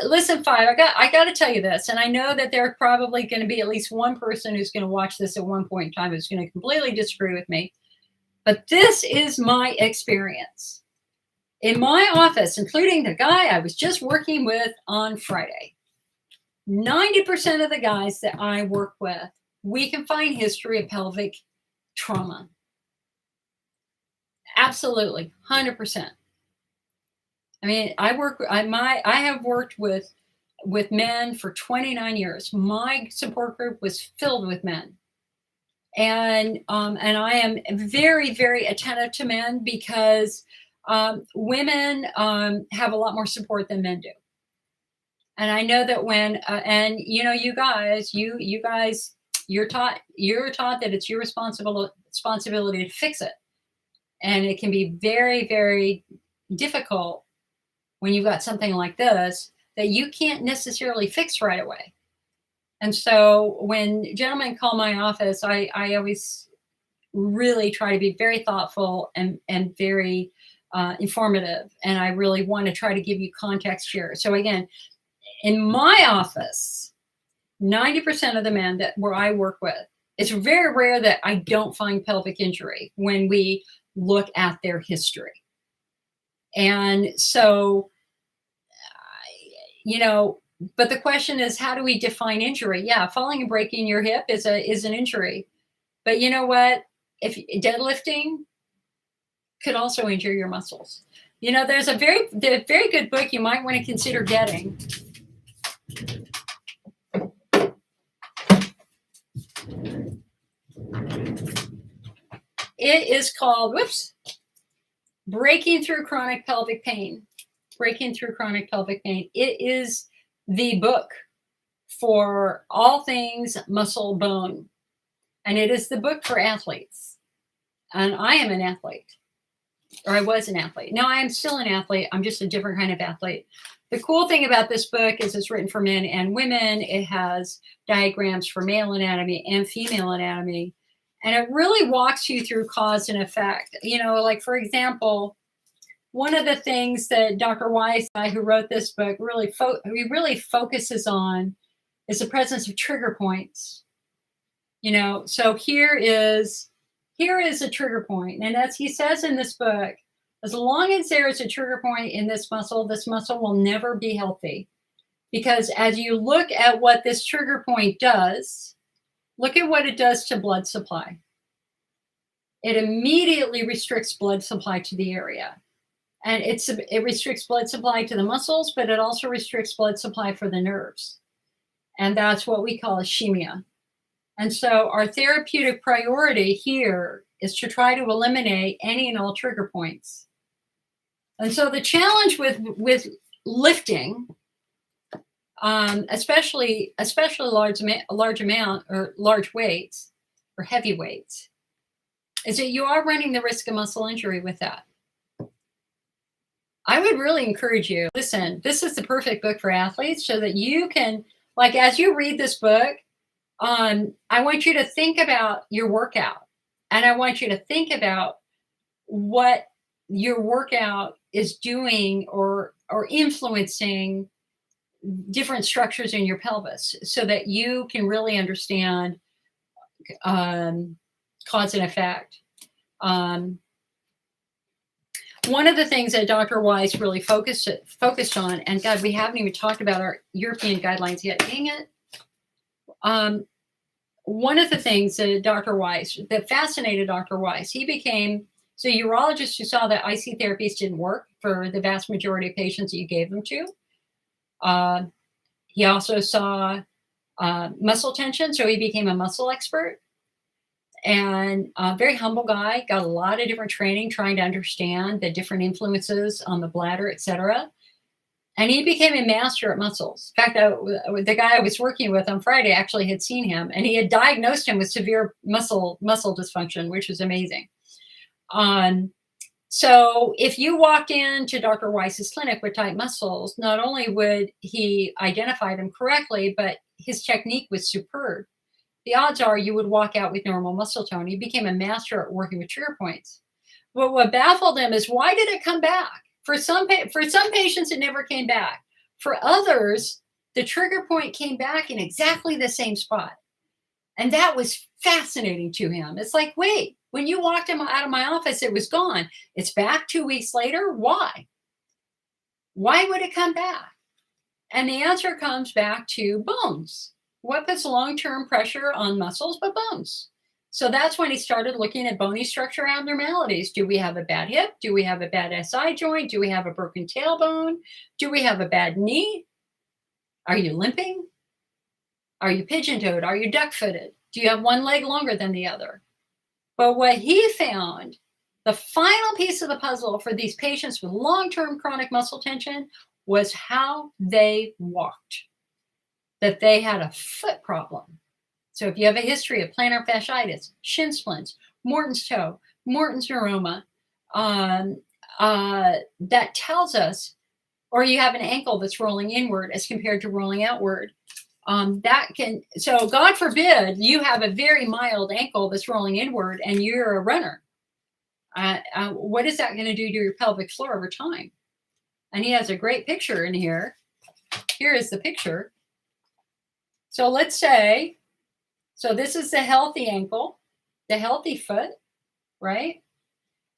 Listen, I got to tell you this, and I know that there's probably going to be at least one person who's going to watch this at one point in time who's going to completely disagree with me. But this is my experience. In my office, including the guy I was just working with on Friday, 90% of the guys that I work with, we can find history of pelvic trauma. Absolutely, 100%. I mean, I have worked with men for 29 years. My support group was filled with men, and I am very, very attentive to men because women have a lot more support than men do. And I know that when you guys, you're taught that it's your responsibility to fix it. And it can be very, very difficult when you've got something like this that you can't necessarily fix right away. And so when gentlemen call my office, I always really try to be very thoughtful and very informative. And I really want to try to give you context here. So again, in my office, 90% of the men where I work with, it's very rare that I don't find pelvic injury when we look at their history. And so, but the question is, how do we define injury? Yeah, falling and breaking your hip is an injury. But you know what? If deadlifting could also injure your muscles. There's a very good book you might want to consider getting. It is called, Breaking Through Chronic Pelvic Pain. Breaking Through Chronic Pelvic Pain. It is the book for all things muscle bone. And it is the book for athletes. And I am an athlete. Or I was an athlete. Now I am still an athlete. I'm just a different kind of athlete. The cool thing about this book is it's written for men and women. It has diagrams for male anatomy and female anatomy. And it really walks you through cause and effect. Like, for example, one of the things that Dr. Weiss, who wrote this book, really focuses on is the presence of trigger points. So here is a trigger point. And as he says in this book, as long as there is a trigger point in this muscle will never be healthy. Because as you look at what this trigger point does, look at what it does to blood supply. It immediately restricts blood supply to the area. And it restricts blood supply to the muscles, but it also restricts blood supply for the nerves. And that's what we call ischemia. And so our therapeutic priority here is to try to eliminate any and all trigger points. And so the challenge with lifting, especially large amount or large weights or heavy weights, is that you are running the risk of muscle injury with that. I would really encourage you, listen, this is the perfect book for athletes so that you can, like, as you read this book, I want you to think about your workout, and I want you to think about what your workout is doing or influencing different structures in your pelvis so that you can really understand cause and effect. One of the things that Dr. Weiss really focused on, and God, we haven't even talked about our European guidelines yet, dang it. One of the things that fascinated Dr. Weiss, he became, so urologists who saw that IC therapies didn't work for the vast majority of patients that you gave them to. He also saw muscle tension, so he became a muscle expert. And a very humble guy, got a lot of different training trying to understand the different influences on the bladder, et cetera. And he became a master at muscles. In fact, the guy I was working with on Friday actually had seen him, and he had diagnosed him with severe muscle dysfunction, which is amazing. So if you walked into Dr. Weiss's clinic with tight muscles, not only would he identify them correctly, but his technique was superb. The odds are you would walk out with normal muscle tone. He became a master at working with trigger points. But what baffled him is, why did it come back? For some patients, it never came back. For others, the trigger point came back in exactly the same spot. And that was fascinating to him. It's like, wait, when you walked him out of my office, it was gone. It's back 2 weeks later. Why? Why would it come back? And the answer comes back to bones. What puts long-term pressure on muscles but bones? So that's when he started looking at bony structure abnormalities. Do we have a bad hip? Do we have a bad SI joint? Do we have a broken tailbone? Do we have a bad knee? Are you limping? Are you pigeon-toed? Are you duck-footed? Do you have one leg longer than the other? But what he found, the final piece of the puzzle for these patients with long-term chronic muscle tension, was how they walked, that they had a foot problem. So if you have a history of plantar fasciitis, shin splints, Morton's toe, Morton's neuroma, that tells us, or you have an ankle that's rolling inward as compared to rolling outward, so God forbid you have a very mild ankle that's rolling inward and you're a runner. What is that going to do to your pelvic floor over time? And he has a great picture in here. Here is the picture. So let's say, so this is the healthy ankle, the healthy foot, right?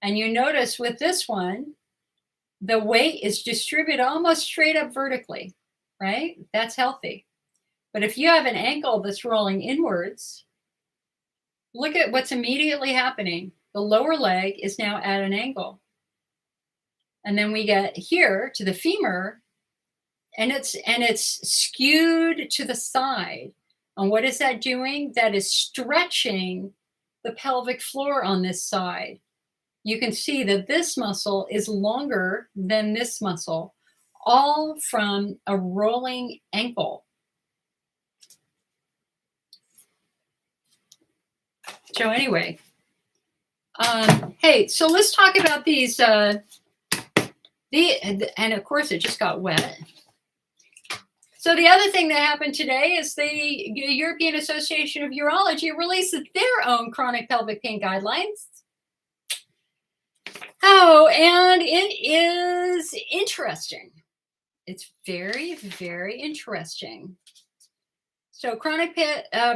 And you notice with this one, the weight is distributed almost straight up vertically, right? That's healthy. But if you have an ankle that's rolling inwards, look at what's immediately happening. The lower leg is now at an angle. And then we get here to the femur, and it's skewed to the side. And what is that doing? That is stretching the pelvic floor on this side. You can see that this muscle is longer than this muscle, all from a rolling ankle. So anyway, hey, so let's talk about these, and of course it just got wet. So the other thing that happened today is the European Association of Urology released their own chronic pelvic pain guidelines. Oh, and it is interesting. It's very, very interesting. So chronic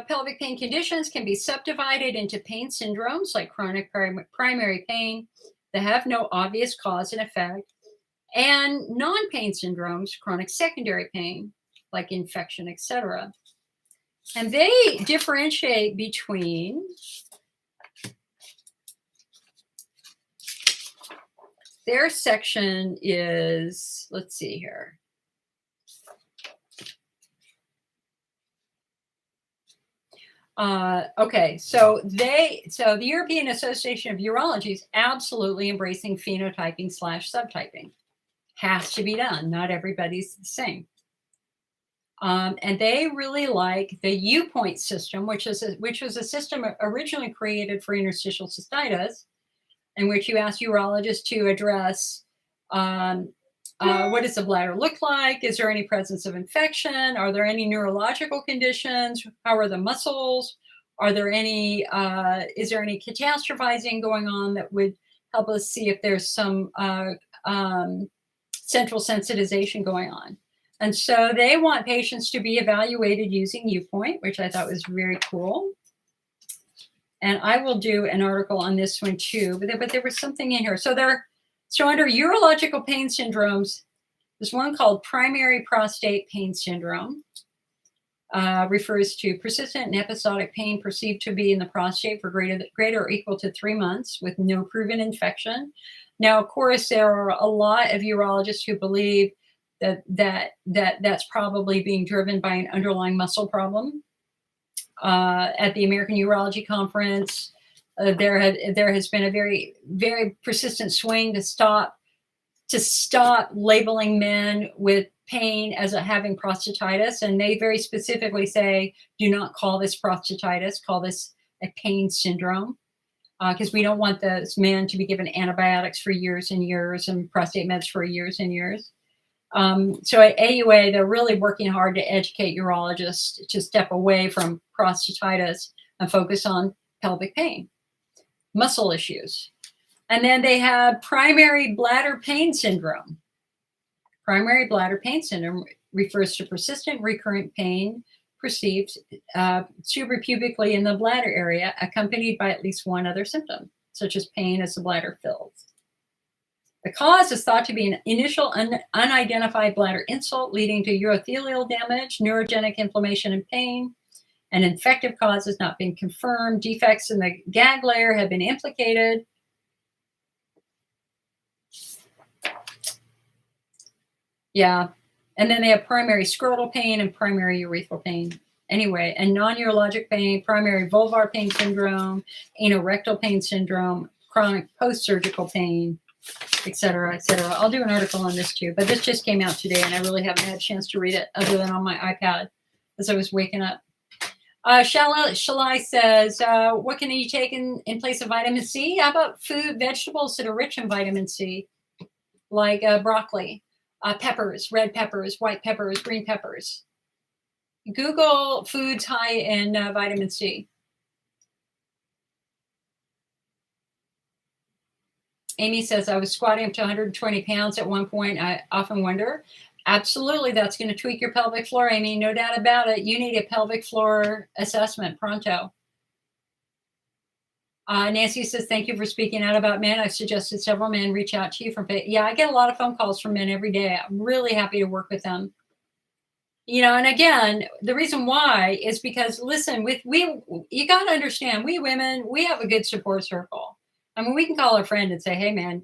pelvic pain conditions can be subdivided into pain syndromes like chronic primary pain that have no obvious cause and effect, and non-pain syndromes, chronic secondary pain like infection, etc. And they differentiate between their section is, let's see here. Okay, so the European Association of Urology is absolutely embracing phenotyping / subtyping. Has to be done. Not everybody's the same. And they really like the U-point system, which was a system originally created for interstitial cystitis, in which you ask urologists to address what does the bladder look like? Is there any presence of infection? Are there any neurological conditions? How are the muscles? Are there any, is there any catastrophizing going on that would help us see if there's some central sensitization going on? And so they want patients to be evaluated using U-point, which I thought was very cool. And I will do an article on this one too, but there was something in here. So under urological pain syndromes, there's one called primary prostate pain syndrome. Refers to persistent and episodic pain perceived to be in the prostate for greater or equal to 3 months with no proven infection. Now, of course, there are a lot of urologists who believe that's probably being driven by an underlying muscle problem. At the American Urology Conference, there has been a very, very persistent swing to stop to stop labeling men with pain as having prostatitis. And they very specifically say, do not call this prostatitis, call this a pain syndrome. Because we don't want this man to be given antibiotics for years and years and prostate meds for years and years. So at AUA, they're really working hard to educate urologists to step away from prostatitis and focus on pelvic pain, muscle issues. And then they have primary bladder pain syndrome. Primary bladder pain syndrome refers to persistent recurrent pain perceived suprapubically in the bladder area, accompanied by at least one other symptom, such as pain as the bladder fills. The cause is thought to be an initial unidentified bladder insult leading to urothelial damage, neurogenic inflammation and pain. An infective cause has not been confirmed. Defects in the gag layer have been implicated. Yeah. And then they have primary scrotal pain and primary urethral pain. Anyway, and non-urologic pain, primary vulvar pain syndrome, anorectal pain syndrome, chronic post-surgical pain, et cetera, et cetera. I'll do an article on this too, but this just came out today and I really haven't had a chance to read it other than on my iPad as I was waking up. Shalai says, what can you take in place of vitamin C? How about vegetables that are rich in vitamin C, like broccoli? Peppers, red peppers, white peppers, green peppers. Google foods high in vitamin C. Amy says, I was squatting up to 120 pounds at one point. I often wonder. Absolutely, that's going to tweak your pelvic floor, Amy. No doubt about it. You need a pelvic floor assessment pronto. Nancy says, thank you for speaking out about men. I've suggested several men reach out to you from, yeah, I get a lot of phone calls from men every day. I'm really happy to work with them. You know, and again, the reason why is because, listen, you got to understand, we women, we have a good support circle. I mean, we can call our friend and say, hey, man,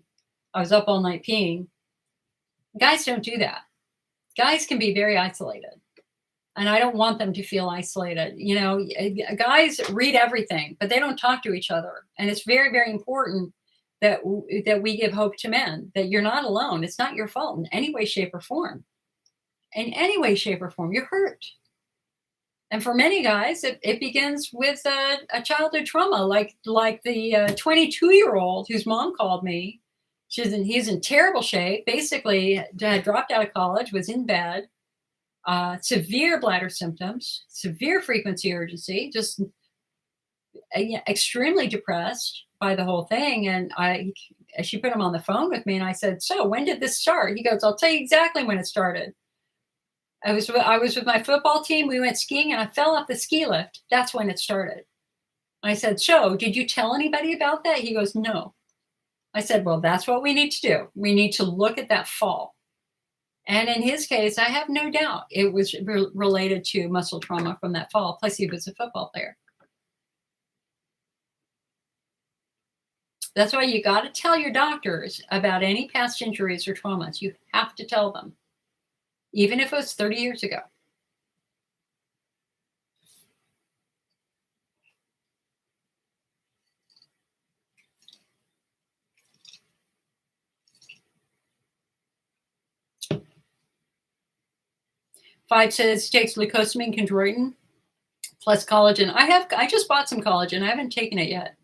I was up all night peeing. Guys don't do that. Guys can be very isolated. And I don't want them to feel isolated. You know, guys read everything, but they don't talk to each other. And it's very, very important that we give hope to men, that you're not alone. It's not your fault in any way, shape, or form. In any way, shape, or form, you're hurt. And for many guys, it begins with a childhood trauma, like the 22-year-old whose mom called me. He's in terrible shape, basically had dropped out of college, was in bed. Severe bladder symptoms, severe frequency urgency, just extremely depressed by the whole thing. And she put him on the phone with me and I said, so when did this start? He goes, I'll tell you exactly when it started. I was with my football team. We went skiing and I fell off the ski lift. That's when it started. I said, so did you tell anybody about that? He goes, no. I said, well, that's what we need to do. We need to look at that fall. And in his case, I have no doubt it was related to muscle trauma from that fall. Plus, he was a football player. That's why you got to tell your doctors about any past injuries or traumas. You have to tell them, even if it was 30 years ago. Five says takes glucosamine, chondroitin, plus collagen. I just bought some collagen. I haven't taken it yet.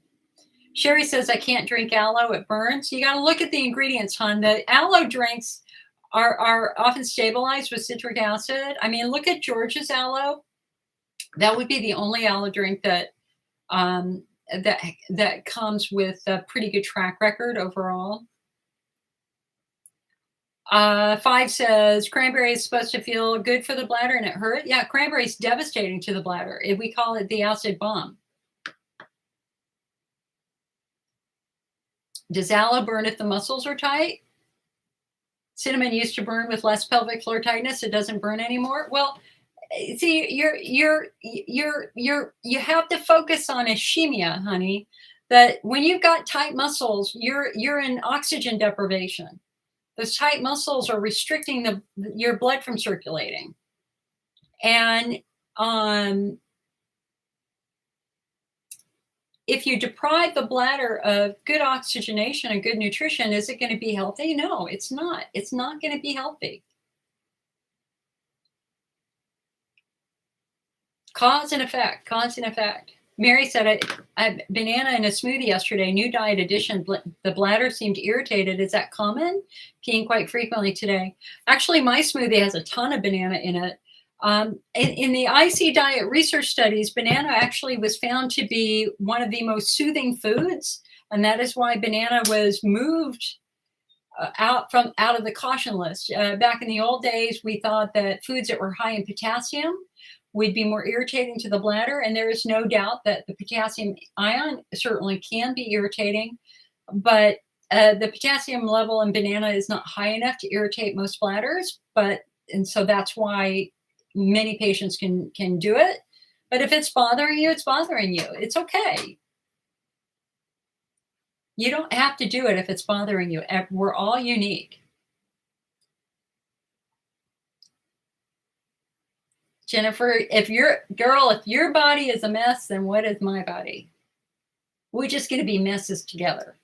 Sherry says I can't drink aloe. It burns. You got to look at the ingredients, hon. The aloe drinks are often stabilized with citric acid. I mean, look at George's aloe. That would be the only aloe drink that comes with a pretty good track record overall. 5 says cranberry is supposed to feel good for the bladder and it hurt. Yeah, cranberry is devastating to the bladder. We call it the acid bomb. Does aloe burn if the muscles are tight? Cinnamon used to burn with less pelvic floor tightness. It doesn't burn anymore. Well, see, you have to focus on ischemia, honey. That when you've got tight muscles, you're in oxygen deprivation. Those tight muscles are restricting your blood from circulating. And if you deprive the bladder of good oxygenation and good nutrition, is it going to be healthy? No, it's not. It's not going to be healthy. Cause and effect, cause and effect. Mary said, I had banana in a smoothie yesterday, new diet addition. The bladder seemed irritated. Is that common? Peeing quite frequently today. Actually, my smoothie has a ton of banana in it. In the IC diet research studies, banana actually was found to be one of the most soothing foods. And that is why banana was moved out of the caution list. Back in the old days, we thought that foods that were high in potassium would be more irritating to the bladder. And there is no doubt that the potassium ion certainly can be irritating, but the potassium level in banana is not high enough to irritate most bladders. And so that's why many patients can do it. But if it's bothering you, it's bothering you. It's okay. You don't have to do it if it's bothering you. We're all unique. Jennifer, if your body is a mess, then what is my body? We're just going to be messes together.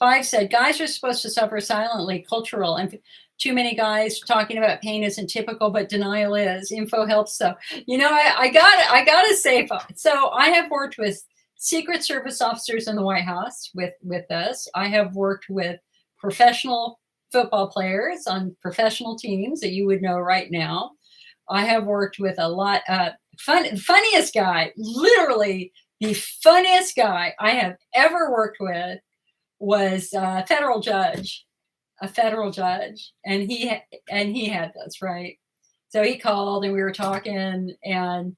5 said, guys are supposed to suffer silently, cultural, and too many guys talking about pain isn't typical, but denial is. Info helps. So, I got to say, so I have worked with Secret Service officers in the White House with this. I have worked with professional football players on professional teams that you would know right now. I have worked with a lot, funniest guy, literally the funniest guy I have ever worked with was a federal judge, and he had this, right? So he called and we were talking, and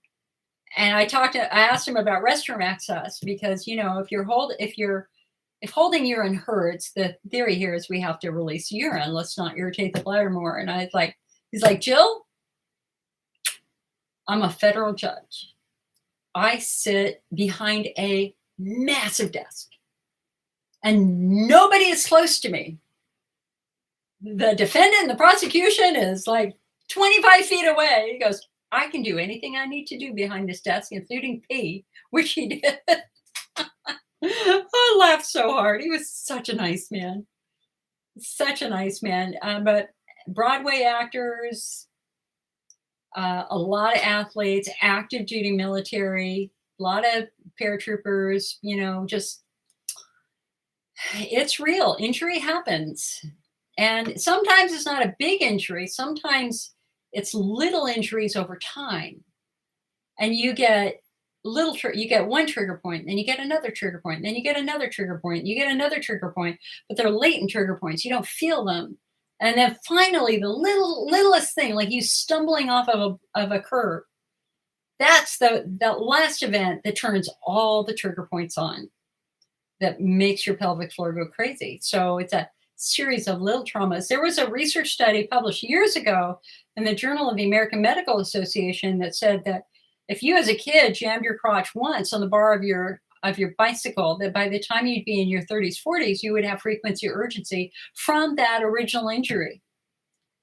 I asked him about restroom access, because, if holding urine hurts, the theory here is we have to release urine. Let's not irritate the bladder more. And he's like, Jill, I'm a federal judge. I sit behind a massive desk and nobody is close to me. The defendant and the prosecution is like 25 feet away. He goes, I can do anything I need to do behind this desk, including pee, which he did. I laughed so hard. He was such a nice man. Such a nice man. But Broadway actors, a lot of athletes, active duty military, a lot of paratroopers, just, it's real. Injury happens. And sometimes it's not a big injury. Sometimes it's little injuries over time. And you get you get one trigger point, then you get another trigger point, then you get another trigger point, you get another trigger point, but they're latent trigger points. You don't feel them. And then finally, the littlest thing, like you stumbling off of a curb, that's that last event that turns all the trigger points on, that makes your pelvic floor go crazy. So it's a series of little traumas. There was a research study published years ago in the Journal of the American Medical Association that said that if you as a kid jammed your crotch once on the bar of your bicycle, that by the time you'd be in your 30s, 40s, you would have frequency or urgency from that original injury,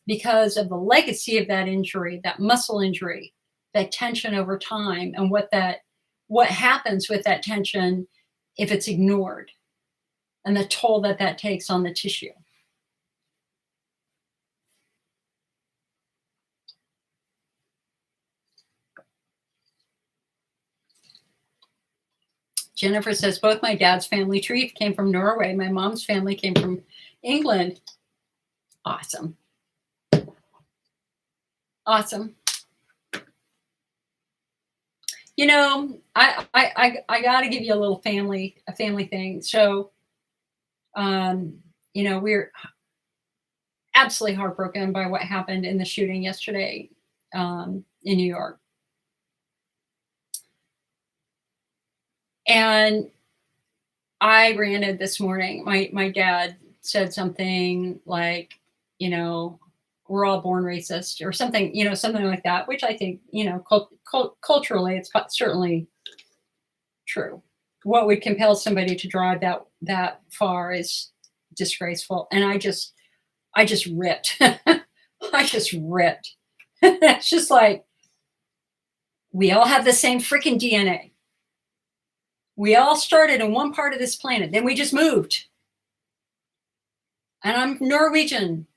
because of the legacy of that injury, that muscle injury, that tension over time, and what happens with that tension if it's ignored, and the toll that takes on the tissue. Jennifer says, both my dad's family tree came from Norway. My mom's family came from England. Awesome. Awesome. I got to give you a family thing. So, we're absolutely heartbroken by what happened in the shooting yesterday in New York. And I ranted this morning. My dad said something like, we're all born racist, or something, something like that, which I think, culturally, it's certainly true. What would compel somebody to drive that far is disgraceful. And I just ripped. I just ripped. It's just like, we all have the same freaking DNA. We all started in one part of this planet. Then we just moved. And I'm Norwegian.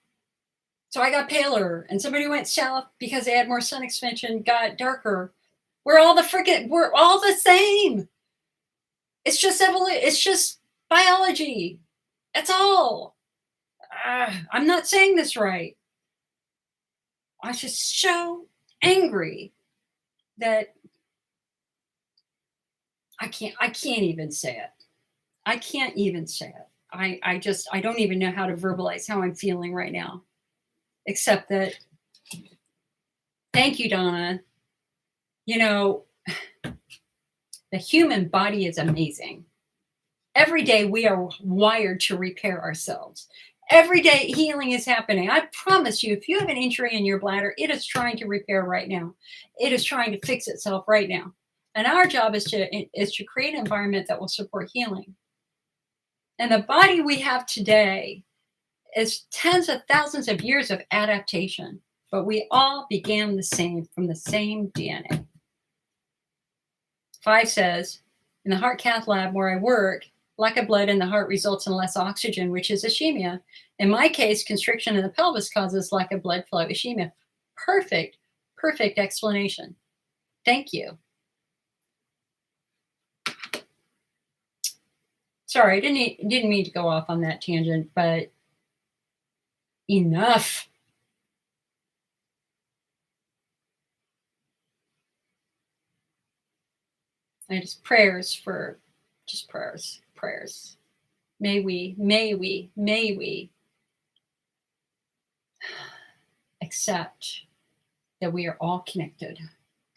So I got paler. And somebody went south because they had more sun expansion, got darker. We're all the same. It's just it's just biology. That's all. I'm not saying this right. I was just so angry that I can't even say it. I can't even say it. I don't even know how to verbalize how I'm feeling right now, except that, thank you, Donna. You know, the human body is amazing. Every day we are wired to repair ourselves. Every day healing is happening. I promise you, if you have an injury in your bladder, it is trying to repair right now. It is trying to fix itself right now. And our job is to create an environment that will support healing. And the body we have today is tens of thousands of years of adaptation, but we all began the same, from the same DNA. 5 says, in the heart cath lab where I work, lack of blood in the heart results in less oxygen, which is ischemia. In my case, constriction in the pelvis causes lack of blood flow, ischemia. Perfect explanation. Thank you. Sorry, I didn't mean to go off on that tangent, but enough. And just prayers. May we accept that we are all connected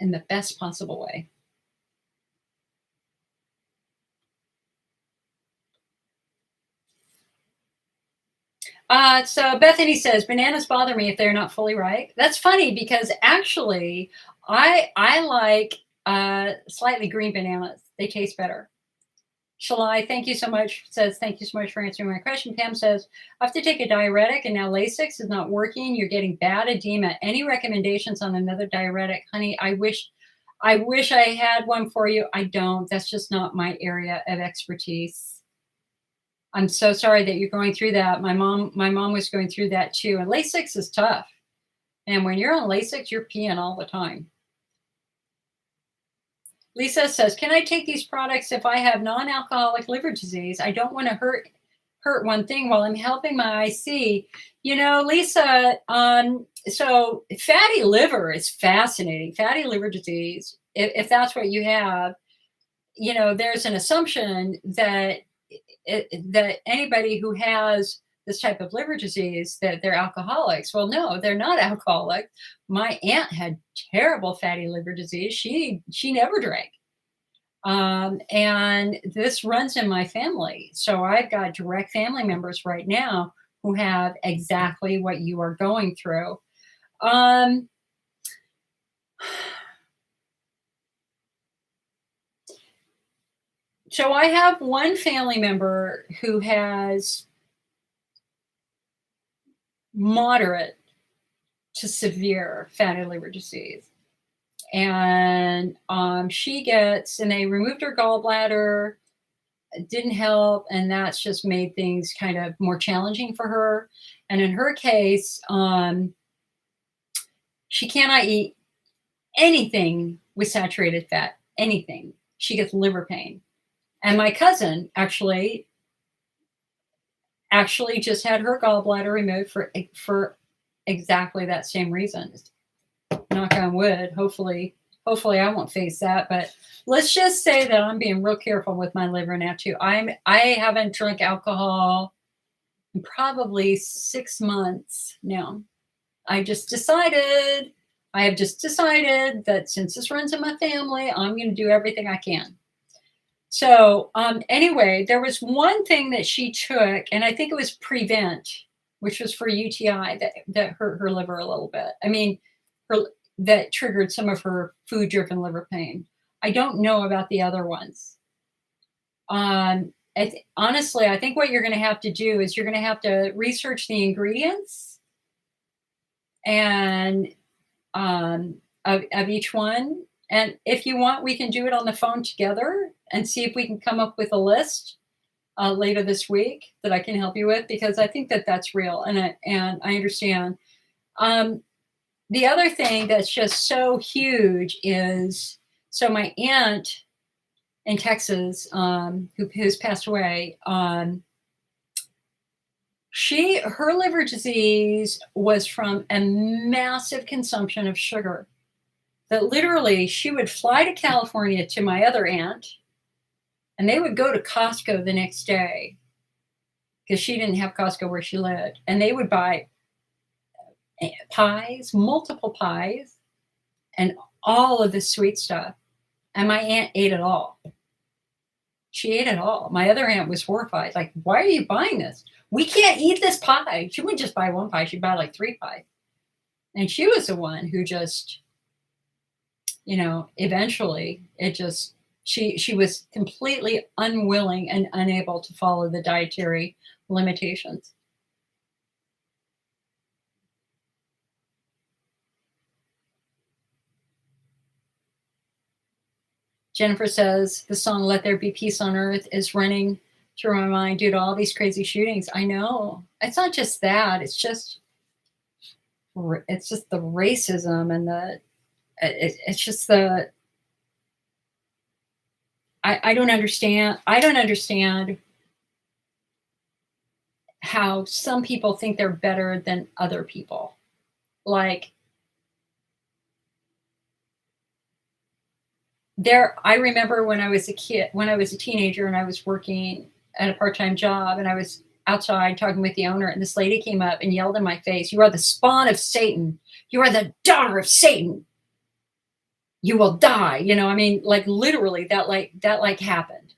in the best possible way. So Bethany says, bananas bother me if they're not fully ripe. That's funny because actually I like slightly green bananas. They taste better. Shalai, thank you so much, says, thank you so much for answering my question. Pam says, I have to take a diuretic and now Lasix is not working. You're getting bad edema. Any recommendations on another diuretic? Honey, I wish I had one for you. I don't. That's just not my area of expertise. I'm so sorry that you're going through that. My mom was going through that too. And Lasix is tough. And when you're on Lasix, you're peeing all the time. Lisa says, can I take these products if I have non-alcoholic liver disease? I don't want to hurt one thing while I'm helping my IC. You know, Lisa, so fatty liver is fascinating. Fatty liver disease, if that's what you have, you know, there's an assumption that that anybody who has this type of liver disease, that they're alcoholics. Well, no, they're not alcoholic. My aunt had terrible fatty liver disease. She never drank. And this runs in my family. So I've got direct family members right now who have exactly what you are going through. So I have one family member who has moderate to severe fatty liver disease. And she gets, and they removed her gallbladder. It didn't help. And that's just made things kind of more challenging for her. And in her case, she cannot eat anything with saturated fat, anything. She gets liver pain. And my cousin actually just had her gallbladder removed for exactly that same reason. Knock on wood. Hopefully I won't face that. But let's just say that I'm being real careful with my liver now too. I haven't drunk alcohol in probably 6 months now. I have just decided that since this runs in my family, I'm going to do everything I can. So anyway, there was one thing that she took, and I think it was Prevent, which was for UTI, that hurt her liver a little bit. I mean, that triggered some of her food-driven liver pain. I don't know about the other ones. Honestly, I think what you're going to have to do is you're going to have to research the ingredients and of each one. And if you want, we can do it on the phone together and see if we can come up with a list later this week that I can help you with, because I think that that's real, and I understand. The other thing that's just so huge is, so my aunt in Texas, who's passed away, her liver disease was from a massive consumption of sugar. That literally she would fly to California to my other aunt, and they would go to Costco the next day because she didn't have Costco where she lived, and they would buy pies, multiple pies, and all of this sweet stuff. And my aunt ate it all. She ate it all. My other aunt was horrified. Like, why are you buying this? We can't eat this pie. She wouldn't just buy one pie. She'd buy like 3 pies. And she was the one who just, eventually she was completely unwilling and unable to follow the dietary limitations. Jennifer says, the song Let There Be Peace on Earth is running through my mind due to all these crazy shootings. I know. It's not just that. It's just the racism and it's just the, I don't understand. I don't understand how some people think they're better than other people. Like, I remember when I was a teenager and I was working at a part-time job, and I was outside talking with the owner, and this lady came up and yelled in my face, "You are the spawn of Satan. You are the daughter of Satan. You will die." Like literally that happened.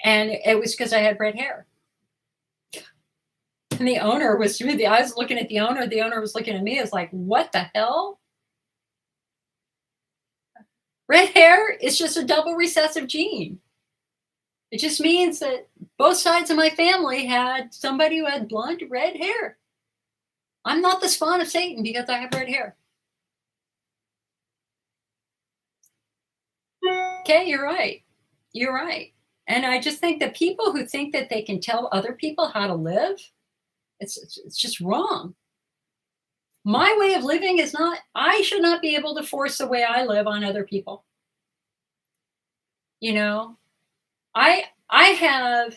And it was because I had red hair. And the owner I was looking at the owner was looking at me. I was like, what the hell? Red hair is just a double recessive gene. It just means that both sides of my family had somebody who had blonde red hair. I'm not the spawn of Satan because I have red hair. Okay, you're right. You're right. And I just think that people who think that they can tell other people how to live, it's just wrong. My way of living is not, I should not be able to force the way I live on other people. I have,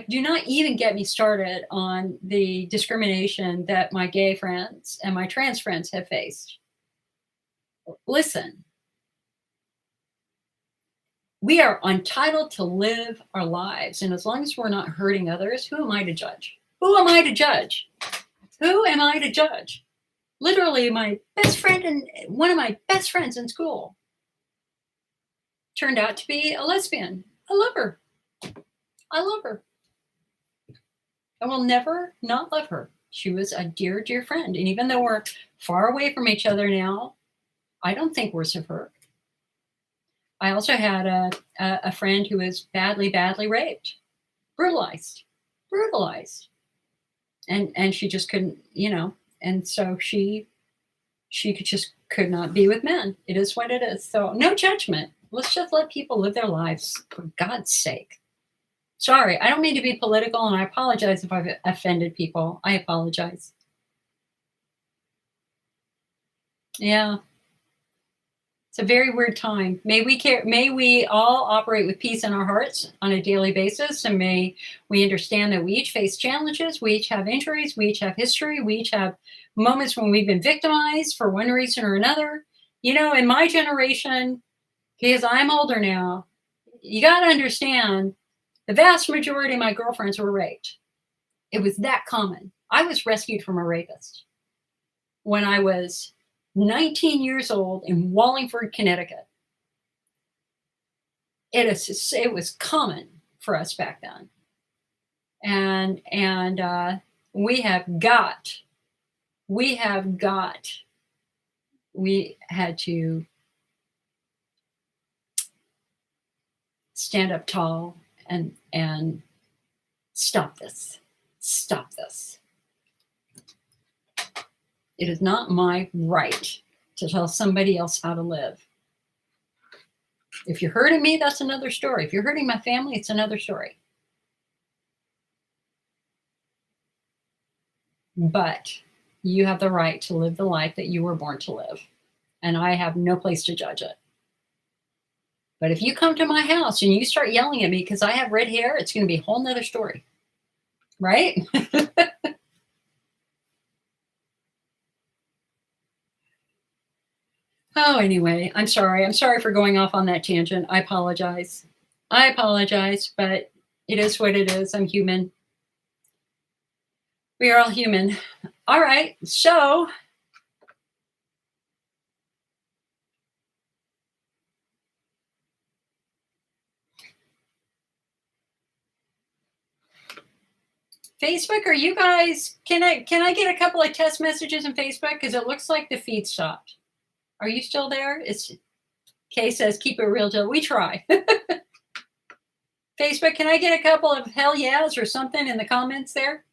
do not even get me started on the discrimination that my gay friends and my trans friends have faced. Listen, we are entitled to live our lives. And as long as we're not hurting others, who am I to judge? Who am I to judge? Who am I to judge? Literally, my best friend and one of my best friends in school turned out to be a lesbian. I love her. I love her. I will never not love her. She was a dear, dear friend. And even though we're far away from each other now, I don't think worse of her. I also had a friend who was badly, badly raped, brutalized. And she just couldn't, and so she could not be with men. It is what it is. So no judgment. Let's just let people live their lives, for God's sake. Sorry, I don't mean to be political, and I apologize if I've offended people. I apologize. Yeah. It's a very weird time. May we all operate with peace in our hearts on a daily basis, and may we understand that we each face challenges, we each have injuries, we each have history, we each have moments when we've been victimized for one reason or another. In my generation, because I'm older now, you got to understand, the vast majority of my girlfriends were raped. It was that common. I was rescued from a rapist when I was 19 years old in Wallingford, Connecticut. It was common for us back then. And we had to stand up tall and stop this. It is not my right to tell somebody else how to live. If you're hurting me, that's another story. If you're hurting my family, it's another story. But you have the right to live the life that you were born to live. And I have no place to judge it. But if you come to my house and you start yelling at me because I have red hair, it's going to be a whole nother story. Right? Oh, anyway, I'm sorry. I'm sorry for going off on that tangent. I apologize. But it is what it is. I'm human. We are all human. All right. So Facebook, are you guys, can I get a couple of test messages in Facebook? Because it looks like the feed stopped. Are you still there? Kay says, keep it real, Jill. We try. Facebook, can I get a couple of hell yeahs or something in the comments there?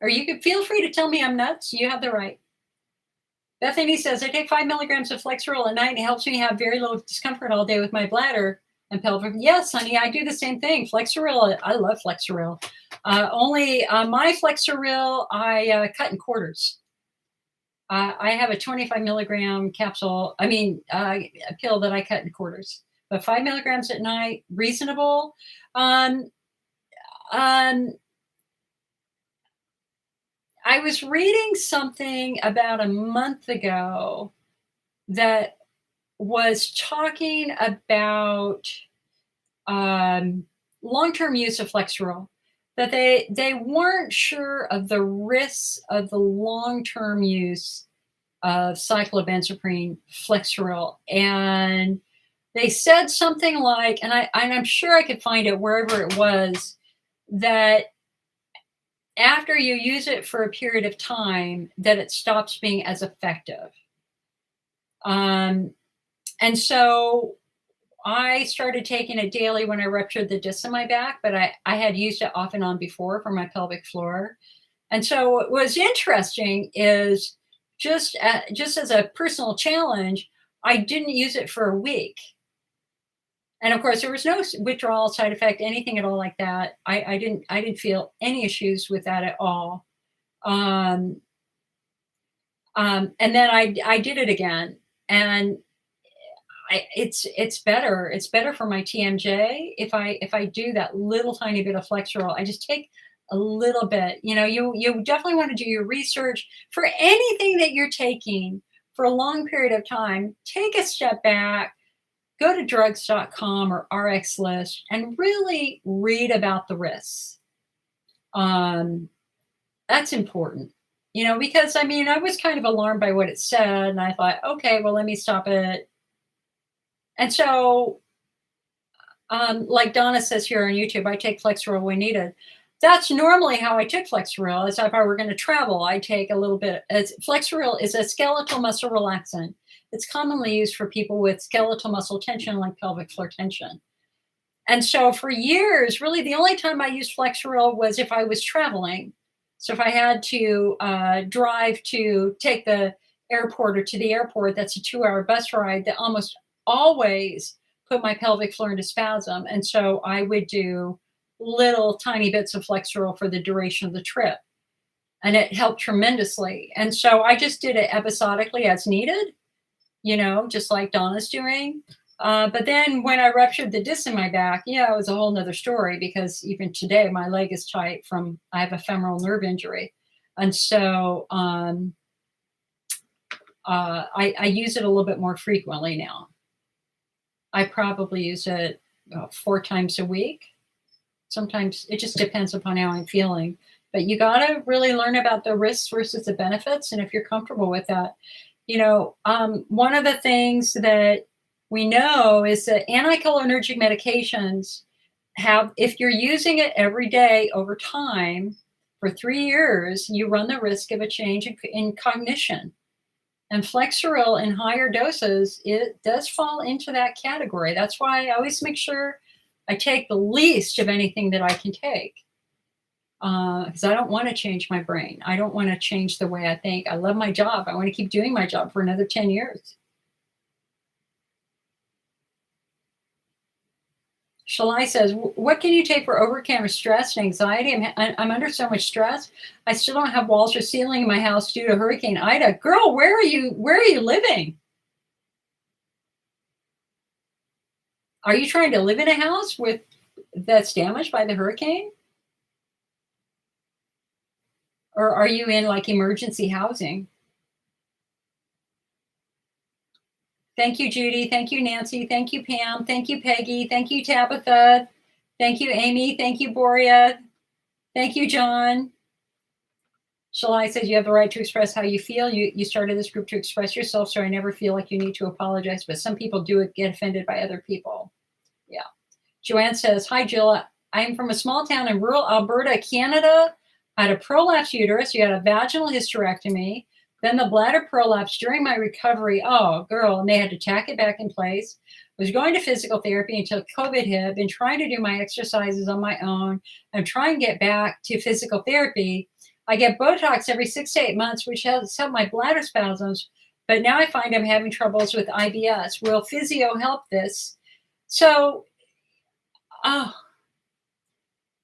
Or you could feel free to tell me I'm nuts. You have the right. Bethany says, I take 5 milligrams of Flexeril at night and it helps me have very little discomfort all day with my bladder and pelvic. Yes, honey, I do the same thing. Flexeril, I love Flexeril. Only my Flexeril, I cut in quarters. I have a 25 milligram capsule, a pill that I cut in quarters. But 5 milligrams at night, reasonable. I was reading something about a month ago that was talking about long-term use of Flexeril, that they weren't sure of the risks of the long-term use of cyclobenzaprine Flexeril. And they said something like, and I'm sure I could find it wherever it was, that after you use it for a period of time, that it stops being as effective. And so I started taking it daily when I ruptured the disc in my back, but I had used it off and on before for my pelvic floor. And so what was interesting is just as a personal challenge, I didn't use it for a week. And of course, there was no withdrawal side effect, anything at all like that. I didn't feel any issues with that at all. And then I did it again, and it's better. It's better for my TMJ if I do that little tiny bit of Flexeril. I just take a little bit. You definitely want to do your research for anything that you're taking for a long period of time. Take a step back. Go to drugs.com or RX List and really read about the risks. That's important, because I was kind of alarmed by what it said, and I thought, okay, well, let me stop it. And so, like Donna says here on YouTube, I take Flexeril when needed. That's normally how I took Flexeril, as if I were going to travel. I take a little bit. Flexeril is a skeletal muscle relaxant. It's commonly used for people with skeletal muscle tension, like pelvic floor tension. And so for years, really the only time I used Flexeril was if I was traveling. So if I had to drive to take the airport or to the airport, that's a 2-hour bus ride that almost always put my pelvic floor into spasm. And so I would do little tiny bits of Flexeril for the duration of the trip. And it helped tremendously. And so I just did it episodically as needed, just like Donna's doing. But then when I ruptured the disc in my back, it was a whole nother story, because even today my leg is tight I have a femoral nerve injury. And so I use it a little bit more frequently now. I probably use it 4 times a week. Sometimes it just depends upon how I'm feeling. But you got to really learn about the risks versus the benefits. And if you're comfortable with that, one of the things that we know is that anticholinergic medications if you're using it every day over time for 3 years, you run the risk of a change in cognition. And Flexeril in higher doses, it does fall into that category. That's why I always make sure I take the least of anything that I can take. Because I don't want to change my brain. I don't want to change the way I think. I love my job. I want to keep doing my job for another 10 years. Shalai says, what can you take for over-camera stress and anxiety? I'm under so much stress. I still don't have walls or ceiling in my house due to Hurricane Ida. Girl, where are you living? Are you trying to live in a house that's damaged by the hurricane? Or are you in like emergency housing? Thank you, Judy. Thank you, Nancy. Thank you, Pam. Thank you, Peggy. Thank you, Tabitha. Thank you, Amy. Thank you, Boria. Thank you, John. Shalai says you have the right to express how you feel. You started this group to express yourself, so I never feel like you need to apologize, but some people do get offended by other people. Yeah. Joanne says, hi, Jill. I'm from a small town in rural Alberta, Canada. I had a prolapsed uterus. You had a vaginal hysterectomy. Then the bladder prolapsed during my recovery. Oh, girl, and they had to tack it back in place. Was going to physical therapy until COVID hit. Been trying to do my exercises on my own. I'm trying to get back to physical therapy. I get Botox every 6 to 8 months, which has helped my bladder spasms. But now I find I'm having troubles with IBS. Will physio help this? So,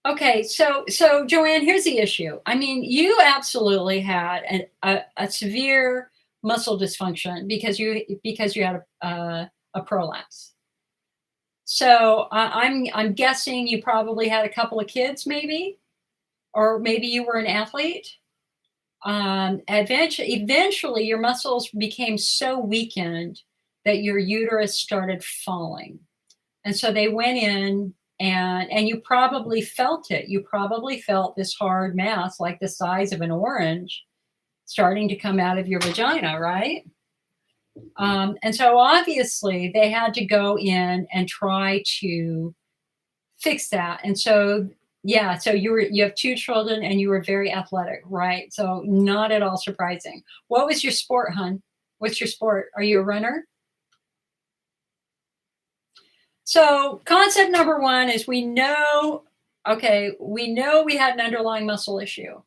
okay. So Joanne, here's the issue. I mean, you absolutely had a severe muscle dysfunction because you had a prolapse. So I'm guessing you probably had a couple of kids, maybe, or maybe you were an athlete. Eventually, your muscles became so weakened that your uterus started falling, and so they went in. And you probably felt it. You probably felt this hard mass, like the size of an orange, starting to come out of your vagina, right? And so obviously they had to go in and try to fix that. And so, yeah, so you have 2 children and you were very athletic, right? So not at all surprising. What was your sport, hun? What's your sport? Are you a runner? So concept number 1 is we know we had an underlying muscle issue.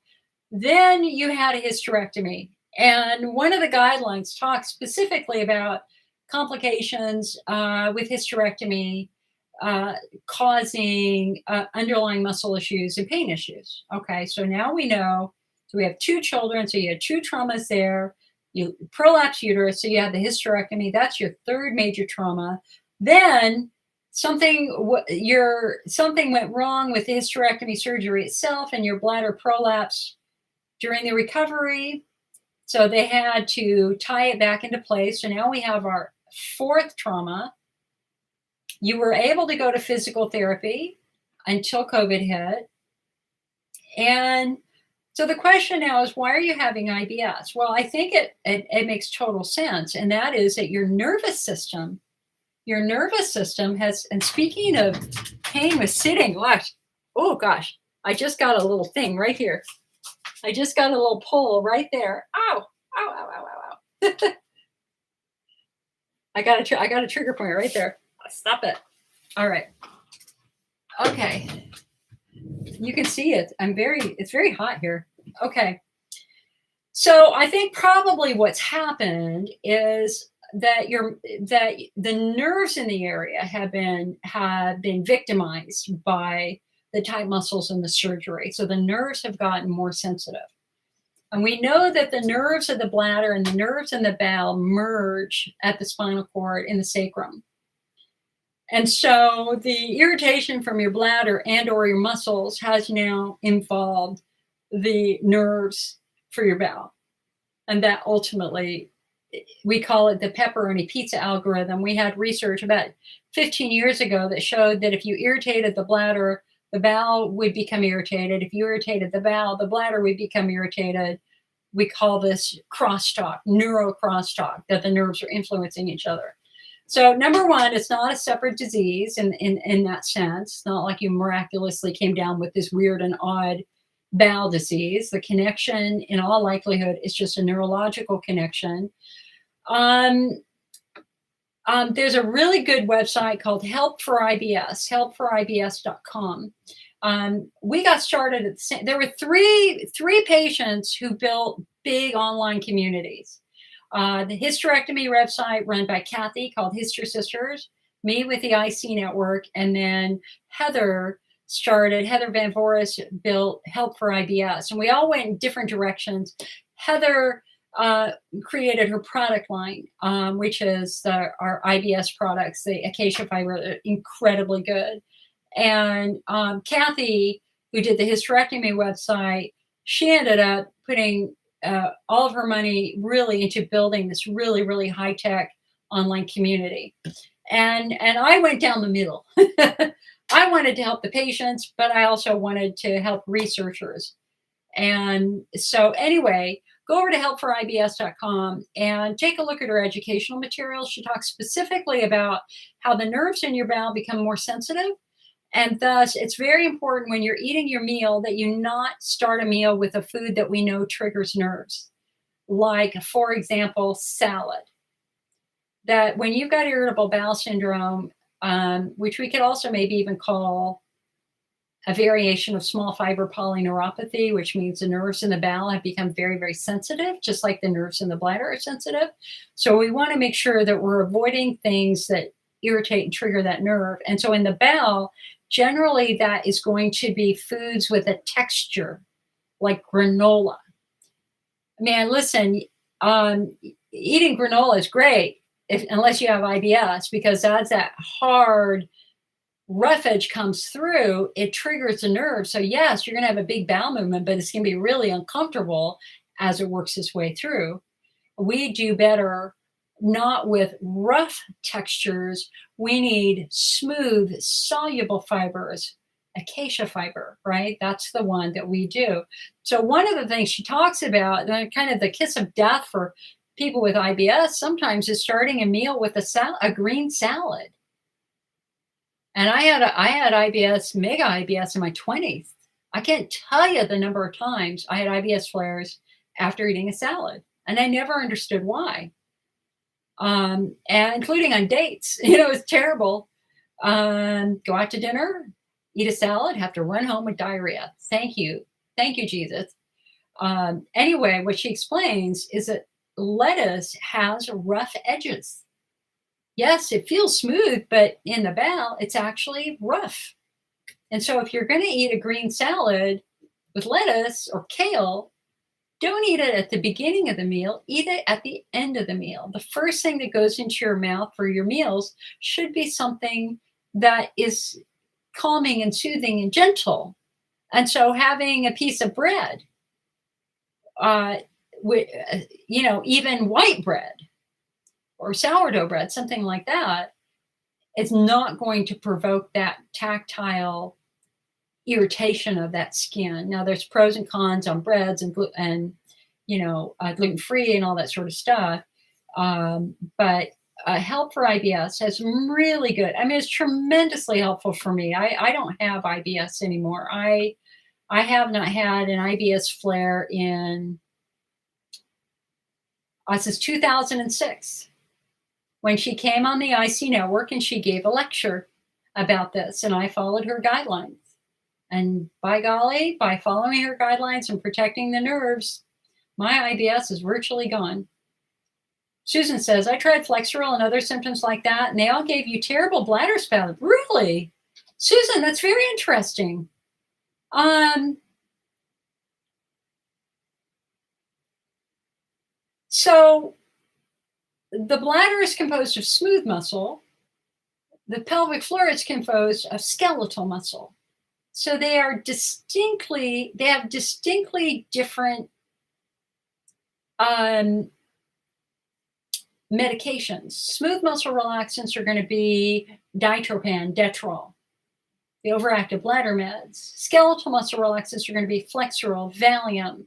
Then you had a hysterectomy. And one of the guidelines talks specifically about complications with hysterectomy causing underlying muscle issues and pain issues. Okay, so now we know. So we have 2 children. So you had 2 traumas there. You prolapsed uterus. So you had the hysterectomy. That's your 3rd major trauma. Then something went wrong with the hysterectomy surgery itself, and your bladder prolapsed during the recovery. So they had to tie it back into place. So now we have our 4th trauma. You were able to go to physical therapy until COVID hit. And so the question now is, why are you having IBS? Well, I think it makes total sense. And that is that your nervous system has, and speaking of pain with sitting, oh gosh, I just got a little thing right here. I just got a little pull right there. Ow, ow, ow, ow, ow, ow. I got a trigger point right there. Stop it. All right. Okay. You can see it. It's very hot here. Okay. So I think probably what's happened is that the nerves in the area have been victimized by the tight muscles in the surgery. So the nerves have gotten more sensitive. And we know that the nerves of the bladder and the nerves in the bowel merge at the spinal cord in the sacrum. And so the irritation from your bladder and or your muscles has now involved the nerves for your bowel. And that ultimately, we call it the pepperoni pizza algorithm. We had research about 15 years ago that showed that if you irritated the bladder, the bowel would become irritated. If you irritated the bowel, the bladder would become irritated. We call this crosstalk, neurocrosstalk, that the nerves are influencing each other. So number 1, it's not a separate disease in that sense. It's not like you miraculously came down with this weird and odd bowel disease. The connection, in all likelihood, is just a neurological connection. There's a really good website called Help for IBS, helpforibs.com. We got started at the same. There were three patients who built big online communities. The hysterectomy website run by Kathy called Hyster Sisters. me with the IC network, and then Heather Van Voris built Help for IBS, and we all went in different directions. Heather created her product line, which is our IBS products, the acacia fiber, they're incredibly good. And Kathy, who did the hysterectomy website, she ended up putting all of her money really into building this really, really high-tech online community. And I went down the middle. I wanted to help the patients, but I also wanted to help researchers. And so anyway, go over to helpforibs.com and take a look at her educational materials. She talks specifically about how the nerves in your bowel become more sensitive. And thus, it's very important when you're eating your meal that you not start a meal with a food that we know triggers nerves. Like, for example, salad. That when you've got irritable bowel syndrome, which we could also maybe even call a variation of small fiber polyneuropathy, which means the nerves in the bowel have become very, very sensitive, just like the nerves in the bladder are sensitive. So we want to make sure that we're avoiding things that irritate and trigger that nerve. And so in the bowel, generally that is going to be foods with a texture, like granola. Man, listen, eating granola is great unless you have IBS, because as that hard roughage comes through, it triggers the nerve. So yes, you're going to have a big bowel movement, but it's going to be really uncomfortable as it works its way through. We do better not with rough textures. We need smooth, soluble fibers, acacia fiber, right? That's the one that we do. So one of the things she talks about, kind of the kiss of death for people with IBS, sometimes is starting a meal with a green salad. And I had IBS, mega IBS in my 20s. I can't tell you the number of times I had IBS flares after eating a salad. And I never understood why. And including on dates, it was terrible. Go out to dinner, eat a salad, have to run home with diarrhea. Thank you, Jesus. Anyway, what she explains is that lettuce has rough edges. Yes, it feels smooth, but in the bowel, it's actually rough. And so if you're going to eat a green salad with lettuce or kale, don't eat it at the beginning of the meal, eat it at the end of the meal. The first thing that goes into your mouth for your meals should be something that is calming and soothing and gentle. And so having a piece of bread, even white bread or sourdough bread, something like that, it's not going to provoke that tactile irritation of that skin. Now, there's pros and cons on breads and gluten-free and all that sort of stuff. But Help for IBS has really good. I mean, it's tremendously helpful for me. I don't have IBS anymore. I have not had an IBS flare since 2006. When she came on the IC network and she gave a lecture about this, and I followed her guidelines. And by golly, by following her guidelines and protecting the nerves, my IBS is virtually gone. Susan says, I tried Flexeril and other symptoms like that, and they all gave you terrible bladder spasms. Really? Susan, that's very interesting. So the bladder is composed of smooth muscle. The pelvic floor is composed of skeletal muscle. So they have distinctly different medications. Smooth muscle relaxants are going to be ditropan, Detrol, the overactive bladder meds. Skeletal muscle relaxants are going to be Flexeril, Valium,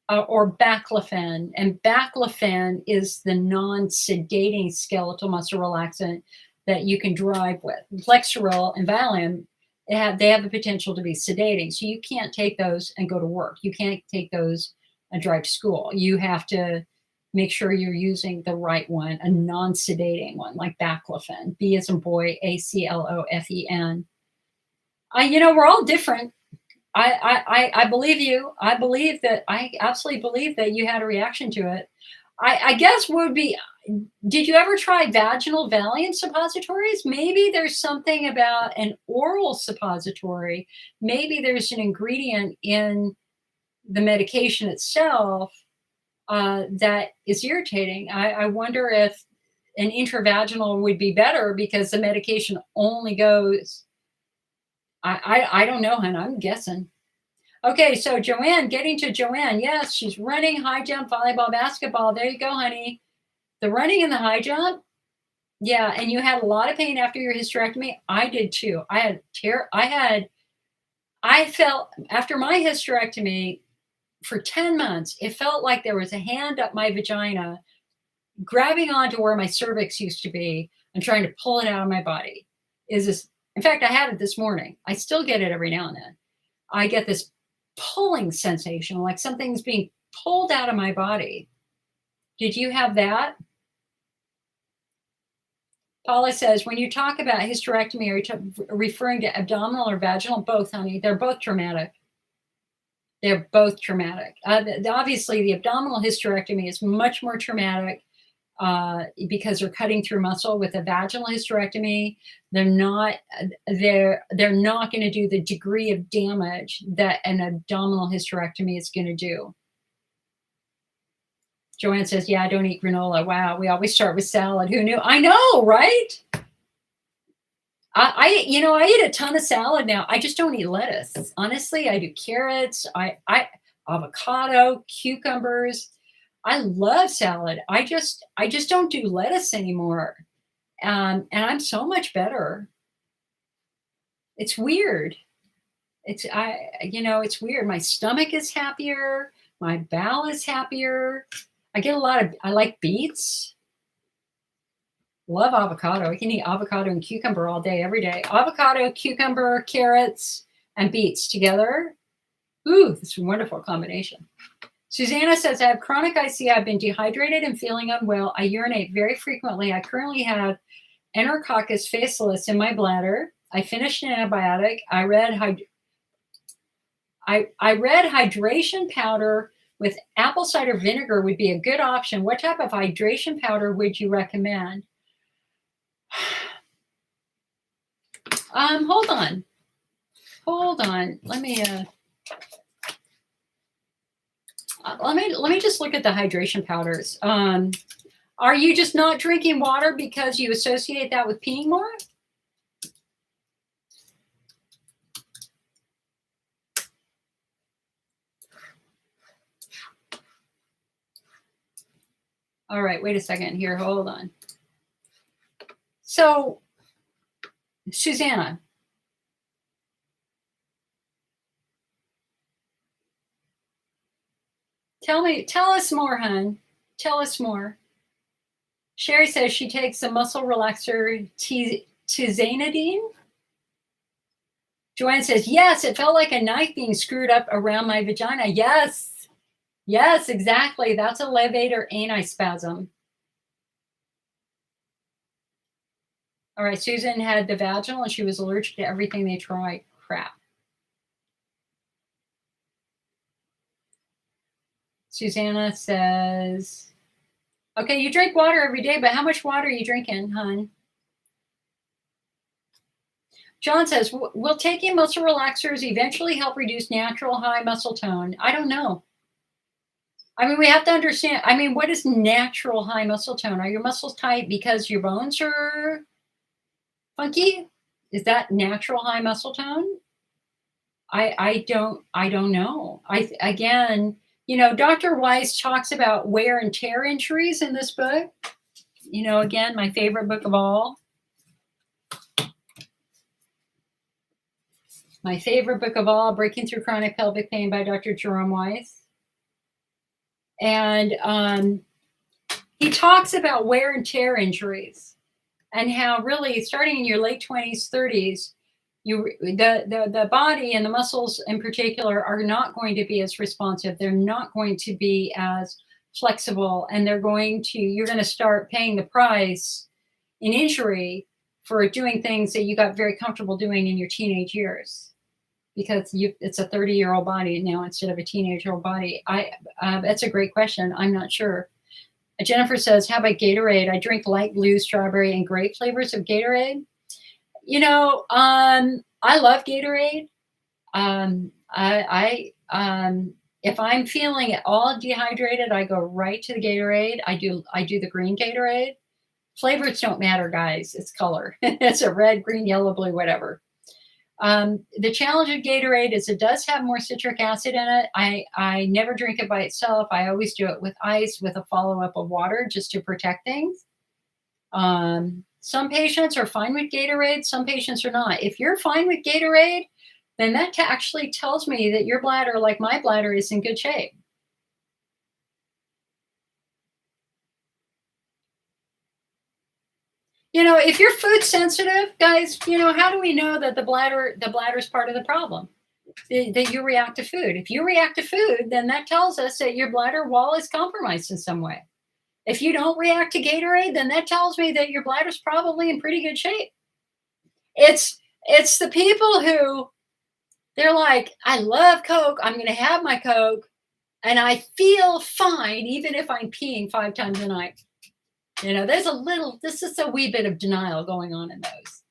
or baclofen. And baclofen is the non-sedating skeletal muscle relaxant that you can drive with. Flexeril and Valium, they have the potential to be sedating. So you can't take those and go to work. You can't take those and drive to school. You have to make sure you're using the right one, a non-sedating one, like baclofen, B as in boy, ACLOFEN. We're all different. I believe you. I absolutely believe that you had a reaction to it. I guess would be, did you ever try vaginal Valium suppositories? Maybe there's something about an oral suppository. Maybe there's an ingredient in the medication itself that is irritating. I wonder if an intravaginal would be better because the medication only goes. I don't know, hon. I'm guessing. Okay, so Joanne, getting to Joanne. Yes, she's running, high jump, volleyball, basketball. There you go, honey. The running and the high jump. Yeah, and you had a lot of pain after your hysterectomy. I did too. I felt after my hysterectomy for 10 months, it felt like there was a hand up my vagina grabbing onto where my cervix used to be and trying to pull it out of my body. In fact, I had it this morning. I still get it every now and then. I get this pulling sensation, like something's being pulled out of my body. Did you have that? Paula says, when you talk about hysterectomy, are you referring to abdominal or vaginal? Both, honey. They're both traumatic. They're both traumatic. Obviously, the abdominal hysterectomy is much more traumatic because they're cutting through muscle. With a vaginal hysterectomy, they're not going to do the degree of damage that an abdominal hysterectomy is going to do. Joanne says, yeah, I don't eat granola. Wow, we always start with salad. Who knew? I know, right? I eat a ton of salad now. I just don't eat lettuce. Honestly, I do carrots, I avocado, cucumbers. I love salad. I just don't do lettuce anymore. And I'm so much better. It's weird. It's weird. My stomach is happier. My bowel is happier. I like beets. Love avocado. I can eat avocado and cucumber all day, every day. Avocado, cucumber, carrots, and beets together. Ooh, it's a wonderful combination. Susanna says, I have chronic IC. I've been dehydrated and feeling unwell. I urinate very frequently. I currently have Enterococcus facialis in my bladder. I finished an antibiotic. I read hydration powder with apple cider vinegar would be a good option. What type of hydration powder would you recommend? Hold on. Let me just look at the hydration powders. Are you just not drinking water because you associate that with peeing more? All right, wait a second here. Hold on. So, Susanna, tell us more, hon. Tell us more. Sherry says she takes a muscle relaxer, tizanidine. Joanne says, yes, it felt like a knife being screwed up around my vagina. Yes, exactly. That's a levator anispasm. All right, Susan had the vaginal and she was allergic to everything they tried. Crap. Susanna says, okay, you drink water every day, but how much water are you drinking, hon? John says, will taking muscle relaxers eventually help reduce natural high muscle tone? I don't know. I mean, we have to understand, what is natural high muscle tone? Are your muscles tight because your bones are funky? Is that natural high muscle tone? I don't know. Again, Dr. Weiss talks about wear and tear injuries in this book. Again, my favorite book of all. My favorite book of all, Breaking Through Chronic Pelvic Pain by Dr. Jerome Weiss. And he talks about wear and tear injuries and how really starting in your late 20s, 30s, the body and the muscles in particular are not going to be as responsive. They're not going to be as flexible, and you're going to start paying the price in injury for doing things that you got very comfortable doing in your teenage years, because it's a 30-year-old body now instead of a teenage-year-old body. That's a great question. I'm not sure. Jennifer says, how about Gatorade? I drink light blue, strawberry, and grape flavors of Gatorade. You know, I love Gatorade. If I'm feeling at all dehydrated, I go right to the Gatorade. I do the green Gatorade. Flavors don't matter, guys. It's color. It's a red, green, yellow, blue, whatever. The challenge of Gatorade is it does have more citric acid in it. I never drink it by itself. I always do it with ice with a follow-up of water just to protect things. Some patients are fine with Gatorade. Some patients are not. If you're fine with Gatorade, then that actually tells me that your bladder, like my bladder, is in good shape. You know, if you're food sensitive, guys, you know, how do we know that the bladder is part of the problem? That you react to food. If you react to food, then that tells us that your bladder wall is compromised in some way. If you don't react to Gatorade, then that tells me that your bladder's probably in pretty good shape. It's the people who, they're like, I love Coke. I'm going to have my Coke. And I feel fine, even if I'm peeing 5 times a night. You know, there's this is a wee bit of denial going on in those.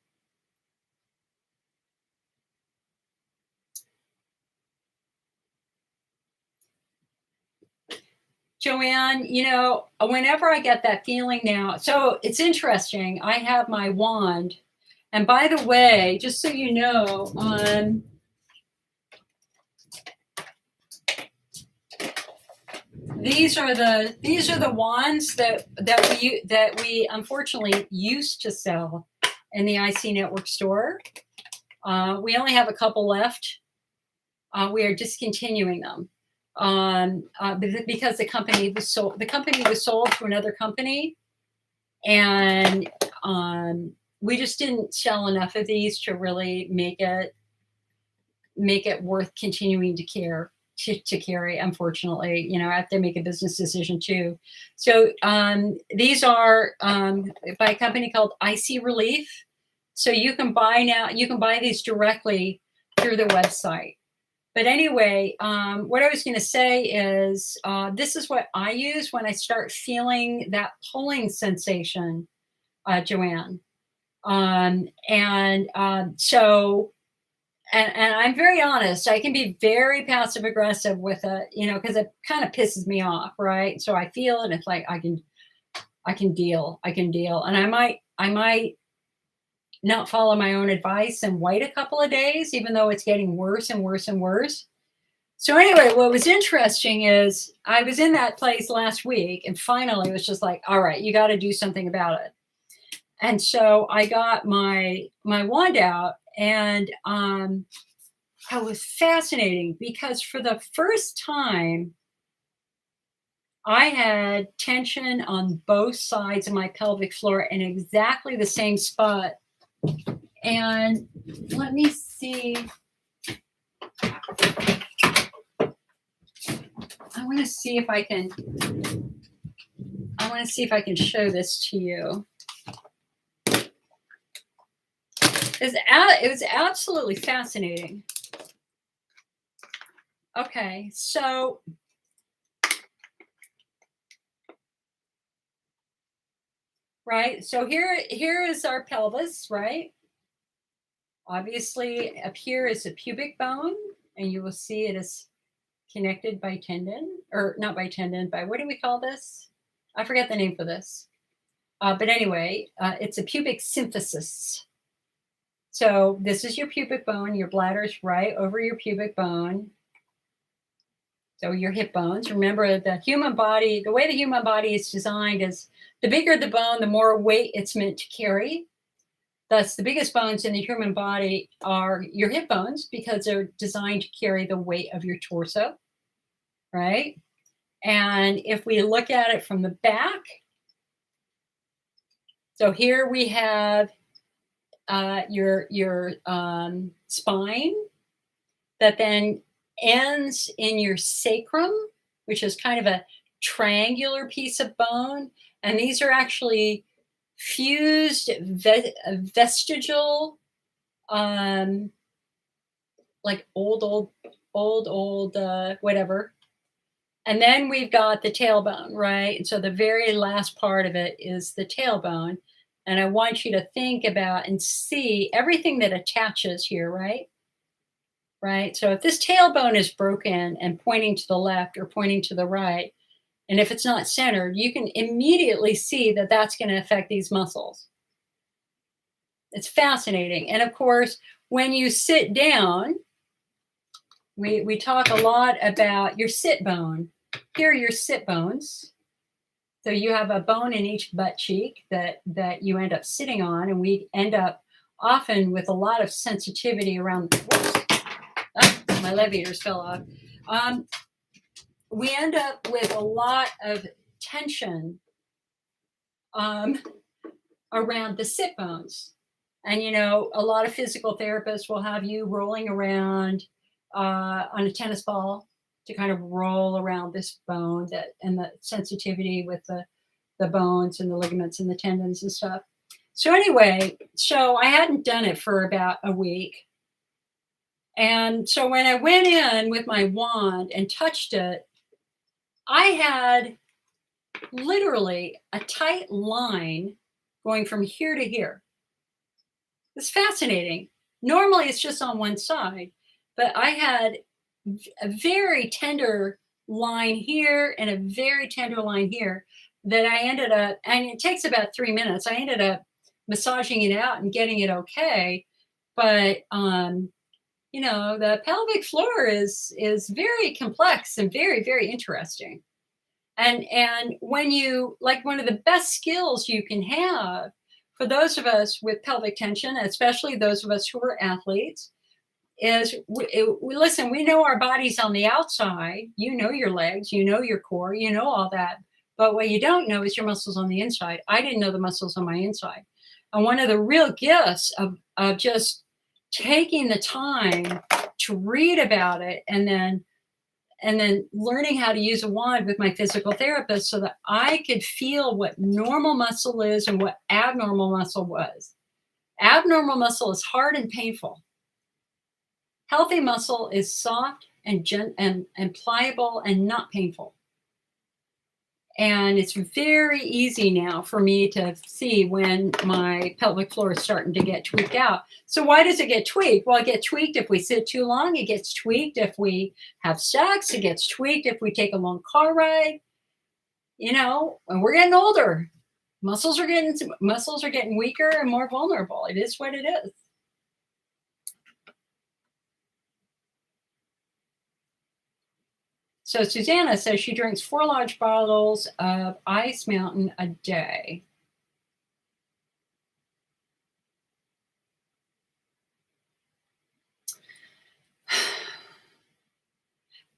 Joanne, you know, whenever I get that feeling now, so it's interesting. I have my wand. And by the way, just so you know, these are the wands that we unfortunately used to sell in the IC Network store. We only have a couple left. We are discontinuing them because the company was sold. The company was sold to another company, and we just didn't sell enough of these to really make it worth continuing to carry. Unfortunately, you know, I have to make a business decision too. So these are by a company called IC Relief. So you can buy these directly through the website. But anyway, what I was going to say is this is what I use when I start feeling that pulling sensation, Joanne. So I'm very honest. I can be very passive aggressive with it, you know, because it kind of pisses me off, right? So I feel it. It's like I can deal, and I might not follow my own advice and wait a couple of days, even though it's getting worse and worse and worse. So anyway, what was interesting is I was in that place last week, and finally it was just like, all right, you got to do something about it. And so I got my wand out, and it was fascinating because for the first time, I had tension on both sides of my pelvic floor in exactly the same spot. And let me see. I want to see if I can show this to you. It was absolutely fascinating. Okay, so right, so here is our pelvis, right? Obviously, up here is a pubic bone, and you will see it is connected by tendon, or not by tendon, by what do we call this? I forget the name for this. But anyway, it's a pubic symphysis. So this is your pubic bone. Your bladder's right over your pubic bone. So your hip bones. Remember, the human body, the way the human body is designed is the bigger the bone, the more weight it's meant to carry. Thus, the biggest bones in the human body are your hip bones because they're designed to carry the weight of your torso, right? And if we look at it from the back, so here we have your spine that then ends in your sacrum, which is kind of a triangular piece of bone. And these are actually fused vestigial, like old, whatever. And then we've got the tailbone, right? And so the very last part of it is the tailbone. And I want you to think about and see everything that attaches here, right? Right. So if this tailbone is broken and pointing to the left or pointing to the right, and if it's not centered, you can immediately see that that's going to affect these muscles. It's fascinating. And of course, when you sit down, we talk a lot about your sit bone. Here are your sit bones. So you have a bone in each butt cheek that you end up sitting on, and we end up often with a lot of sensitivity around. Whoops, oh, my levators fell off. We end up with a lot of tension around the sit bones. And, you know, a lot of physical therapists will have you rolling around on a tennis ball to kind of roll around this bone and the sensitivity with the bones and the ligaments and the tendons and stuff. So anyway, so I hadn't done it for about a week. And so when I went in with my wand and touched it, I had literally a tight line going from here to here. It's fascinating. Normally it's just on one side, but I had a very tender line here and a very tender line here that I ended up, and it takes about 3 minutes. I ended up massaging it out and getting it okay. But, you know, the pelvic floor is very complex and very, very interesting. And when you, like, one of the best skills you can have for those of us with pelvic tension, especially those of us who are athletes, is listen, we know our bodies on the outside. You know your legs, you know your core, you know all that. But what you don't know is your muscles on the inside. I didn't know the muscles on my inside. And one of the real gifts of just taking the time to read about it and then learning how to use a wand with my physical therapist so that I could feel what normal muscle is and what abnormal muscle was. Abnormal muscle is hard and painful. Healthy muscle is soft and pliable and not painful. And it's very easy now for me to see when my pelvic floor is starting to get tweaked out. So why does it get tweaked? Well, it gets tweaked if we sit too long. It gets tweaked if we have sex. It gets tweaked if we take a long car ride. You know, and we're getting older. Muscles are getting weaker and more vulnerable. It is what it is. So Susanna says she drinks 4 large bottles of Ice Mountain a day.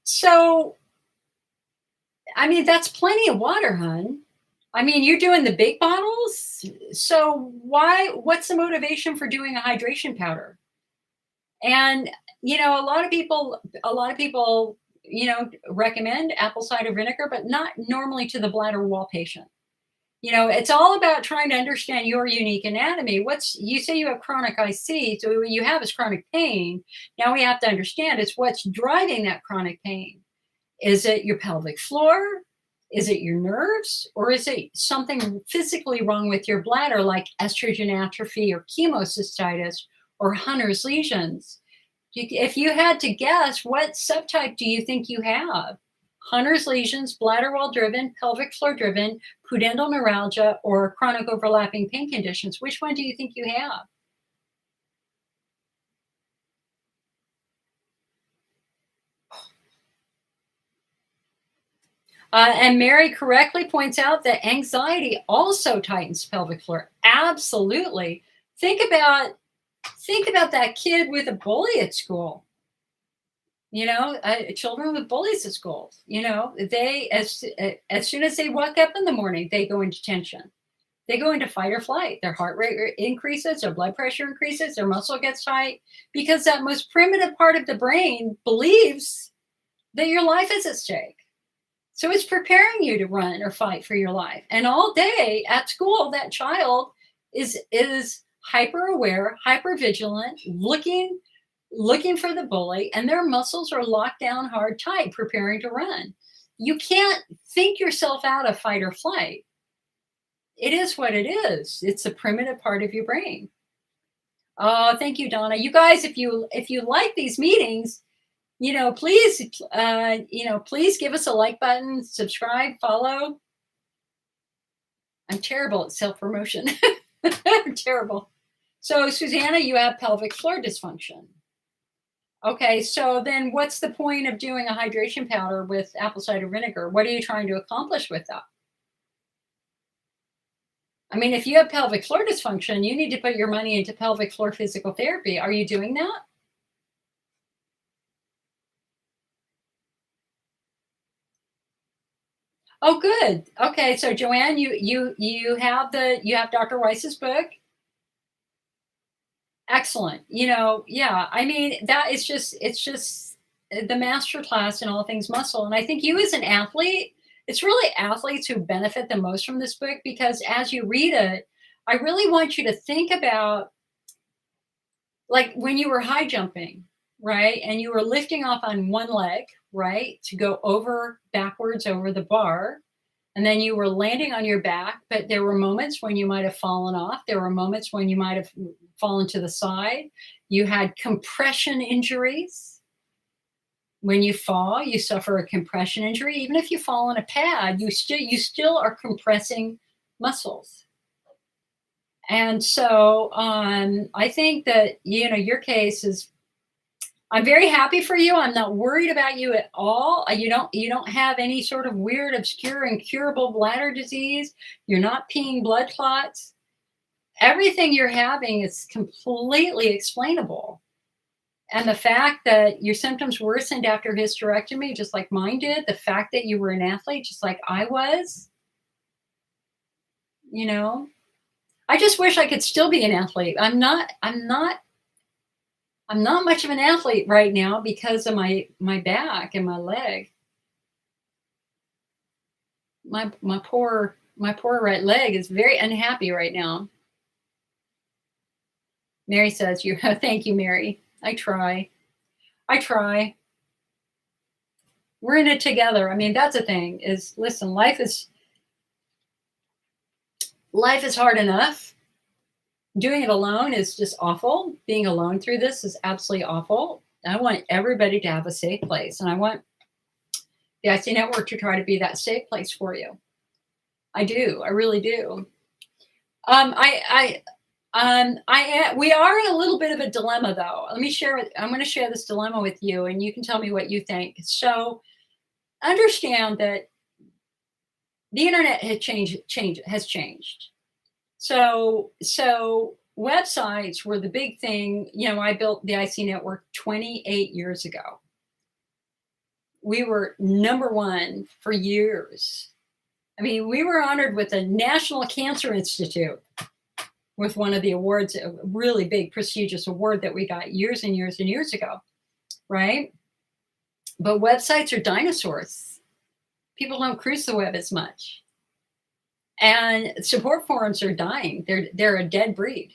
So, I mean, that's plenty of water, hun. I mean, you're doing the big bottles. So what's the motivation for doing a hydration powder? And, you know, a lot of people, you know, recommend apple cider vinegar, but not normally to the bladder wall patient. You know, it's all about trying to understand your unique anatomy. You say you have chronic IC, so what you have is chronic pain. Now we have to understand is what's driving that chronic pain. Is it your pelvic floor? Is it your nerves? Or is it something physically wrong with your bladder, like estrogen atrophy or chemocystitis or Hunner's lesions? If you had to guess, what subtype do you think you have? Hunner's lesions, bladder wall driven, pelvic floor driven, pudendal neuralgia, or chronic overlapping pain conditions? Which one do you think you have? And Mary correctly points out that anxiety also tightens pelvic floor. Absolutely. Think about that kid with a bully at school. You know, children with bullies at school. You know, they as soon as they wake up in the morning, they go into tension. They go into fight or flight. Their heart rate increases, their blood pressure increases, their muscle gets tight because that most primitive part of the brain believes that your life is at stake. So it's preparing you to run or fight for your life. And all day at school, that child is hyper aware, hyper vigilant, looking for the bully, and their muscles are locked down hard, tight, preparing to run. you can't think yourself out of fight or flight. It is what it is. It's a primitive part of your brain. Oh, thank you, Donna. You guys, if you like these meetings, please, please give us a like button, subscribe, follow. I'm terrible at self-promotion. I'm terrible. So, Susanna, you have pelvic floor dysfunction. Okay, so then what's the point of doing a hydration powder with apple cider vinegar? What are you trying to accomplish with that? I mean, if you have pelvic floor dysfunction, you need to put your money into pelvic floor physical therapy. Are you doing that? Oh, good. Okay, so Joanne, you have Dr. Weiss's book. Excellent. Yeah. I mean, it's just the master class in all things muscle. And I think you as an athlete, it's really athletes who benefit the most from this book, because as you read it, I really want you to think about, like, when you were high jumping, right? And you were lifting off on one leg, right? To go backwards over the bar. And then you were landing on your back, but there were moments when you might have fallen off. There were moments when you might have fallen to the side. You had compression injuries. When you fall, you suffer a compression injury. Even if you fall on a pad, you still are compressing muscles. And so I think that, your case is, I'm very happy for you. I'm not worried about you at all. You don't have any sort of weird, obscure, incurable bladder disease. You're not peeing blood clots. Everything you're having is completely explainable. And the fact that your symptoms worsened after hysterectomy, just like mine did, the fact that you were an athlete, just like I was, I just wish I could still be an athlete. I'm not much of an athlete right now because of my back and my leg. My poor right leg is very unhappy right now. Mary says, thank you, Mary. I try. We're in it together. I mean, that's the thing is, listen, life is hard enough. Doing it alone is just awful. Being alone through this is absolutely awful. I want everybody to have a safe place. And I want the IC Network to try to be that safe place for you. I do. I really do. We are in a little bit of a dilemma, though. I'm going to share this dilemma with you, and you can tell me what you think. So understand that the internet has changed. So websites were the big thing. I built the IC Network 28 years ago. We were number one for years. I mean, we were honored with the National Cancer Institute with one of the awards, a really big, prestigious award that we got years and years and years ago, right? But websites are dinosaurs. People don't cruise the web as much. And support forums are dying. They're a dead breed.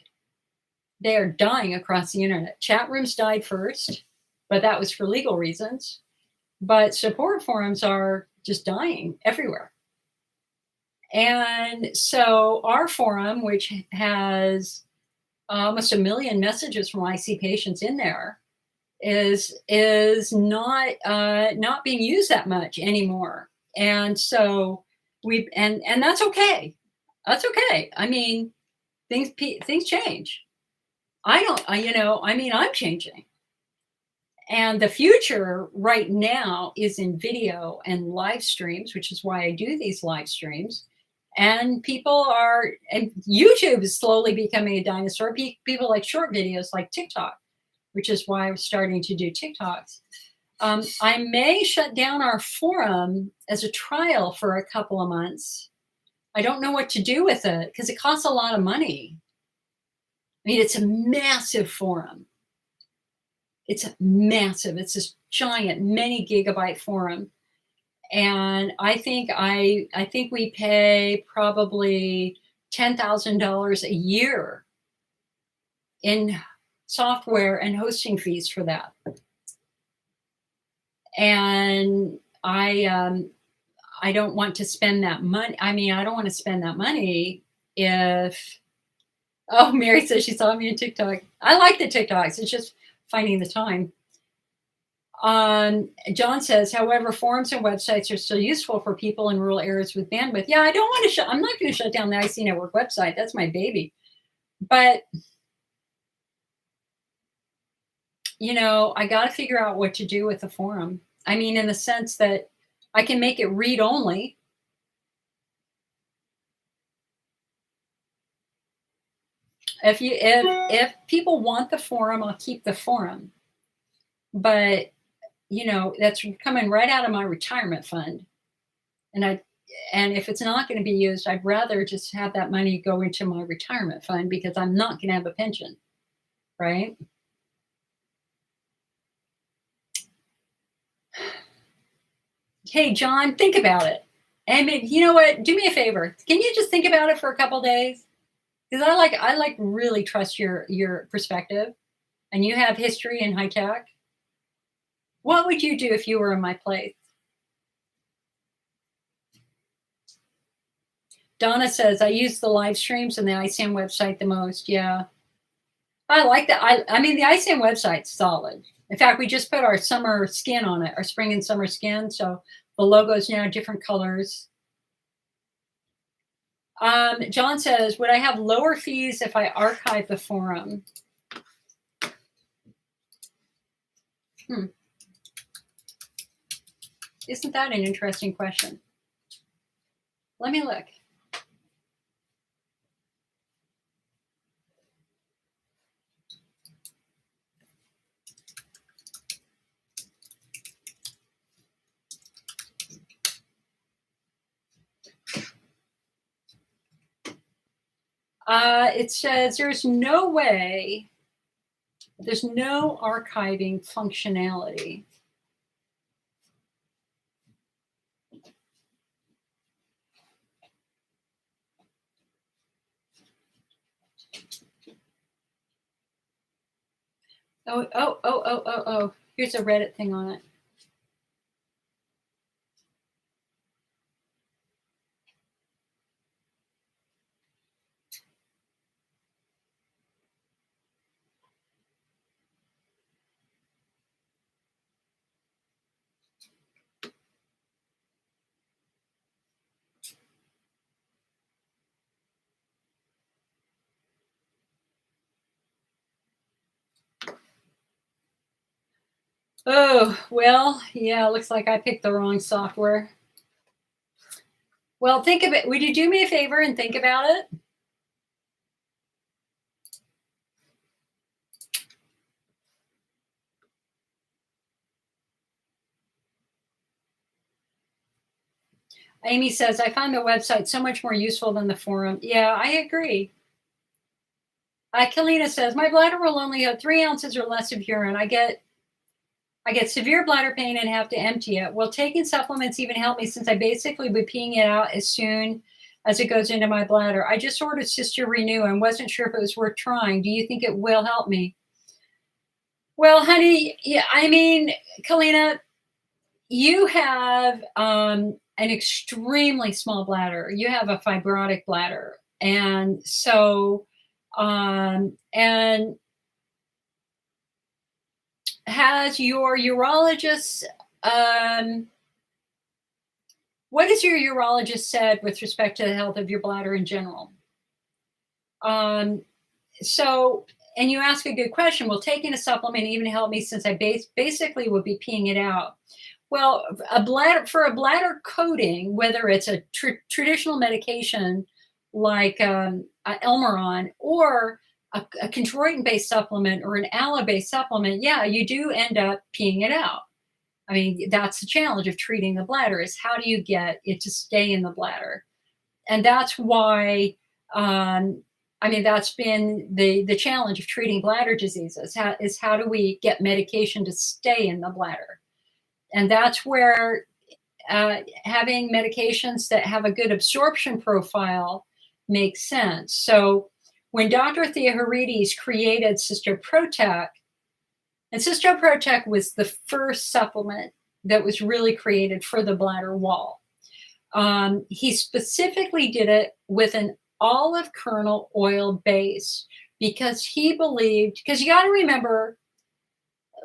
They are dying across the internet. Chat rooms died first, but that was for legal reasons. But support forums are just dying everywhere. And so our forum, which has almost 1 million messages from IC patients in there, is not being used that much anymore. And so and that's okay. That's okay. I mean, things change. I'm changing. And the future right now is in video and live streams, which is why I do these live streams. And and YouTube is slowly becoming a dinosaur. People like short videos like TikTok, which is why I'm starting to do TikToks. I may shut down our forum as a trial for a couple of months. I don't know what to do with it because it costs a lot of money. I mean, it's a massive forum. It's massive. It's this giant, many gigabyte forum. And I think we pay probably $10,000 a year in software and hosting fees for that. And I don't want to spend that money. I mean, I don't want to spend that money if, oh, Mary says she saw me on TikTok. I like the TikToks. It's just finding the time. John says, however, forums and websites are still useful for people in rural areas with bandwidth. Yeah, I don't want to I'm not going to shut down the IC Network website. That's my baby. But, I got to figure out what to do with the forum. I mean, in the sense that I can make it read only. If people want the forum, I'll keep the forum. But that's coming right out of my retirement fund. And if it's not going to be used, I'd rather just have that money go into my retirement fund because I'm not going to have a pension, right? Hey, John, think about it. I mean, you know what? Do me a favor. Can you just think about it for a couple days? Because I like really trust your perspective, and you have history in high tech. What would you do if you were in my place? Donna says, I use the live streams and the ICAN website the most. Yeah. I like that. I mean, the ICAN website's solid. In fact, we just put our summer skin on it, our spring and summer skin. So the logo is now different colors. John says, would I have lower fees if I archive the forum? Isn't that an interesting question? Let me look. It says there's no way, there's no archiving functionality. Oh. Here's a Reddit thing on it. Oh, well, yeah, looks like I picked the wrong software. Well, think of it. Would you do me a favor and think about it? Amy says, I find the website so much more useful than the forum. Yeah, I agree. Kalina says, my bladder will only have 3 ounces or less of urine. I get severe bladder pain and have to empty it. Will taking supplements even help me since I basically be peeing it out as soon as it goes into my bladder? I just ordered Sister Renew and wasn't sure if it was worth trying. Do you think it will help me? Well, honey, yeah, I mean, Kalina, you have an extremely small bladder. You have a fibrotic bladder. And so, and has your urologist, what has your urologist said with respect to the health of your bladder in general? So, and you ask a good question. Will taking a supplement even help me since I basically would be peeing it out? Well, for a bladder coating, whether it's a traditional medication like Elmaron or a chondroitin-based supplement or an Aua-based supplement, yeah, you do end up peeing it out. I mean, that's the challenge of treating the bladder is how do you get it to stay in the bladder? And that's why, that's been the challenge of treating bladder diseases is how do we get medication to stay in the bladder? And that's where having medications that have a good absorption profile makes sense. So when Dr. Theoharides created Cysto Protec, and Cysto Protec was the first supplement that was really created for the bladder wall. He specifically did it with an olive kernel oil base because he believed, because you got to remember,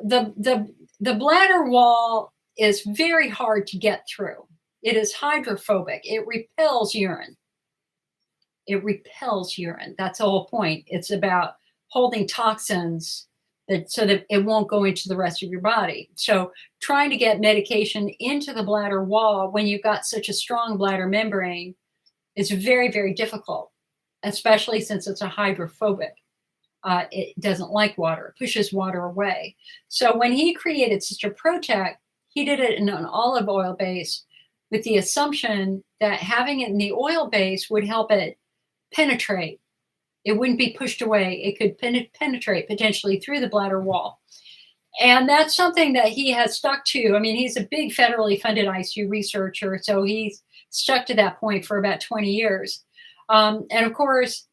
the bladder wall is very hard to get through. It is hydrophobic. It repels urine. It repels urine. That's the whole point. It's about holding toxins so that it won't go into the rest of your body. So trying to get medication into the bladder wall when you've got such a strong bladder membrane is very, very difficult, especially since it's a hydrophobic. It doesn't like water. It pushes water away. So when he created Sister Protect, he did it in an olive oil base with the assumption that having it in the oil base would help it penetrate. It wouldn't be pushed away. It could penetrate potentially through the bladder wall. And that's something that he has stuck to. I mean, he's a big federally funded ICU researcher, so he's stuck to that point for about 20 years. And of course,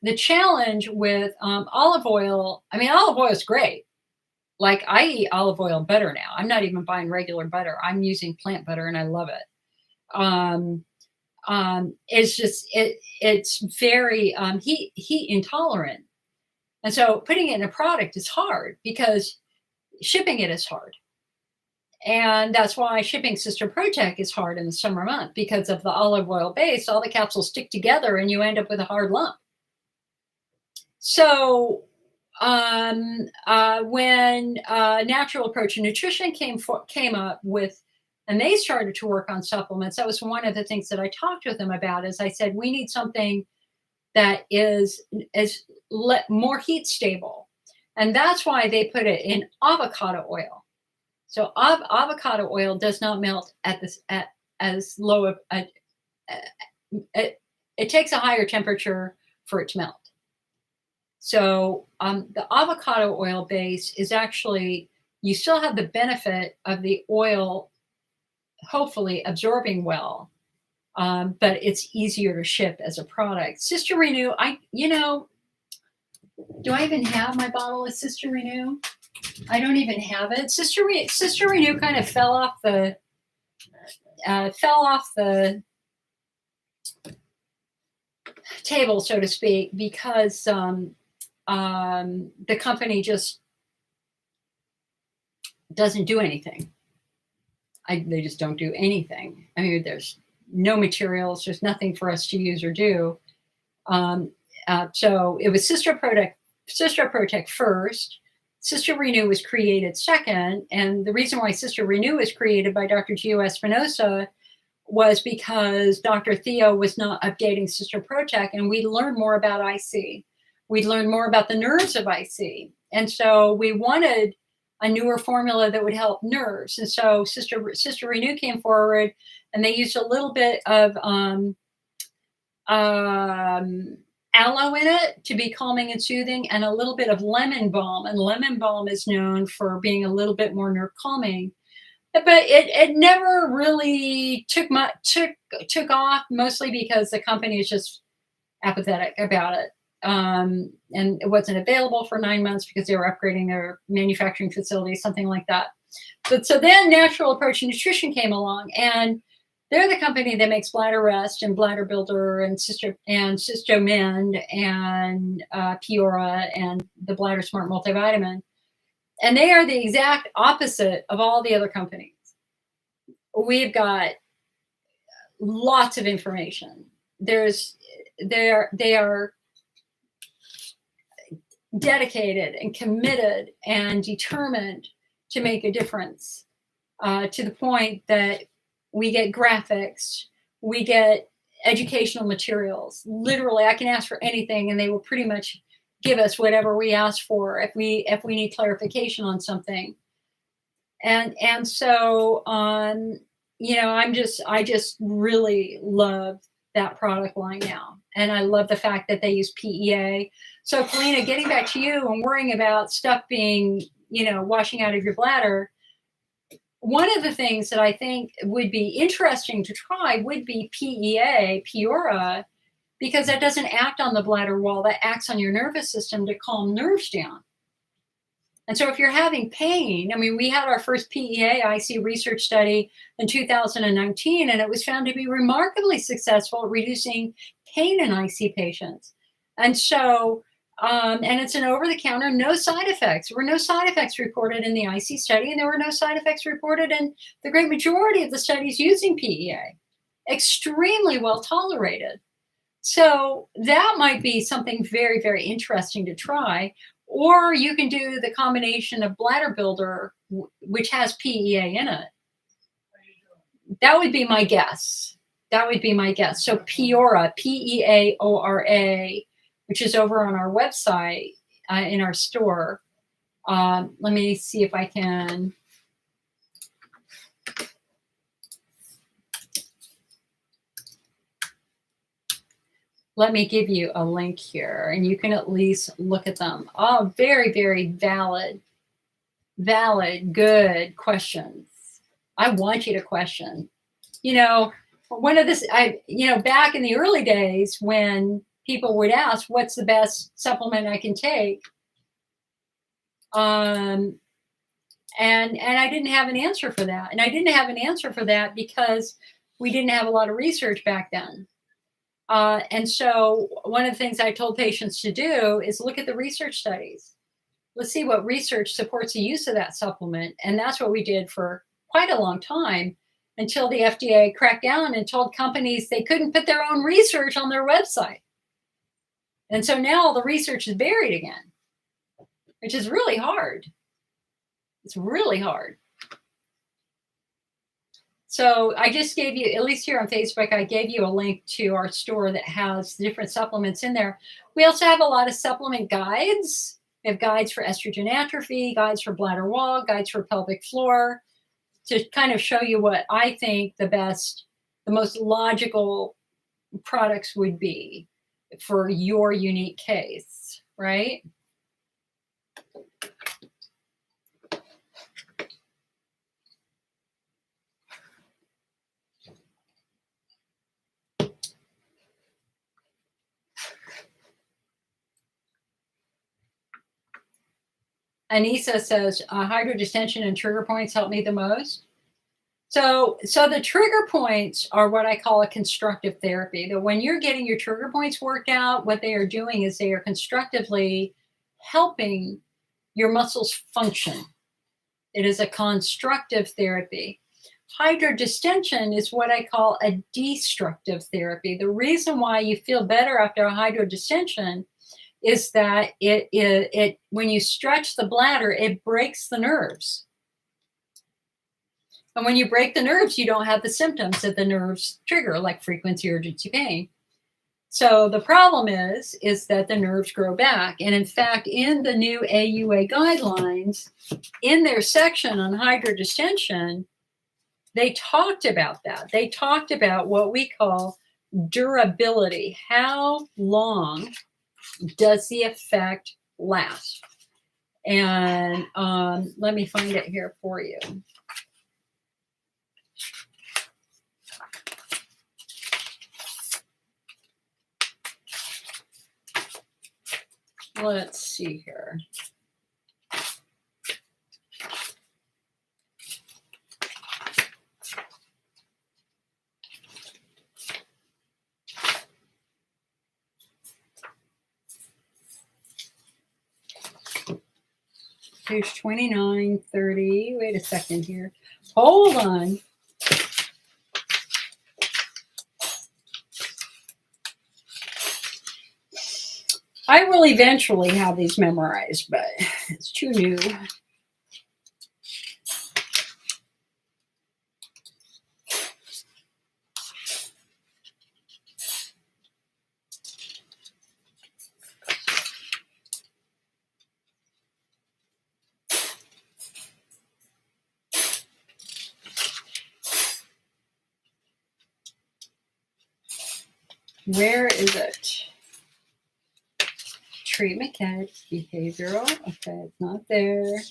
the challenge with olive oil, I mean, olive oil is great. Like, I eat olive oil butter now. I'm not even buying regular butter. I'm using plant butter and I love it. It's just, it's very heat intolerant. And so putting it in a product is hard because shipping it is hard. And that's why shipping Sister Protect is hard in the summer month, because of the olive oil base. All the capsules stick together and you end up with a hard lump. So when Natural Approach to Nutrition came up with, and they started to work on supplements, that was one of the things that I talked with them about. Is I said, we need something that is more heat stable. And that's why they put it in avocado oil. So avocado oil does not melt at as low of it takes a higher temperature for it to melt. So the avocado oil base is actually, you still have the benefit of the oil hopefully absorbing well, but it's easier to ship as a product. Sister Renew, do I even have my bottle of Sister Renew? I don't even have it. Sister Renew kind of fell off the table, so to speak, because the company just doesn't do anything. They just don't do anything. I mean, there's no materials. There's nothing for us to use or do. So it was Sister Protect first. Sister Renew was created second. And the reason why Sister Renew was created by Dr. Gio Espinosa was because Dr. Theo was not updating Sister Protect, and we learned more about IC. We learned more about the nerves of IC. And so we wanted a newer formula that would help nerves. And so Sister Renew came forward, and they used a little bit of aloe in it to be calming and soothing, and a little bit of lemon balm. And lemon balm is known for being a little bit more nerve calming. But it never really took off, mostly because the company is just apathetic about it. And it wasn't available for 9 months because they were upgrading their manufacturing facilities, something like that. But so then Natural Approach to Nutrition came along, and they're the company that makes Bladder Rest and Bladder Builder and Cystomend and Piora and the Bladder Smart Multivitamin. And they are the exact opposite of all the other companies. We've got lots of information. They are dedicated and committed and determined to make a difference, to the point that we get graphics, we get educational materials. Literally, I can ask for anything and they will pretty much give us whatever we ask for if we need clarification on something. And so I just really love that product line now. And I love the fact that they use PEA. So Kalina, getting back to you and worrying about stuff being, washing out of your bladder, one of the things that I think would be interesting to try would be PEA, Piora, because that doesn't act on the bladder wall. That acts on your nervous system to calm nerves down. And so if you're having pain, I mean, we had our first PEA IC research study in 2019, and it was found to be remarkably successful at reducing pain in IC patients. And so, and it's an over-the-counter, no side effects. There were no side effects reported in the IC study, and there were no side effects reported in the great majority of the studies using PEA. Extremely well tolerated. So that might be something very, very interesting to try. Or you can do the combination of Bladder Builder, which has PEA in it. That would be my guess. That would be my guess. So Peora, Peora, which is over on our website in our store. Let me see if I can. Let me give you a link here, and you can at least look at them. Oh, very, very valid, good questions. I want you to question. You know, one of this, back in the early days when people would ask, what's the best supplement I can take? And I didn't have an answer for that. And I didn't have an answer for that because we didn't have a lot of research back then. And so one of the things I told patients to do is look at the research studies. Let's see what research supports the use of that supplement. And that's what we did for quite a long time until the FDA cracked down and told companies they couldn't put their own research on their website. And so now all the research is buried again, which is really hard. It's really hard. So I just gave you, at least here on Facebook, I gave you a link to our store that has different supplements in there. We also have a lot of supplement guides. We have guides for estrogen atrophy, guides for bladder wall, guides for pelvic floor, to kind of show you what I think the most logical products would be for your unique case, right? Anissa says, hydrodistension and trigger points help me the most. So the trigger points are what I call a constructive therapy. That when you're getting your trigger points worked out, what they are doing is they are constructively helping your muscles function. It is a constructive therapy. Hydrodistension is what I call a destructive therapy. The reason why you feel better after a hydrodistension is that it when you stretch the bladder, it breaks the nerves. And when you break the nerves, you don't have the symptoms that the nerves trigger, like frequency urgency pain. So the problem is that the nerves grow back. And in fact, in the new AUA guidelines, in their section on hydrodistension, they talked about that. They talked about what we call durability. How long does the effect last? And let me find it here for you. Let's see here. Page 29, 30. Wait a second here. Hold on. I will eventually have these memorized, but it's too new. Where is it? Treatment guide, behavioral. Okay, it's not there.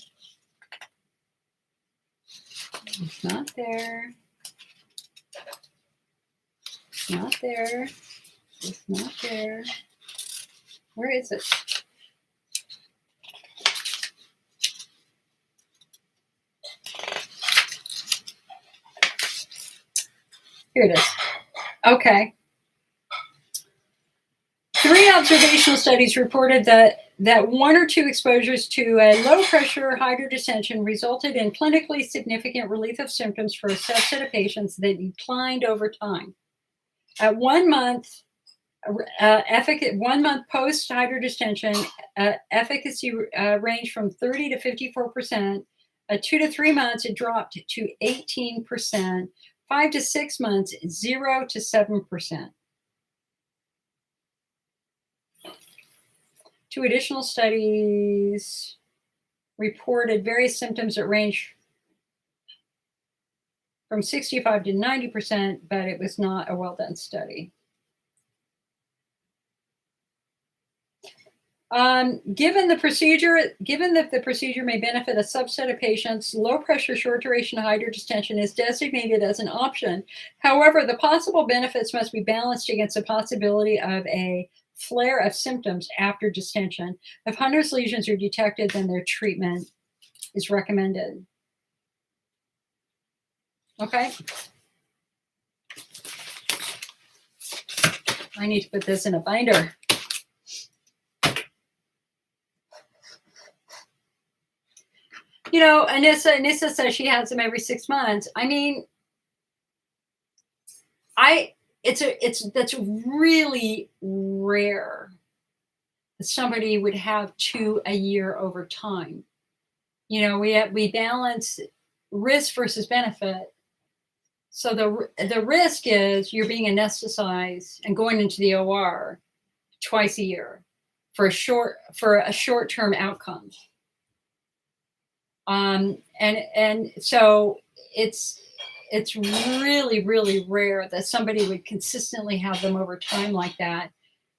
It's not there. It's not there. It's not there. Where is it? Here it is. Okay. 3 observational studies reported that 1 or 2 exposures to a low-pressure hydrodistension resulted in clinically significant relief of symptoms for a subset of patients that declined over time. At 1 month, 1 month post hydrodistension, efficacy ranged from 30 to 54%. At 2 to 3 months, it dropped to 18%. 5 to 6 months, 0 to 7%. 2 additional studies reported various symptoms that range from 65 to 90%, but it was not a well-done study. Given that the procedure may benefit a subset of patients, low-pressure short-duration hydrodistension is designated as an option. However, the possible benefits must be balanced against the possibility of a flare of symptoms after distension. If Hunner's lesions are detected, then their treatment is recommended. Okay. I need to put this in a binder. You know, Anissa says she has them every 6 months. I mean, that's really rare that somebody would have 2 a year over time. You know, we balance risk versus benefit. So the risk is you're being anesthetized and going into the OR twice a year for a short-term outcome. And so it's really, really rare that somebody would consistently have them over time like that,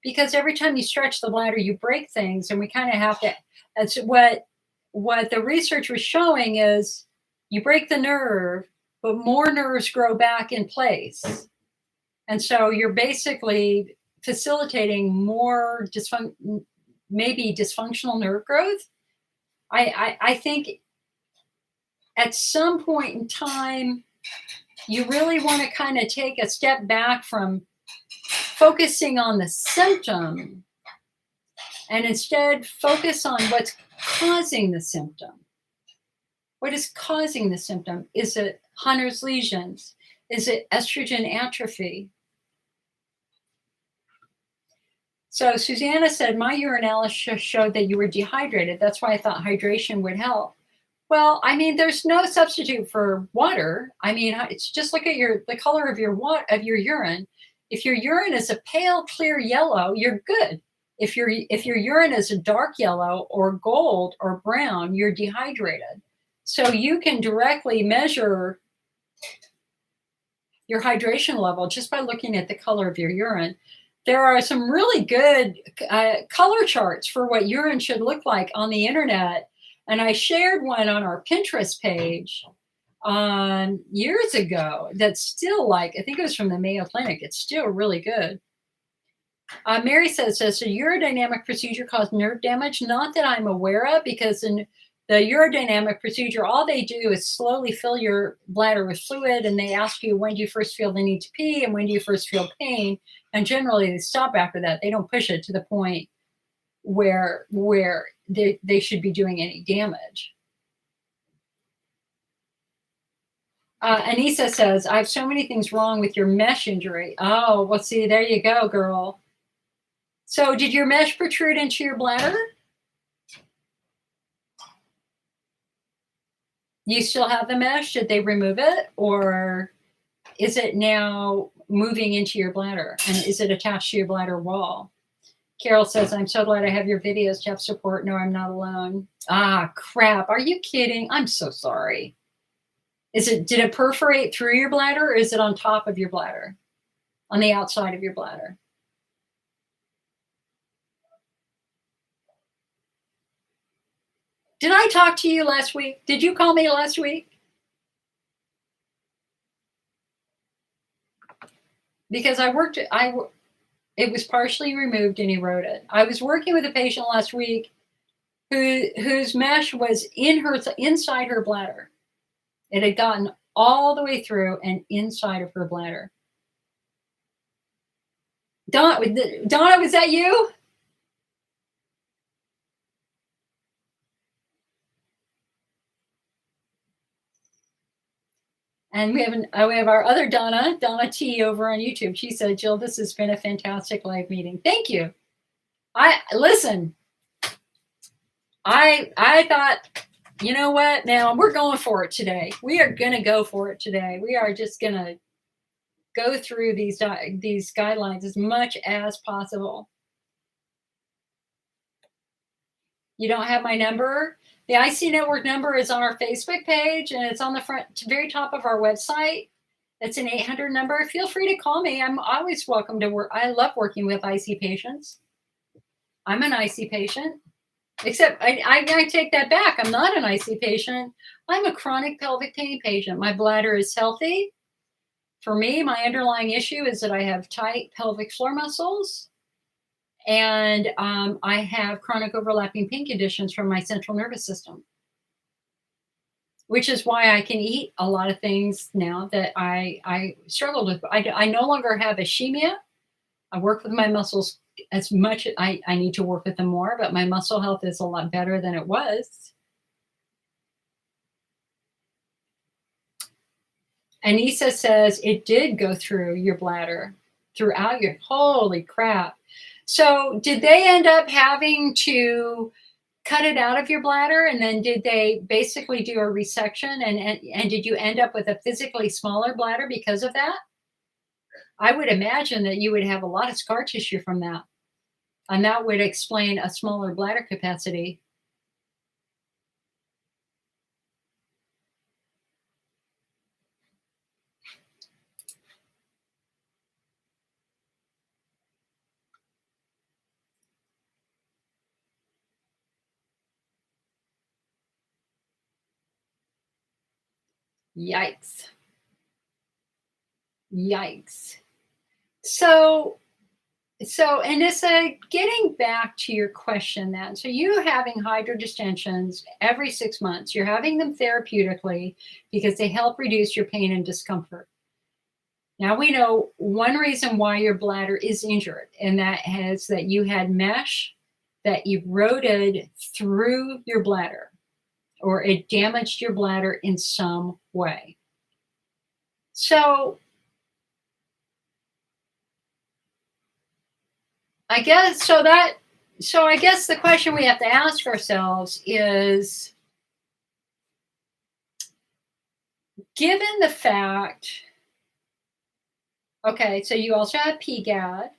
because every time you stretch the bladder, you break things, and we kind of have to. That's what the research was showing is you break the nerve, but more nerves grow back in place, and so you're basically facilitating more maybe dysfunctional nerve growth. I think at some point in time, you really want to kind of take a step back from focusing on the symptom and instead focus on what's causing the symptom. What is causing the symptom? Is it Hunner's lesions? Is it estrogen atrophy? So Susanna said, my urinalysis showed that you were dehydrated. That's why I thought hydration would help. Well, I mean, there's no substitute for water. I mean, it's just look at the color of your urine. If your urine is a pale, clear yellow, you're good. If your urine is a dark yellow or gold or brown, you're dehydrated. So you can directly measure your hydration level just by looking at the color of your urine. There are some really good color charts for what urine should look like on the internet. And I shared one on our Pinterest page years ago that's still I think it was from the Mayo Clinic. It's still really good. Mary says, does a urodynamic procedure cause nerve damage? Not that I'm aware of, because in the urodynamic procedure, all they do is slowly fill your bladder with fluid, and they ask you, when do you first feel the need to pee and when do you first feel pain? And generally they stop after that. They don't push it to the point where they should be doing any damage. Anissa says, I have so many things wrong with your mesh injury. Oh, well, see, there you go, girl. So did your mesh protrude into your bladder? You still have the mesh? Did they remove it? Or is it now moving into your bladder? And is it attached to your bladder wall? Carol says, I'm so glad I have your videos to have support. No, I'm not alone. Ah, crap. Are you kidding? I'm so sorry. Did it perforate through your bladder, or is it on top of your bladder? On the outside of your bladder? Did I talk to you last week? Did you call me last week? Because it was partially removed and eroded. I was working with a patient last week whose mesh was inside her bladder. It had gotten all the way through and inside of her bladder. Donna, was that you? And we have our other Donna T over on YouTube. She said, Jill, this has been a fantastic live meeting. Thank you. Listen, I thought, you know what? Now we're going for it today. We are going to go for it today. We are just going to go through these guidelines as much as possible. You don't have my number? The IC Network number is on our Facebook page, and it's on the very top of our website. It's an 800 number. Feel free to call me. I'm always welcome to work. I love working with IC patients. I'm an IC patient, except I take that back. I'm not an IC patient. I'm a chronic pelvic pain patient. My bladder is healthy. For me, my underlying issue is that I have tight pelvic floor muscles, and I have chronic overlapping pain conditions from my central nervous system, which is why I can eat a lot of things now that I struggled with. I no longer have ischemia. I work with my muscles as much. I need to work with them more, but my muscle health is a lot better than it was. Anissa says it did go through your bladder, throughout your, holy crap. So did they end up having to cut it out of your bladder? And then did they basically do a resection? And did you end up with a physically smaller bladder because of that? I would imagine that you would have a lot of scar tissue from that. And that would explain a smaller bladder capacity. Yikes. Yikes. So Anissa, getting back to your question then, so you having hydrodistensions every 6 months, you're having them therapeutically because they help reduce your pain and discomfort. Now we know one reason why your bladder is injured, and that is that you had mesh that eroded through your bladder, or it damaged your bladder in some way. So I guess the question we have to ask ourselves is, given the fact, okay, so you also have PGAD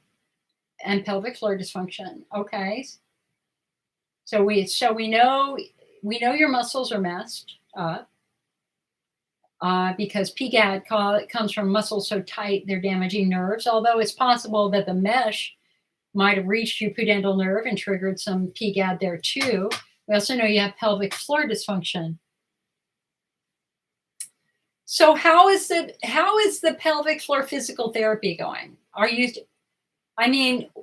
and pelvic floor dysfunction. Okay. So we know your muscles are messed up because PGAD comes from muscles so tight they're damaging nerves, although it's possible that the mesh might have reached your pudendal nerve and triggered some PGAD there too. We also know you have pelvic floor dysfunction. So how is the pelvic floor physical therapy going?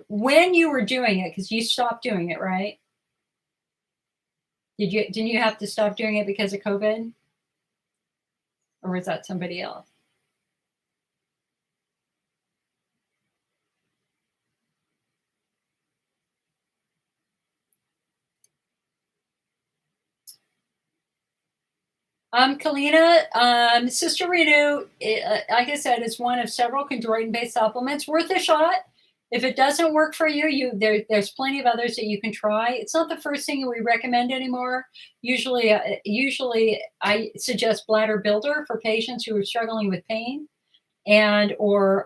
When you were doing it, because you stopped doing it, right? Didn't you have to stop doing it because of COVID? Or was that somebody else? Kalina, Sister Renu, like I said, is one of several chondroitin-based supplements. Worth a shot. If it doesn't work for you, there's plenty of others that you can try. It's not the first thing we recommend anymore. Usually I suggest Bladder Builder for patients who are struggling with pain, or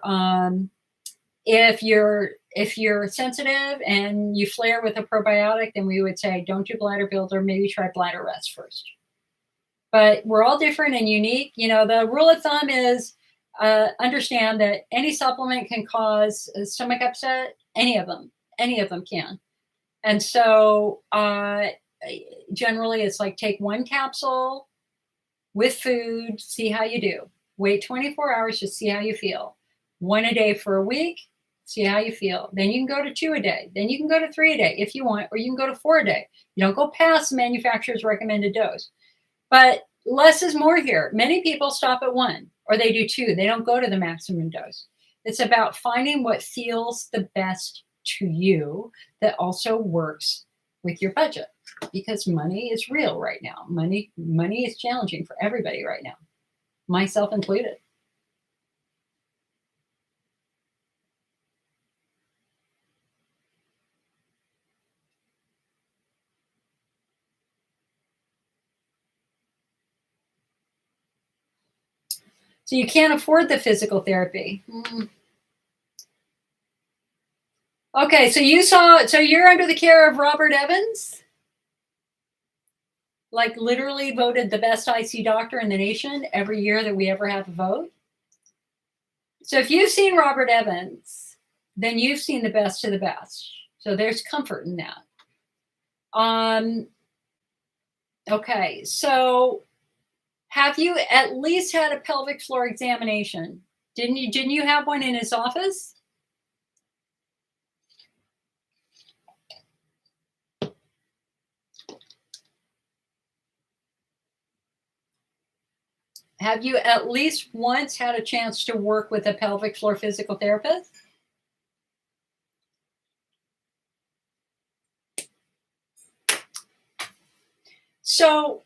if you're sensitive and you flare with a probiotic, then we would say don't do Bladder Builder. Maybe try Bladder Rest first. But we're all different and unique. You know, the rule of thumb is understand that any supplement can cause stomach upset. Any of them can. And so generally it's like take one capsule with food, see how you do. Wait 24 hours to see how you feel. One a day for a week, see how you feel. Then you can go to 2 a day. Then you can go to 3 a day if you want, or you can go to 4 a day. You don't go past the manufacturer's recommended dose. But less is more here. Many people stop at 1 or they do 2. They don't go to the maximum dose. It's about finding what feels the best to you that also works with your budget, because money is real right now. Money is challenging for everybody right now, myself included. So you can't afford the physical therapy. Okay, so you're under the care of Robert Evans? Like literally voted the best IC doctor in the nation every year that we ever have a vote? So if you've seen Robert Evans, then you've seen the best of the best. So there's comfort in that. Okay, so have you at least had a pelvic floor examination? Didn't you have one in his office? Have you at least once had a chance to work with a pelvic floor physical therapist? So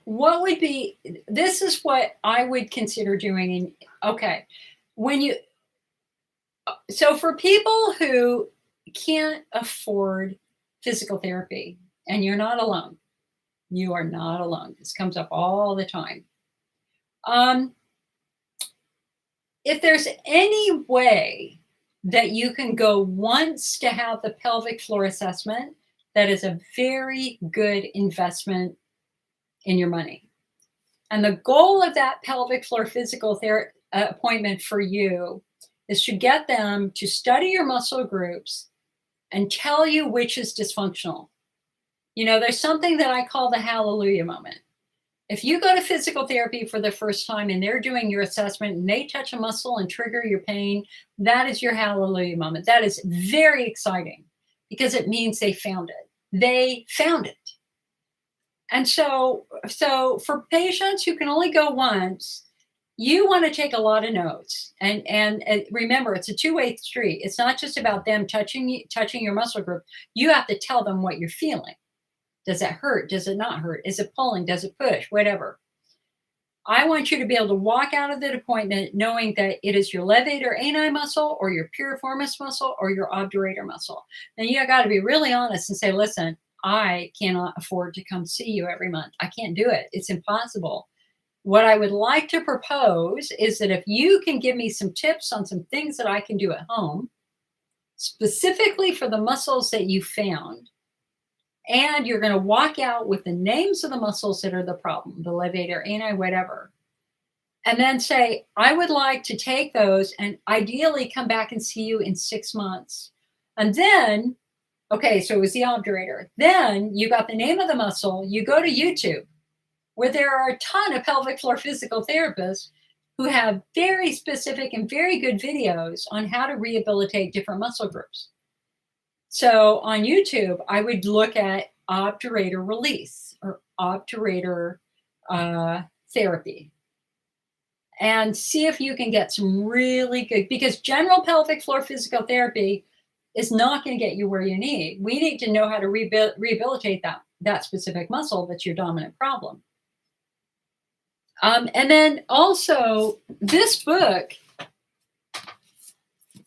what would be, this is what I would consider doing. Okay, so for people who can't afford physical therapy, and you're not alone, you are not alone. This comes up all the time. If there's any way that you can go once to have the pelvic floor assessment, that is a very good investment in your money. And the goal of that pelvic floor physical therapy appointment for you is to get them to study your muscle groups and tell you which is dysfunctional. You know, there's something that I call the hallelujah moment. If you go to physical therapy for the first time and they're doing your assessment and they touch a muscle and trigger your pain, that is your hallelujah moment. That is very exciting because it means they found it. They found it. And so for patients who can only go once, you want to take a lot of notes. And remember, it's a two-way street. It's not just about them touching your muscle group. You have to tell them what you're feeling. Does it hurt? Does it not hurt? Is it pulling? Does it push? Whatever. I want you to be able to walk out of the appointment knowing that it is your levator ani muscle or your piriformis muscle or your obturator muscle. Then you got to be really honest and say, listen, I cannot afford to come see you every month. I can't do it. It's impossible. What I would like to propose is that if you can give me some tips on some things that I can do at home, specifically for the muscles that you found, and you're going to walk out with the names of the muscles that are the problem, the levator, ani, whatever. And then say, I would like to take those and ideally come back and see you in 6 months. And then, okay, so it was the obturator. Then you got the name of the muscle. You go to YouTube, where there are a ton of pelvic floor physical therapists who have very specific and very good videos on how to rehabilitate different muscle groups. So on YouTube, I would look at obturator release or obturator therapy and see if you can get some really good, because general pelvic floor physical therapy is not going to get you where you need. We need to know how to rehabilitate that specific muscle that's your dominant problem. And then also this book,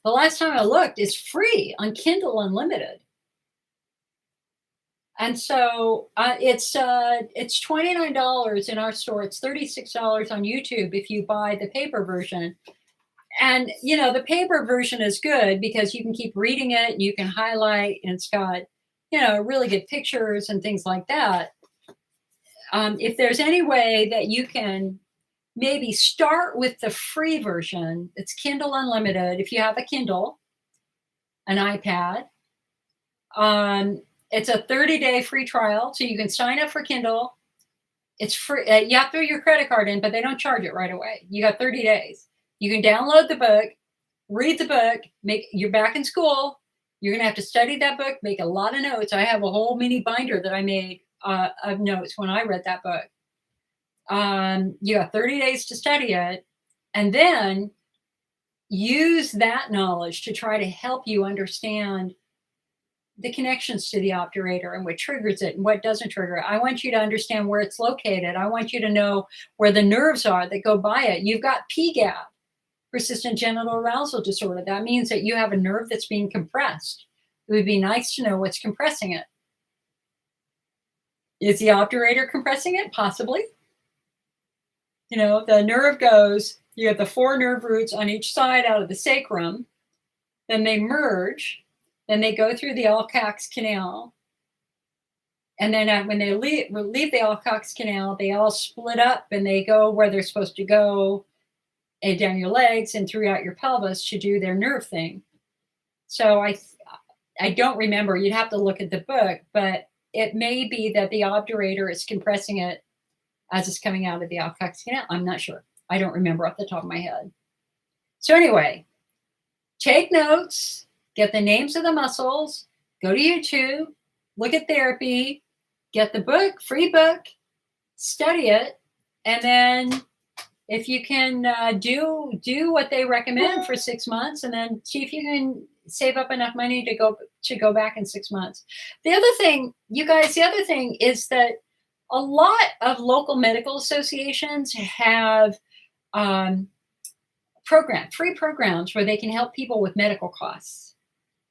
the last time I looked, is free on Kindle Unlimited. And so it's $29 in our store. It's $36 on YouTube if you buy the paper version. And, you know, the paper version is good because you can keep reading it and you can highlight, and it's got, you know, really good pictures and things like that. If there's any way that you can maybe start with the free version, it's Kindle Unlimited. If you have a Kindle, an iPad, it's a 30-day free trial. So you can sign up for Kindle. It's free. You have to throw your credit card in, but they don't charge it right away. You got 30 days. You can download the book, read the book, you're back in school. You're going to have to study that book, make a lot of notes. I have a whole mini binder that I made of notes when I read that book. You got 30 days to study it. And then use that knowledge to try to help you understand the connections to the obturator and what triggers it and what doesn't trigger it. I want you to understand where it's located. I want you to know where the nerves are that go by it. You've got PGAD, persistent genital arousal disorder. That means that you have a nerve that's being compressed. It would be nice to know what's compressing it. Is the obturator compressing it? Possibly. You know, the nerve goes, you have the 4 nerve roots on each side out of the sacrum, then they merge, then they go through the Alcox canal, and then when they leave the Alcox canal, they all split up and they go where they're supposed to go, and down your legs and throughout your pelvis to do their nerve thing. So I don't remember, you'd have to look at the book, but it may be that the obturator is compressing it as it's coming out of the Alcox canal. I'm not sure. I don't remember off the top of my head. So anyway, take notes, get the names of the muscles, go to YouTube, look at therapy, get the book, free book, study it, and then if you can do what they recommend for 6 months, and then see if you can save up enough money to go back in 6 months. The other thing, you guys, is that a lot of local medical associations have free programs where they can help people with medical costs.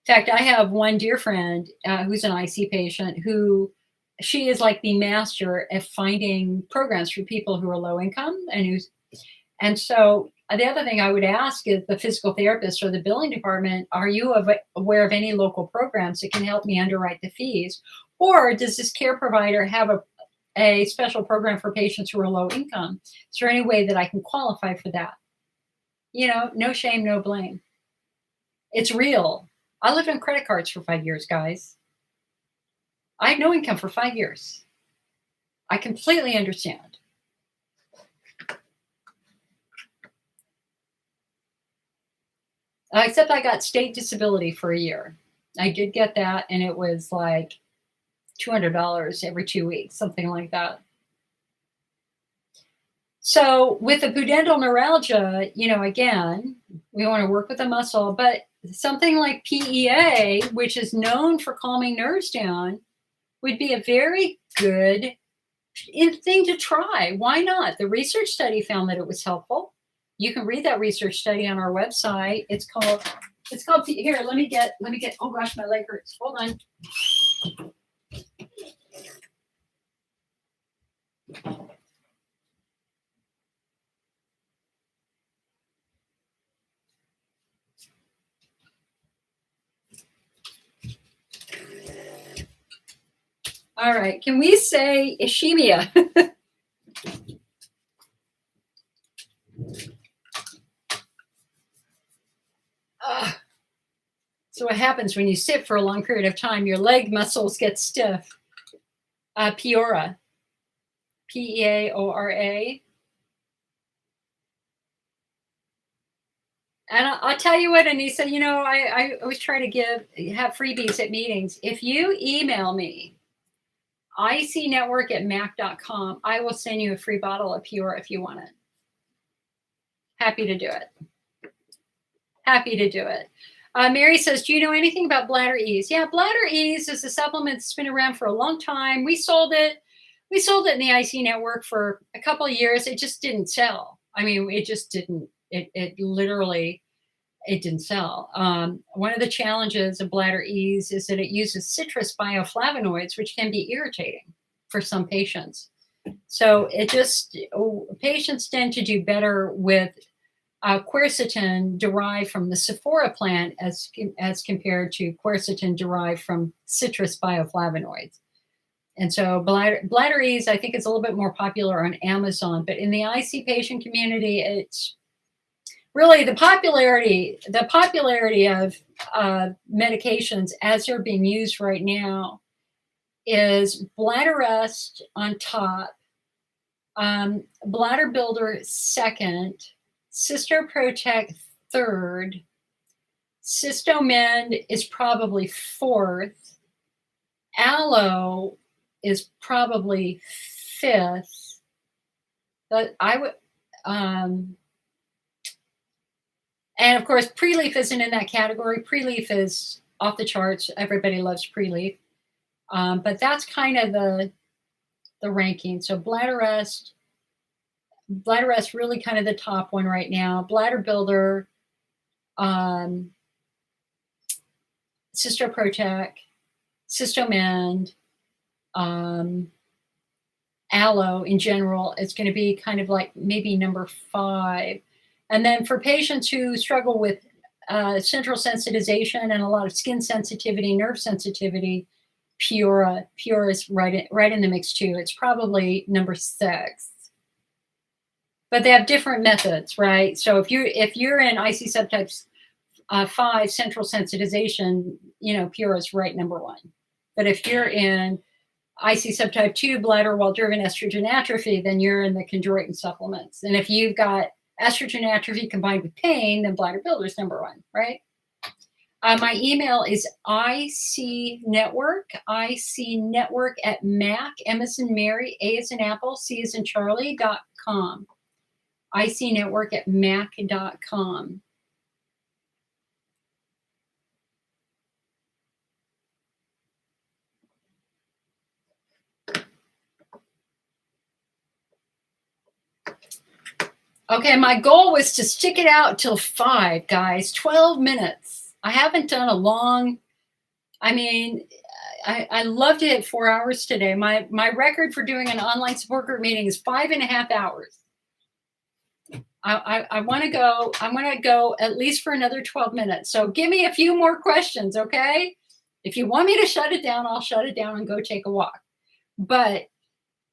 In fact, I have one dear friend who's an IC patient who she is like the master at finding programs for people who are low income and so the other thing I would ask is the physical therapist or the billing department, are you aware of any local programs that can help me underwrite the fees? Or does this care provider have a special program for patients who are low income? Is there any way that I can qualify for that? You know, no shame, no blame. It's real. I lived on credit cards for 5 years, guys. I had no income for 5 years. I completely understand. Except I got state disability for a year. I did get that, and it was like $200 every 2 weeks, something like that. So with the pudendal neuralgia, you know, again, we want to work with the muscle, but something like PEA, which is known for calming nerves down, would be a very good thing to try. Why not? The research study found that it was helpful. You can read that research study on our website. It's called here, let me get, oh gosh, my leg hurts. Hold on. All right, can we say ischemia? So what happens when you sit for a long period of time, your leg muscles get stiff. Peora, Peaora. And I'll tell you what, Anissa, you know, I always try to have freebies at meetings. If you email me, icnetwork@mac.com, I will send you a free bottle of Peora if you want it. Happy to do it. Happy to do it. Mary says, do you know anything about Bladder Ease? Yeah, Bladder Ease is a supplement that's been around for a long time. We sold it. We sold it in the IC network for a couple of years. It just didn't sell. I mean, it just didn't. It literally, it didn't sell. One of the challenges of Bladder Ease is that it uses citrus bioflavonoids, which can be irritating for some patients. So patients tend to do better with quercetin derived from the Sephora plant as compared to quercetin derived from citrus bioflavonoids. And so Bladder Ease, I think, is a little bit more popular on Amazon, but in the IC patient community, it's really the popularity of medications as they're being used right now is Bladder Rest on top, Bladder Builder second, Cysto Protect third, Cystomend is probably fourth, Aloe is probably fifth. But I would And of course, pre-leaf isn't in that category. Pre-leaf is off the charts. Everybody loves pre-leaf. But that's kind of the ranking. So bladder rest really kind of the top one right now. Bladder builder, Cystoprotect, Cystomend, Aloe in general, it's going to be kind of like maybe number 5. And then for patients who struggle with central sensitization and a lot of skin sensitivity, nerve sensitivity, Pura is right in the mix too. It's probably number 6. But they have different methods, right? So if you're in IC subtypes 5 central sensitization, Pura is right number 1. But if you're in IC subtype 2 bladder wall-driven estrogen atrophy, then you're in the chondroitin supplements. And if you've got estrogen atrophy combined with pain, then bladder builder is number 1, right? My email is icnetwork@mac, M as in Mary, A as in Apple, C as in Charlie.com. icnetwork@mac.com. Okay, my goal was to stick it out till 5, guys. 12 minutes. I haven't done a long, I love to hit 4 hours today. My record for doing an online support group meeting is 5.5 hours. I want to go at least for another 12 minutes. So give me a few more questions, okay? If you want me to shut it down, I'll shut it down and go take a walk. But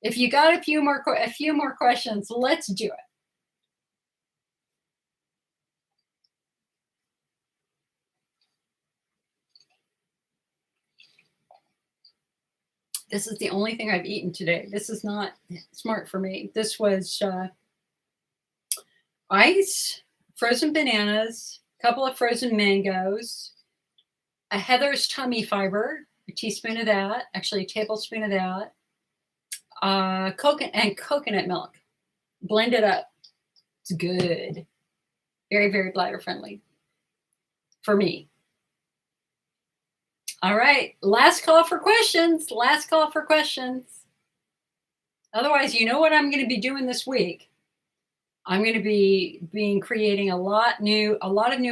if you got a few more questions, let's do it. This is the only thing I've eaten today. This is not smart for me. This was ice, frozen bananas, a couple of frozen mangoes, a Heather's tummy fiber, a teaspoon of that, actually a tablespoon of that, coconut milk. Blend it up. It's good. Very, very bladder friendly for me. All right, last call for questions. Last call for questions. Otherwise, you know what I'm going to be doing this week. I'm going to be creating a lot of new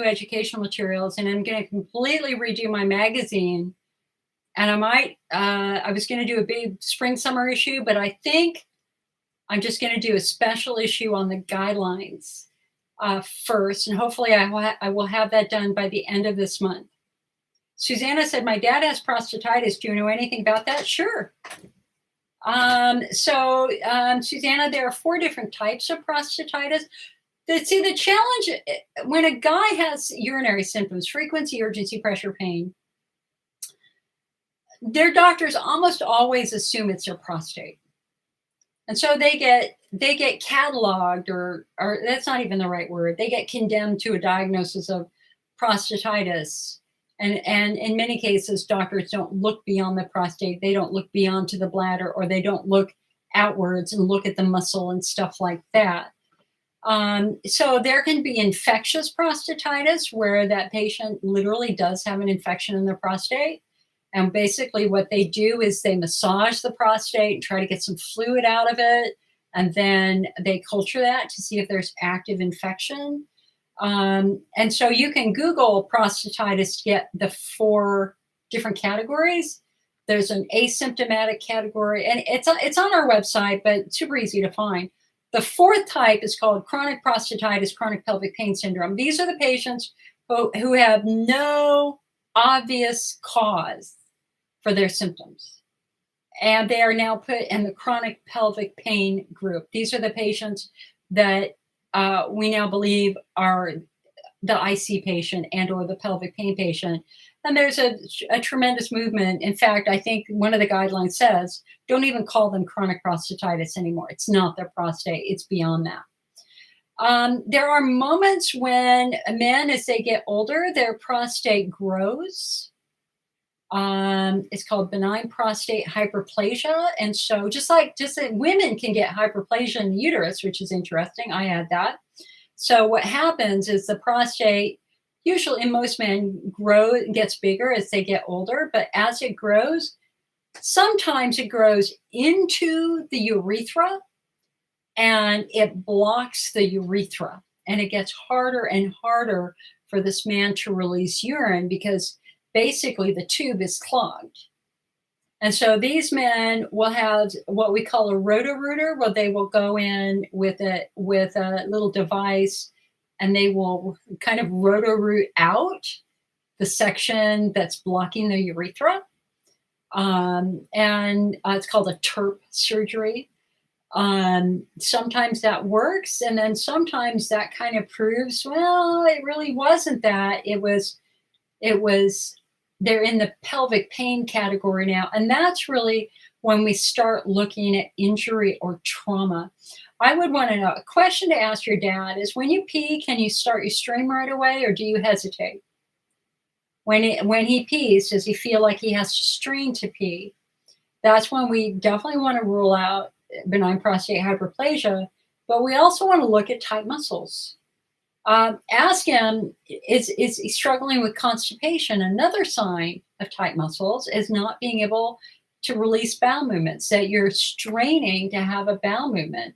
educational materials, and I'm going to completely redo my magazine. And I was going to do a big spring summer issue, but I think I'm just going to do a special issue on the guidelines first, and hopefully I will have that done by the end of this month. Susanna said, my dad has prostatitis. Do you know anything about that? Sure. Susanna, there are 4 different types of prostatitis. The challenge when a guy has urinary symptoms, frequency, urgency, pressure, pain, their doctors almost always assume it's their prostate. And so they get cataloged, or that's not even the right word. They get condemned to a diagnosis of prostatitis. And in many cases, doctors don't look beyond the prostate. They don't look beyond to the bladder, or they don't look outwards and look at the muscle and stuff like that. So there can be infectious prostatitis, where that patient literally does have an infection in their prostate. And basically what they do is they massage the prostate and try to get some fluid out of it. And then they culture that to see if there's active infection. And so you can Google prostatitis to get the 4 different categories. There's an asymptomatic category, and it's on our website, but super easy to find. The 4th type is called chronic prostatitis, chronic pelvic pain syndrome. These are the patients who have no obvious cause for their symptoms. And they are now put in the chronic pelvic pain group. These are the patients that we now believe are the IC patient and or the pelvic pain patient. And there's a tremendous movement. In fact, I think one of the guidelines says, don't even call them chronic prostatitis anymore. It's not their prostate. It's beyond that. There are moments when men, as they get older, their prostate grows. It's called benign prostate hyperplasia. And so just like women can get hyperplasia in the uterus, which is interesting. I had that. So what happens is the prostate, usually in most men, gets bigger as they get older, but as it grows, sometimes it grows into the urethra and it blocks the urethra, and it gets harder and harder for this man to release urine because basically the tube is clogged. And so these men will have what we call a roto-rooter, where they will go in with a little device and they will kind of roto-root out the section that's blocking the urethra. And it's called a TURP surgery. Sometimes that works, and then sometimes that kind of proves, well, it really wasn't that. It was they're in the pelvic pain category now. And that's really when we start looking at injury or trauma. I would want to know, a question to ask your dad is, when you pee, can you start your stream right away, or do you hesitate? When he pees, does he feel like he has to strain to pee? That's when we definitely want to rule out benign prostate hyperplasia, but we also want to look at tight muscles. Ask him, is he struggling with constipation? Another sign of tight muscles is not being able to release bowel movements, that you're straining to have a bowel movement.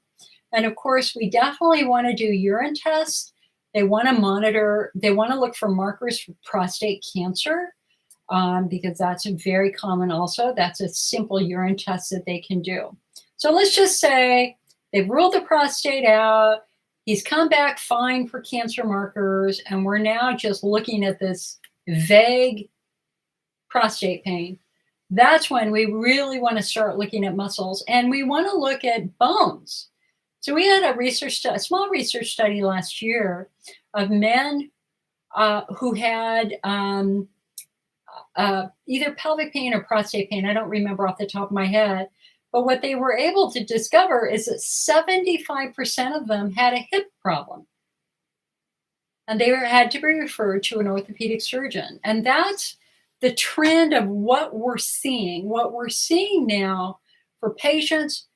And of course, we definitely want to do urine tests. They want to monitor, they want to look for markers for prostate cancer, because that's very common also. That's a simple urine test that they can do. So let's just say they've ruled the prostate out. He's come back fine for cancer markers, and we're now just looking at this vague prostate pain. That's when we really want to start looking at muscles, and we want to look at bones. So we had a small research study last year of men who had either pelvic pain or prostate pain. I don't remember off the top of my head. But what they were able to discover is that 75% of them had a hip problem. And they had to be referred to an orthopedic surgeon. And that's the trend of what we're seeing. What we're seeing now for patients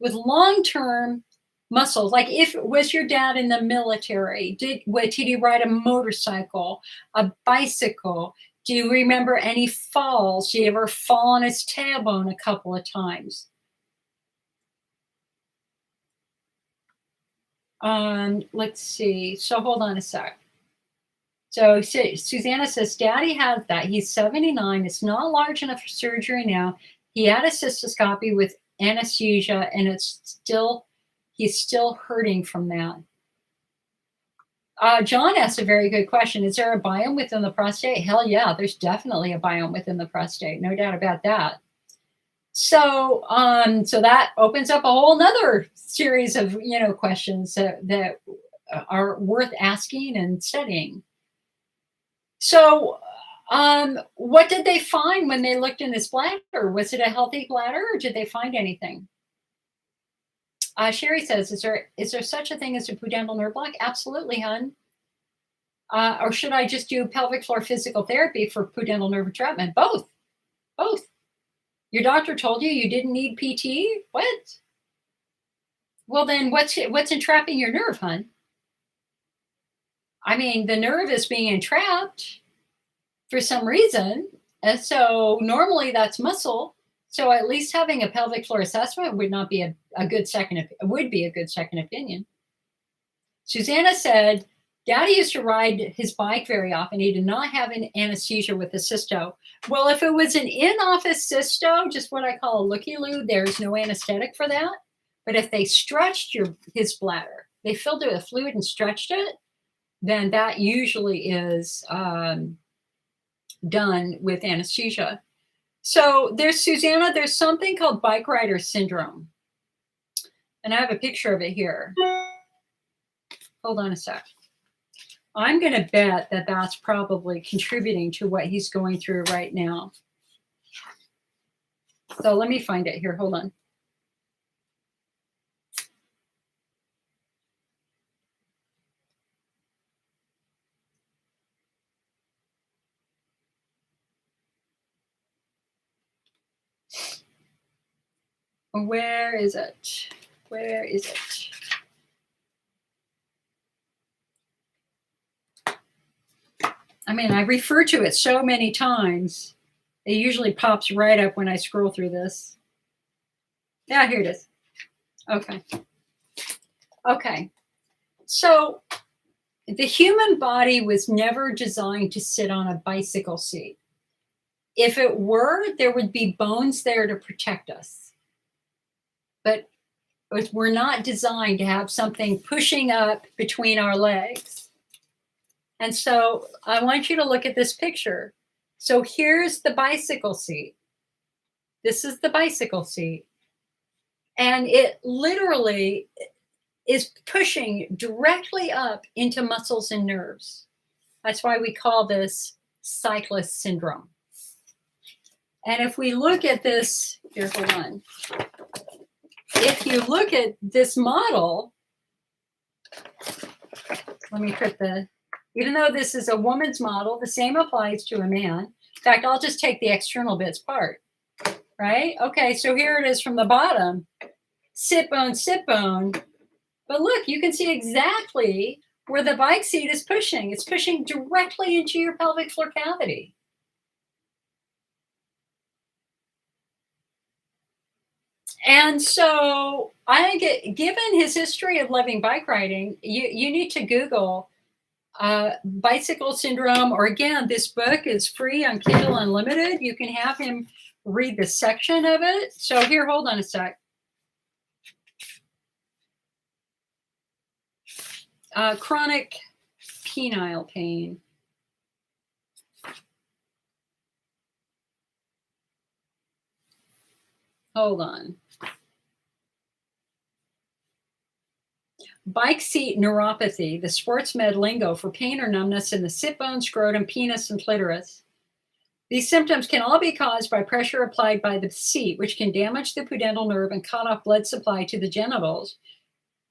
with long-term muscles, like if was your dad in the military, did he ride a motorcycle, a bicycle? Do you remember any falls? Did he ever fall on his tailbone a couple of times? Let's see. So hold on a sec. So Susanna says, Daddy has that. He's 79. It's not large enough for surgery now. He had a cystoscopy with anesthesia, and he's still hurting from that. John asked a very good question. Is there a biome within the prostate? Hell yeah, there's definitely a biome within the prostate. No doubt about that. So, so that opens up a whole nother series of, questions that are worth asking and studying. So, what did they find when they looked in his bladder? Was it a healthy bladder, or did they find anything? Sherry says, is there such a thing as a pudendal nerve block? Absolutely, hun. Or should I just do pelvic floor physical therapy for pudendal nerve entrapment? Both. Your doctor told you didn't need PT? What? Well, then what's entrapping your nerve, hun? I mean, the nerve is being entrapped for some reason. And so normally that's muscle. So at least having a pelvic floor assessment would not be a good second opinion. Susanna said, Daddy used to ride his bike very often. He did not have an anesthesia with a cysto. Well, if it was an in-office cysto, just what I call a looky-loo, there's no anesthetic for that. But if they stretched his bladder, they filled it with fluid and stretched it, then that usually is done with anesthesia. So there's Susanna, there's something called bike rider syndrome. And I have a picture of it here. Hold on a sec. I'm going to bet that that's probably contributing to what he's going through right now. So let me find it here. Hold on. Where is it? Where is it? I mean, I refer to it so many times. It usually pops right up when I scroll through this. Yeah, here it is. Okay. Okay. So the human body was never designed to sit on a bicycle seat. If it were, there would be bones there to protect us. But we're not designed to have something pushing up between our legs. And so I want you to look at this picture. So here's the bicycle seat. This is the bicycle seat. And it literally is pushing directly up into muscles and nerves. That's why we call this cyclist syndrome. And if we look at this, here, hold on. If you look at this model, let me put even though this is a woman's model, the same applies to a man. In fact, I'll just take the external bits part, right? Okay, so here it is from the bottom, sit bone, sit bone. But look, you can see exactly where the bike seat is pushing. It's pushing directly into your pelvic floor cavity. And so given his history of loving bike riding, you need to Google bicycle syndrome, or again, this book is free on Kindle Unlimited. You can have him read the section of it. So here, hold on a sec. Chronic penile pain. Hold on. Bike seat neuropathy, the sports med lingo for pain or numbness in the sit bone, scrotum, penis, and clitoris. These symptoms can all be caused by pressure applied by the seat, which can damage the pudendal nerve and cut off blood supply to the genitals.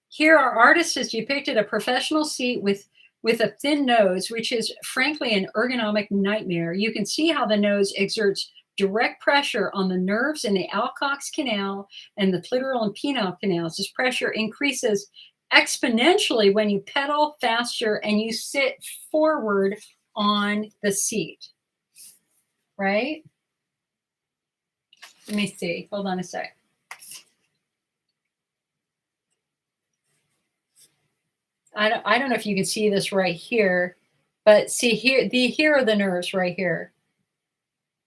Here, our artist has depicted a professional seat with a thin nose, which is frankly an ergonomic nightmare. You can see how the nose exerts direct pressure on the nerves in the Alcox canal and the clitoral and penile canals. This pressure increases exponentially when you pedal faster and you sit forward on the seat, right? Let me see. Hold on a sec. I don't know if you can see this right here, but see here, here are the nerves right here.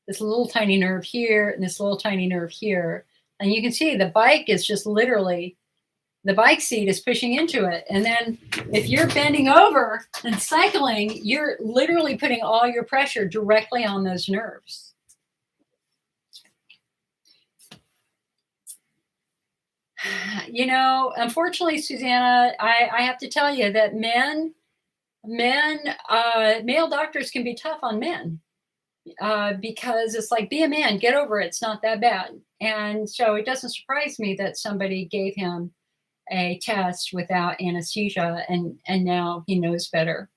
This little tiny nerve here and this little tiny nerve here. And you can see the bike is just literally, the bike seat is pushing into it. And then if you're bending over and cycling, you're literally putting all your pressure directly on those nerves. You know, unfortunately, Susanna, I have to tell you that male doctors can be tough on men because it's like, be a man, get over it. It's not that bad. And so it doesn't surprise me that somebody gave him a test without anesthesia and now he knows better.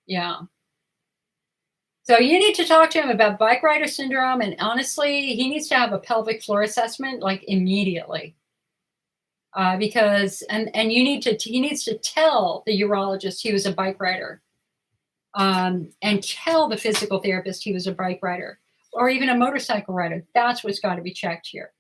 Yeah. So you need to talk to him about bike rider syndrome. And honestly, he needs to have a pelvic floor assessment like immediately. Because he needs to tell the urologist he was a bike rider, and tell the physical therapist he was a bike rider, or even a motorcycle rider. That's what's got to be checked here.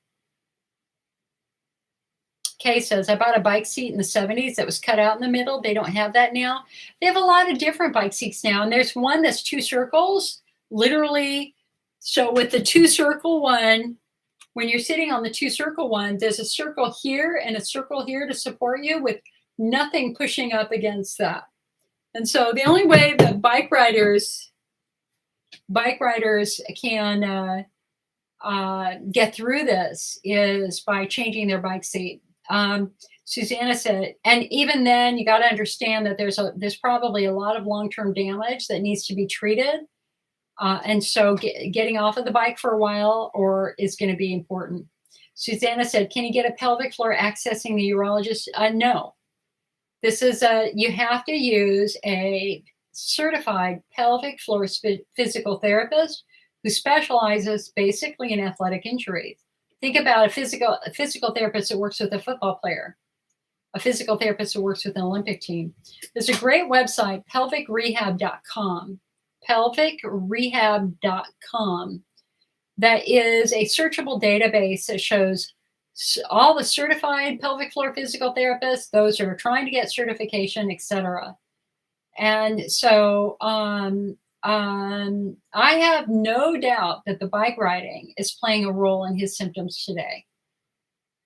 Kay says, I bought a bike seat in the 70s that was cut out in the middle. They don't have that now. They have a lot of different bike seats now, and there's one that's 2 circles, literally. So with the 2 circle one, when you're sitting on the 2 circle one, there's a circle here and a circle here to support you with nothing pushing up against that. And so the only way that bike riders can get through this is by changing their bike seat. Susanna said, and even then you got to understand that there's probably a lot of long-term damage that needs to be treated. And so getting off of the bike for a while is going to be important. Susanna said, can you get a pelvic floor accessing the urologist? No. This is you have to use a certified pelvic floor physical therapist who specializes basically in athletic injuries. Think about a physical therapist that works with a football player, a physical therapist who works with an Olympic team. There's a great website, pelvicrehab.com. pelvicrehab.com. That is a searchable database that shows all the certified pelvic floor physical therapists, those who are trying to get certification, etc. And so I have no doubt that the bike riding is playing a role in his symptoms today.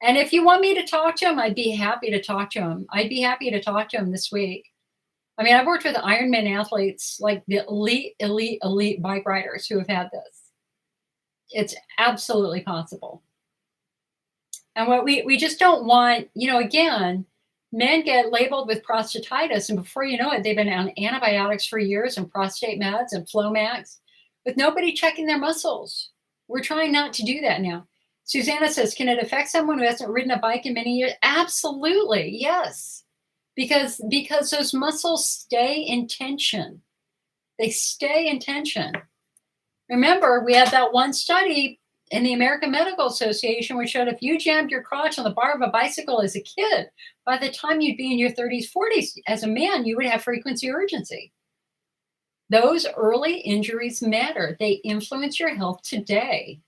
And if you want me to talk to him, I'd be happy to talk to him. I'd be happy to talk to him this week. I mean, I've worked with Ironman athletes, like the elite bike riders who have had this. It's absolutely possible. And what we just don't want, again, men get labeled with prostatitis, and before you know it, they've been on antibiotics for years and prostate meds and Flomax with nobody checking their muscles. We're trying not to do that now. Susanna says, can it affect someone who hasn't ridden a bike in many years? Absolutely, yes. Because those muscles stay in tension. They stay in tension. Remember, we had that one study in the American Medical Association which showed if you jammed your crotch on the bar of a bicycle as a kid, by the time you'd be in your 30s, 40s, as a man, you would have frequency urgency. Those early injuries matter. They influence your health today.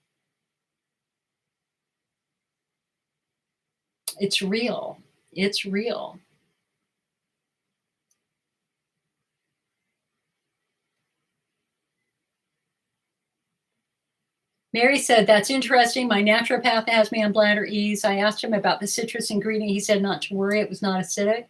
It's real. It's real. Mary said, that's interesting. My naturopath has me on bladder ease. I asked him about the citrus ingredient. He said not to worry. It was not acidic.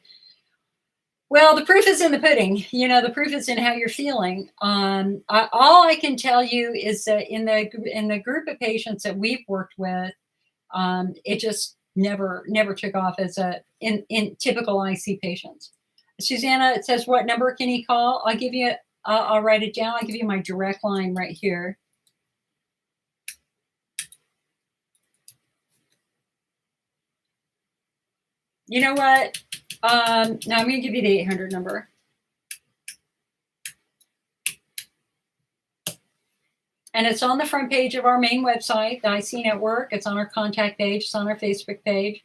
Well, the proof is in the pudding. The proof is in how you're feeling. All I can tell you is that in the group of patients that we've worked with, it just never took off as in typical IC patients. Susanna, it says, what number can he call? I'll give you, I'll write it down. I'll give you my direct line right here. You know what? Now I'm going to give you the 800 number. And it's on the front page of our main website, the IC Network. It's on our contact page. It's on our Facebook page.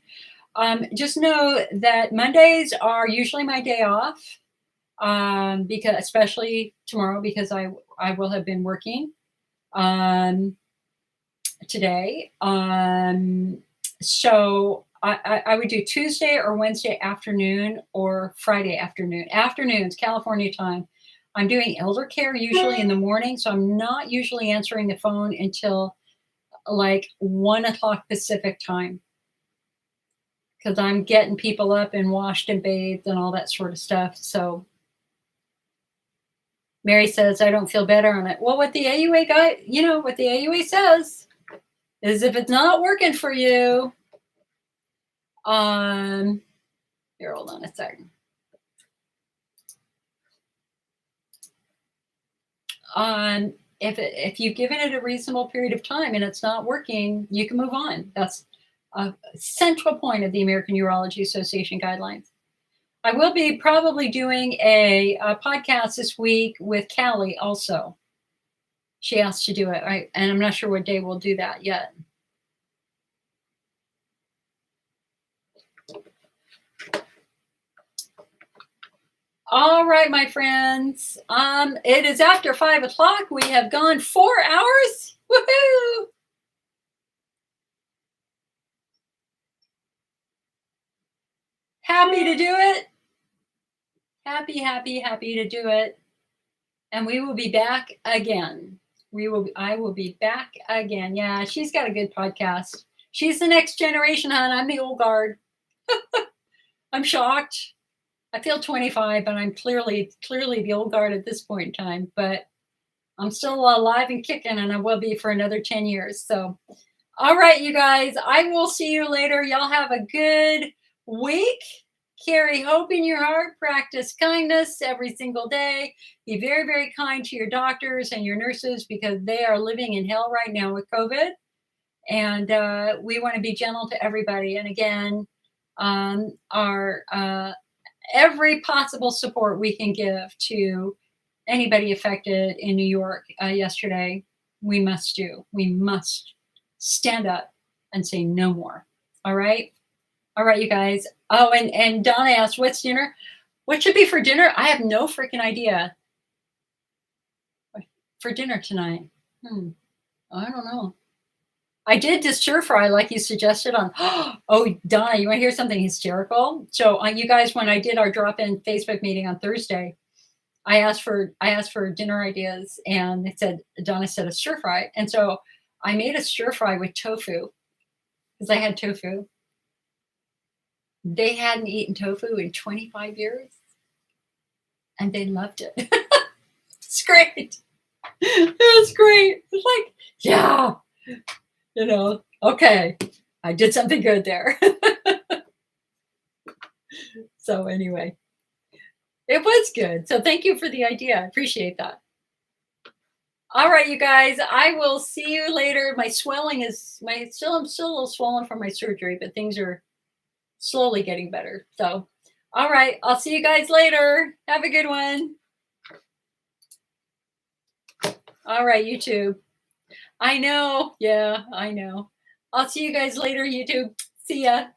Just know that Mondays are usually my day off, because especially tomorrow, because I will have been working today. So I would do Tuesday or Wednesday afternoon or Friday afternoon. Afternoons, California time. I'm doing elder care usually in the morning, so I'm not usually answering the phone until like 1 o'clock Pacific time, because I'm getting people up and washed and bathed and all that sort of stuff. So Mary says, I don't feel better on it. Well, what the AUA guy, what the AUA says is if it's not working for you, here, hold on a second. If you've given it a reasonable period of time and it's not working, you can move on. That's a central point of the American Urology Association guidelines. I will be probably doing a podcast this week with Callie also. She asked to do it, and I'm not sure what day we'll do that yet. All right, my friends. It is after 5 o'clock. We have gone 4 hours. Woohoo! Happy to do it. Happy to do it. And we will be back again. I will be back again. Yeah, she's got a good podcast. She's the next generation, hon. I'm the old guard. I'm shocked. I feel 25, but I'm clearly the old guard at this point in time. But I'm still alive and kicking, and I will be for another 10 years. So, all right, you guys. I will see you later. Y'all have a good week. Carry hope in your heart. Practice kindness every single day. Be very, very kind to your doctors and your nurses, because they are living in hell right now with COVID. And we want to be gentle to everybody. And again, every possible support we can give to anybody affected in New York yesterday, we must do. We must stand up and say no more. All right? All right, you guys. Oh, and Donna asked, what's dinner? What should be for dinner? I have no freaking idea. for dinner tonight? I don't know. I did just stir fry like you suggested on. Oh, Donna, you want to hear something hysterical? So, you guys, when I did our drop-in Facebook meeting on Thursday, I asked for dinner ideas, and they said Donna said a stir fry, and so I made a stir fry with tofu because I had tofu. They hadn't eaten tofu in 25 years, and they loved it. It's great. It was great. It's like, yeah, okay, I did something good there. So anyway, it was good. So thank you for the idea. I appreciate that. All right, you guys, I will see you later. My swelling is, I'm still a little swollen from my surgery, but things are slowly getting better. So, all right, I'll see you guys later. Have a good one. All right, YouTube. I know. Yeah, I know. I'll see you guys later, YouTube. See ya.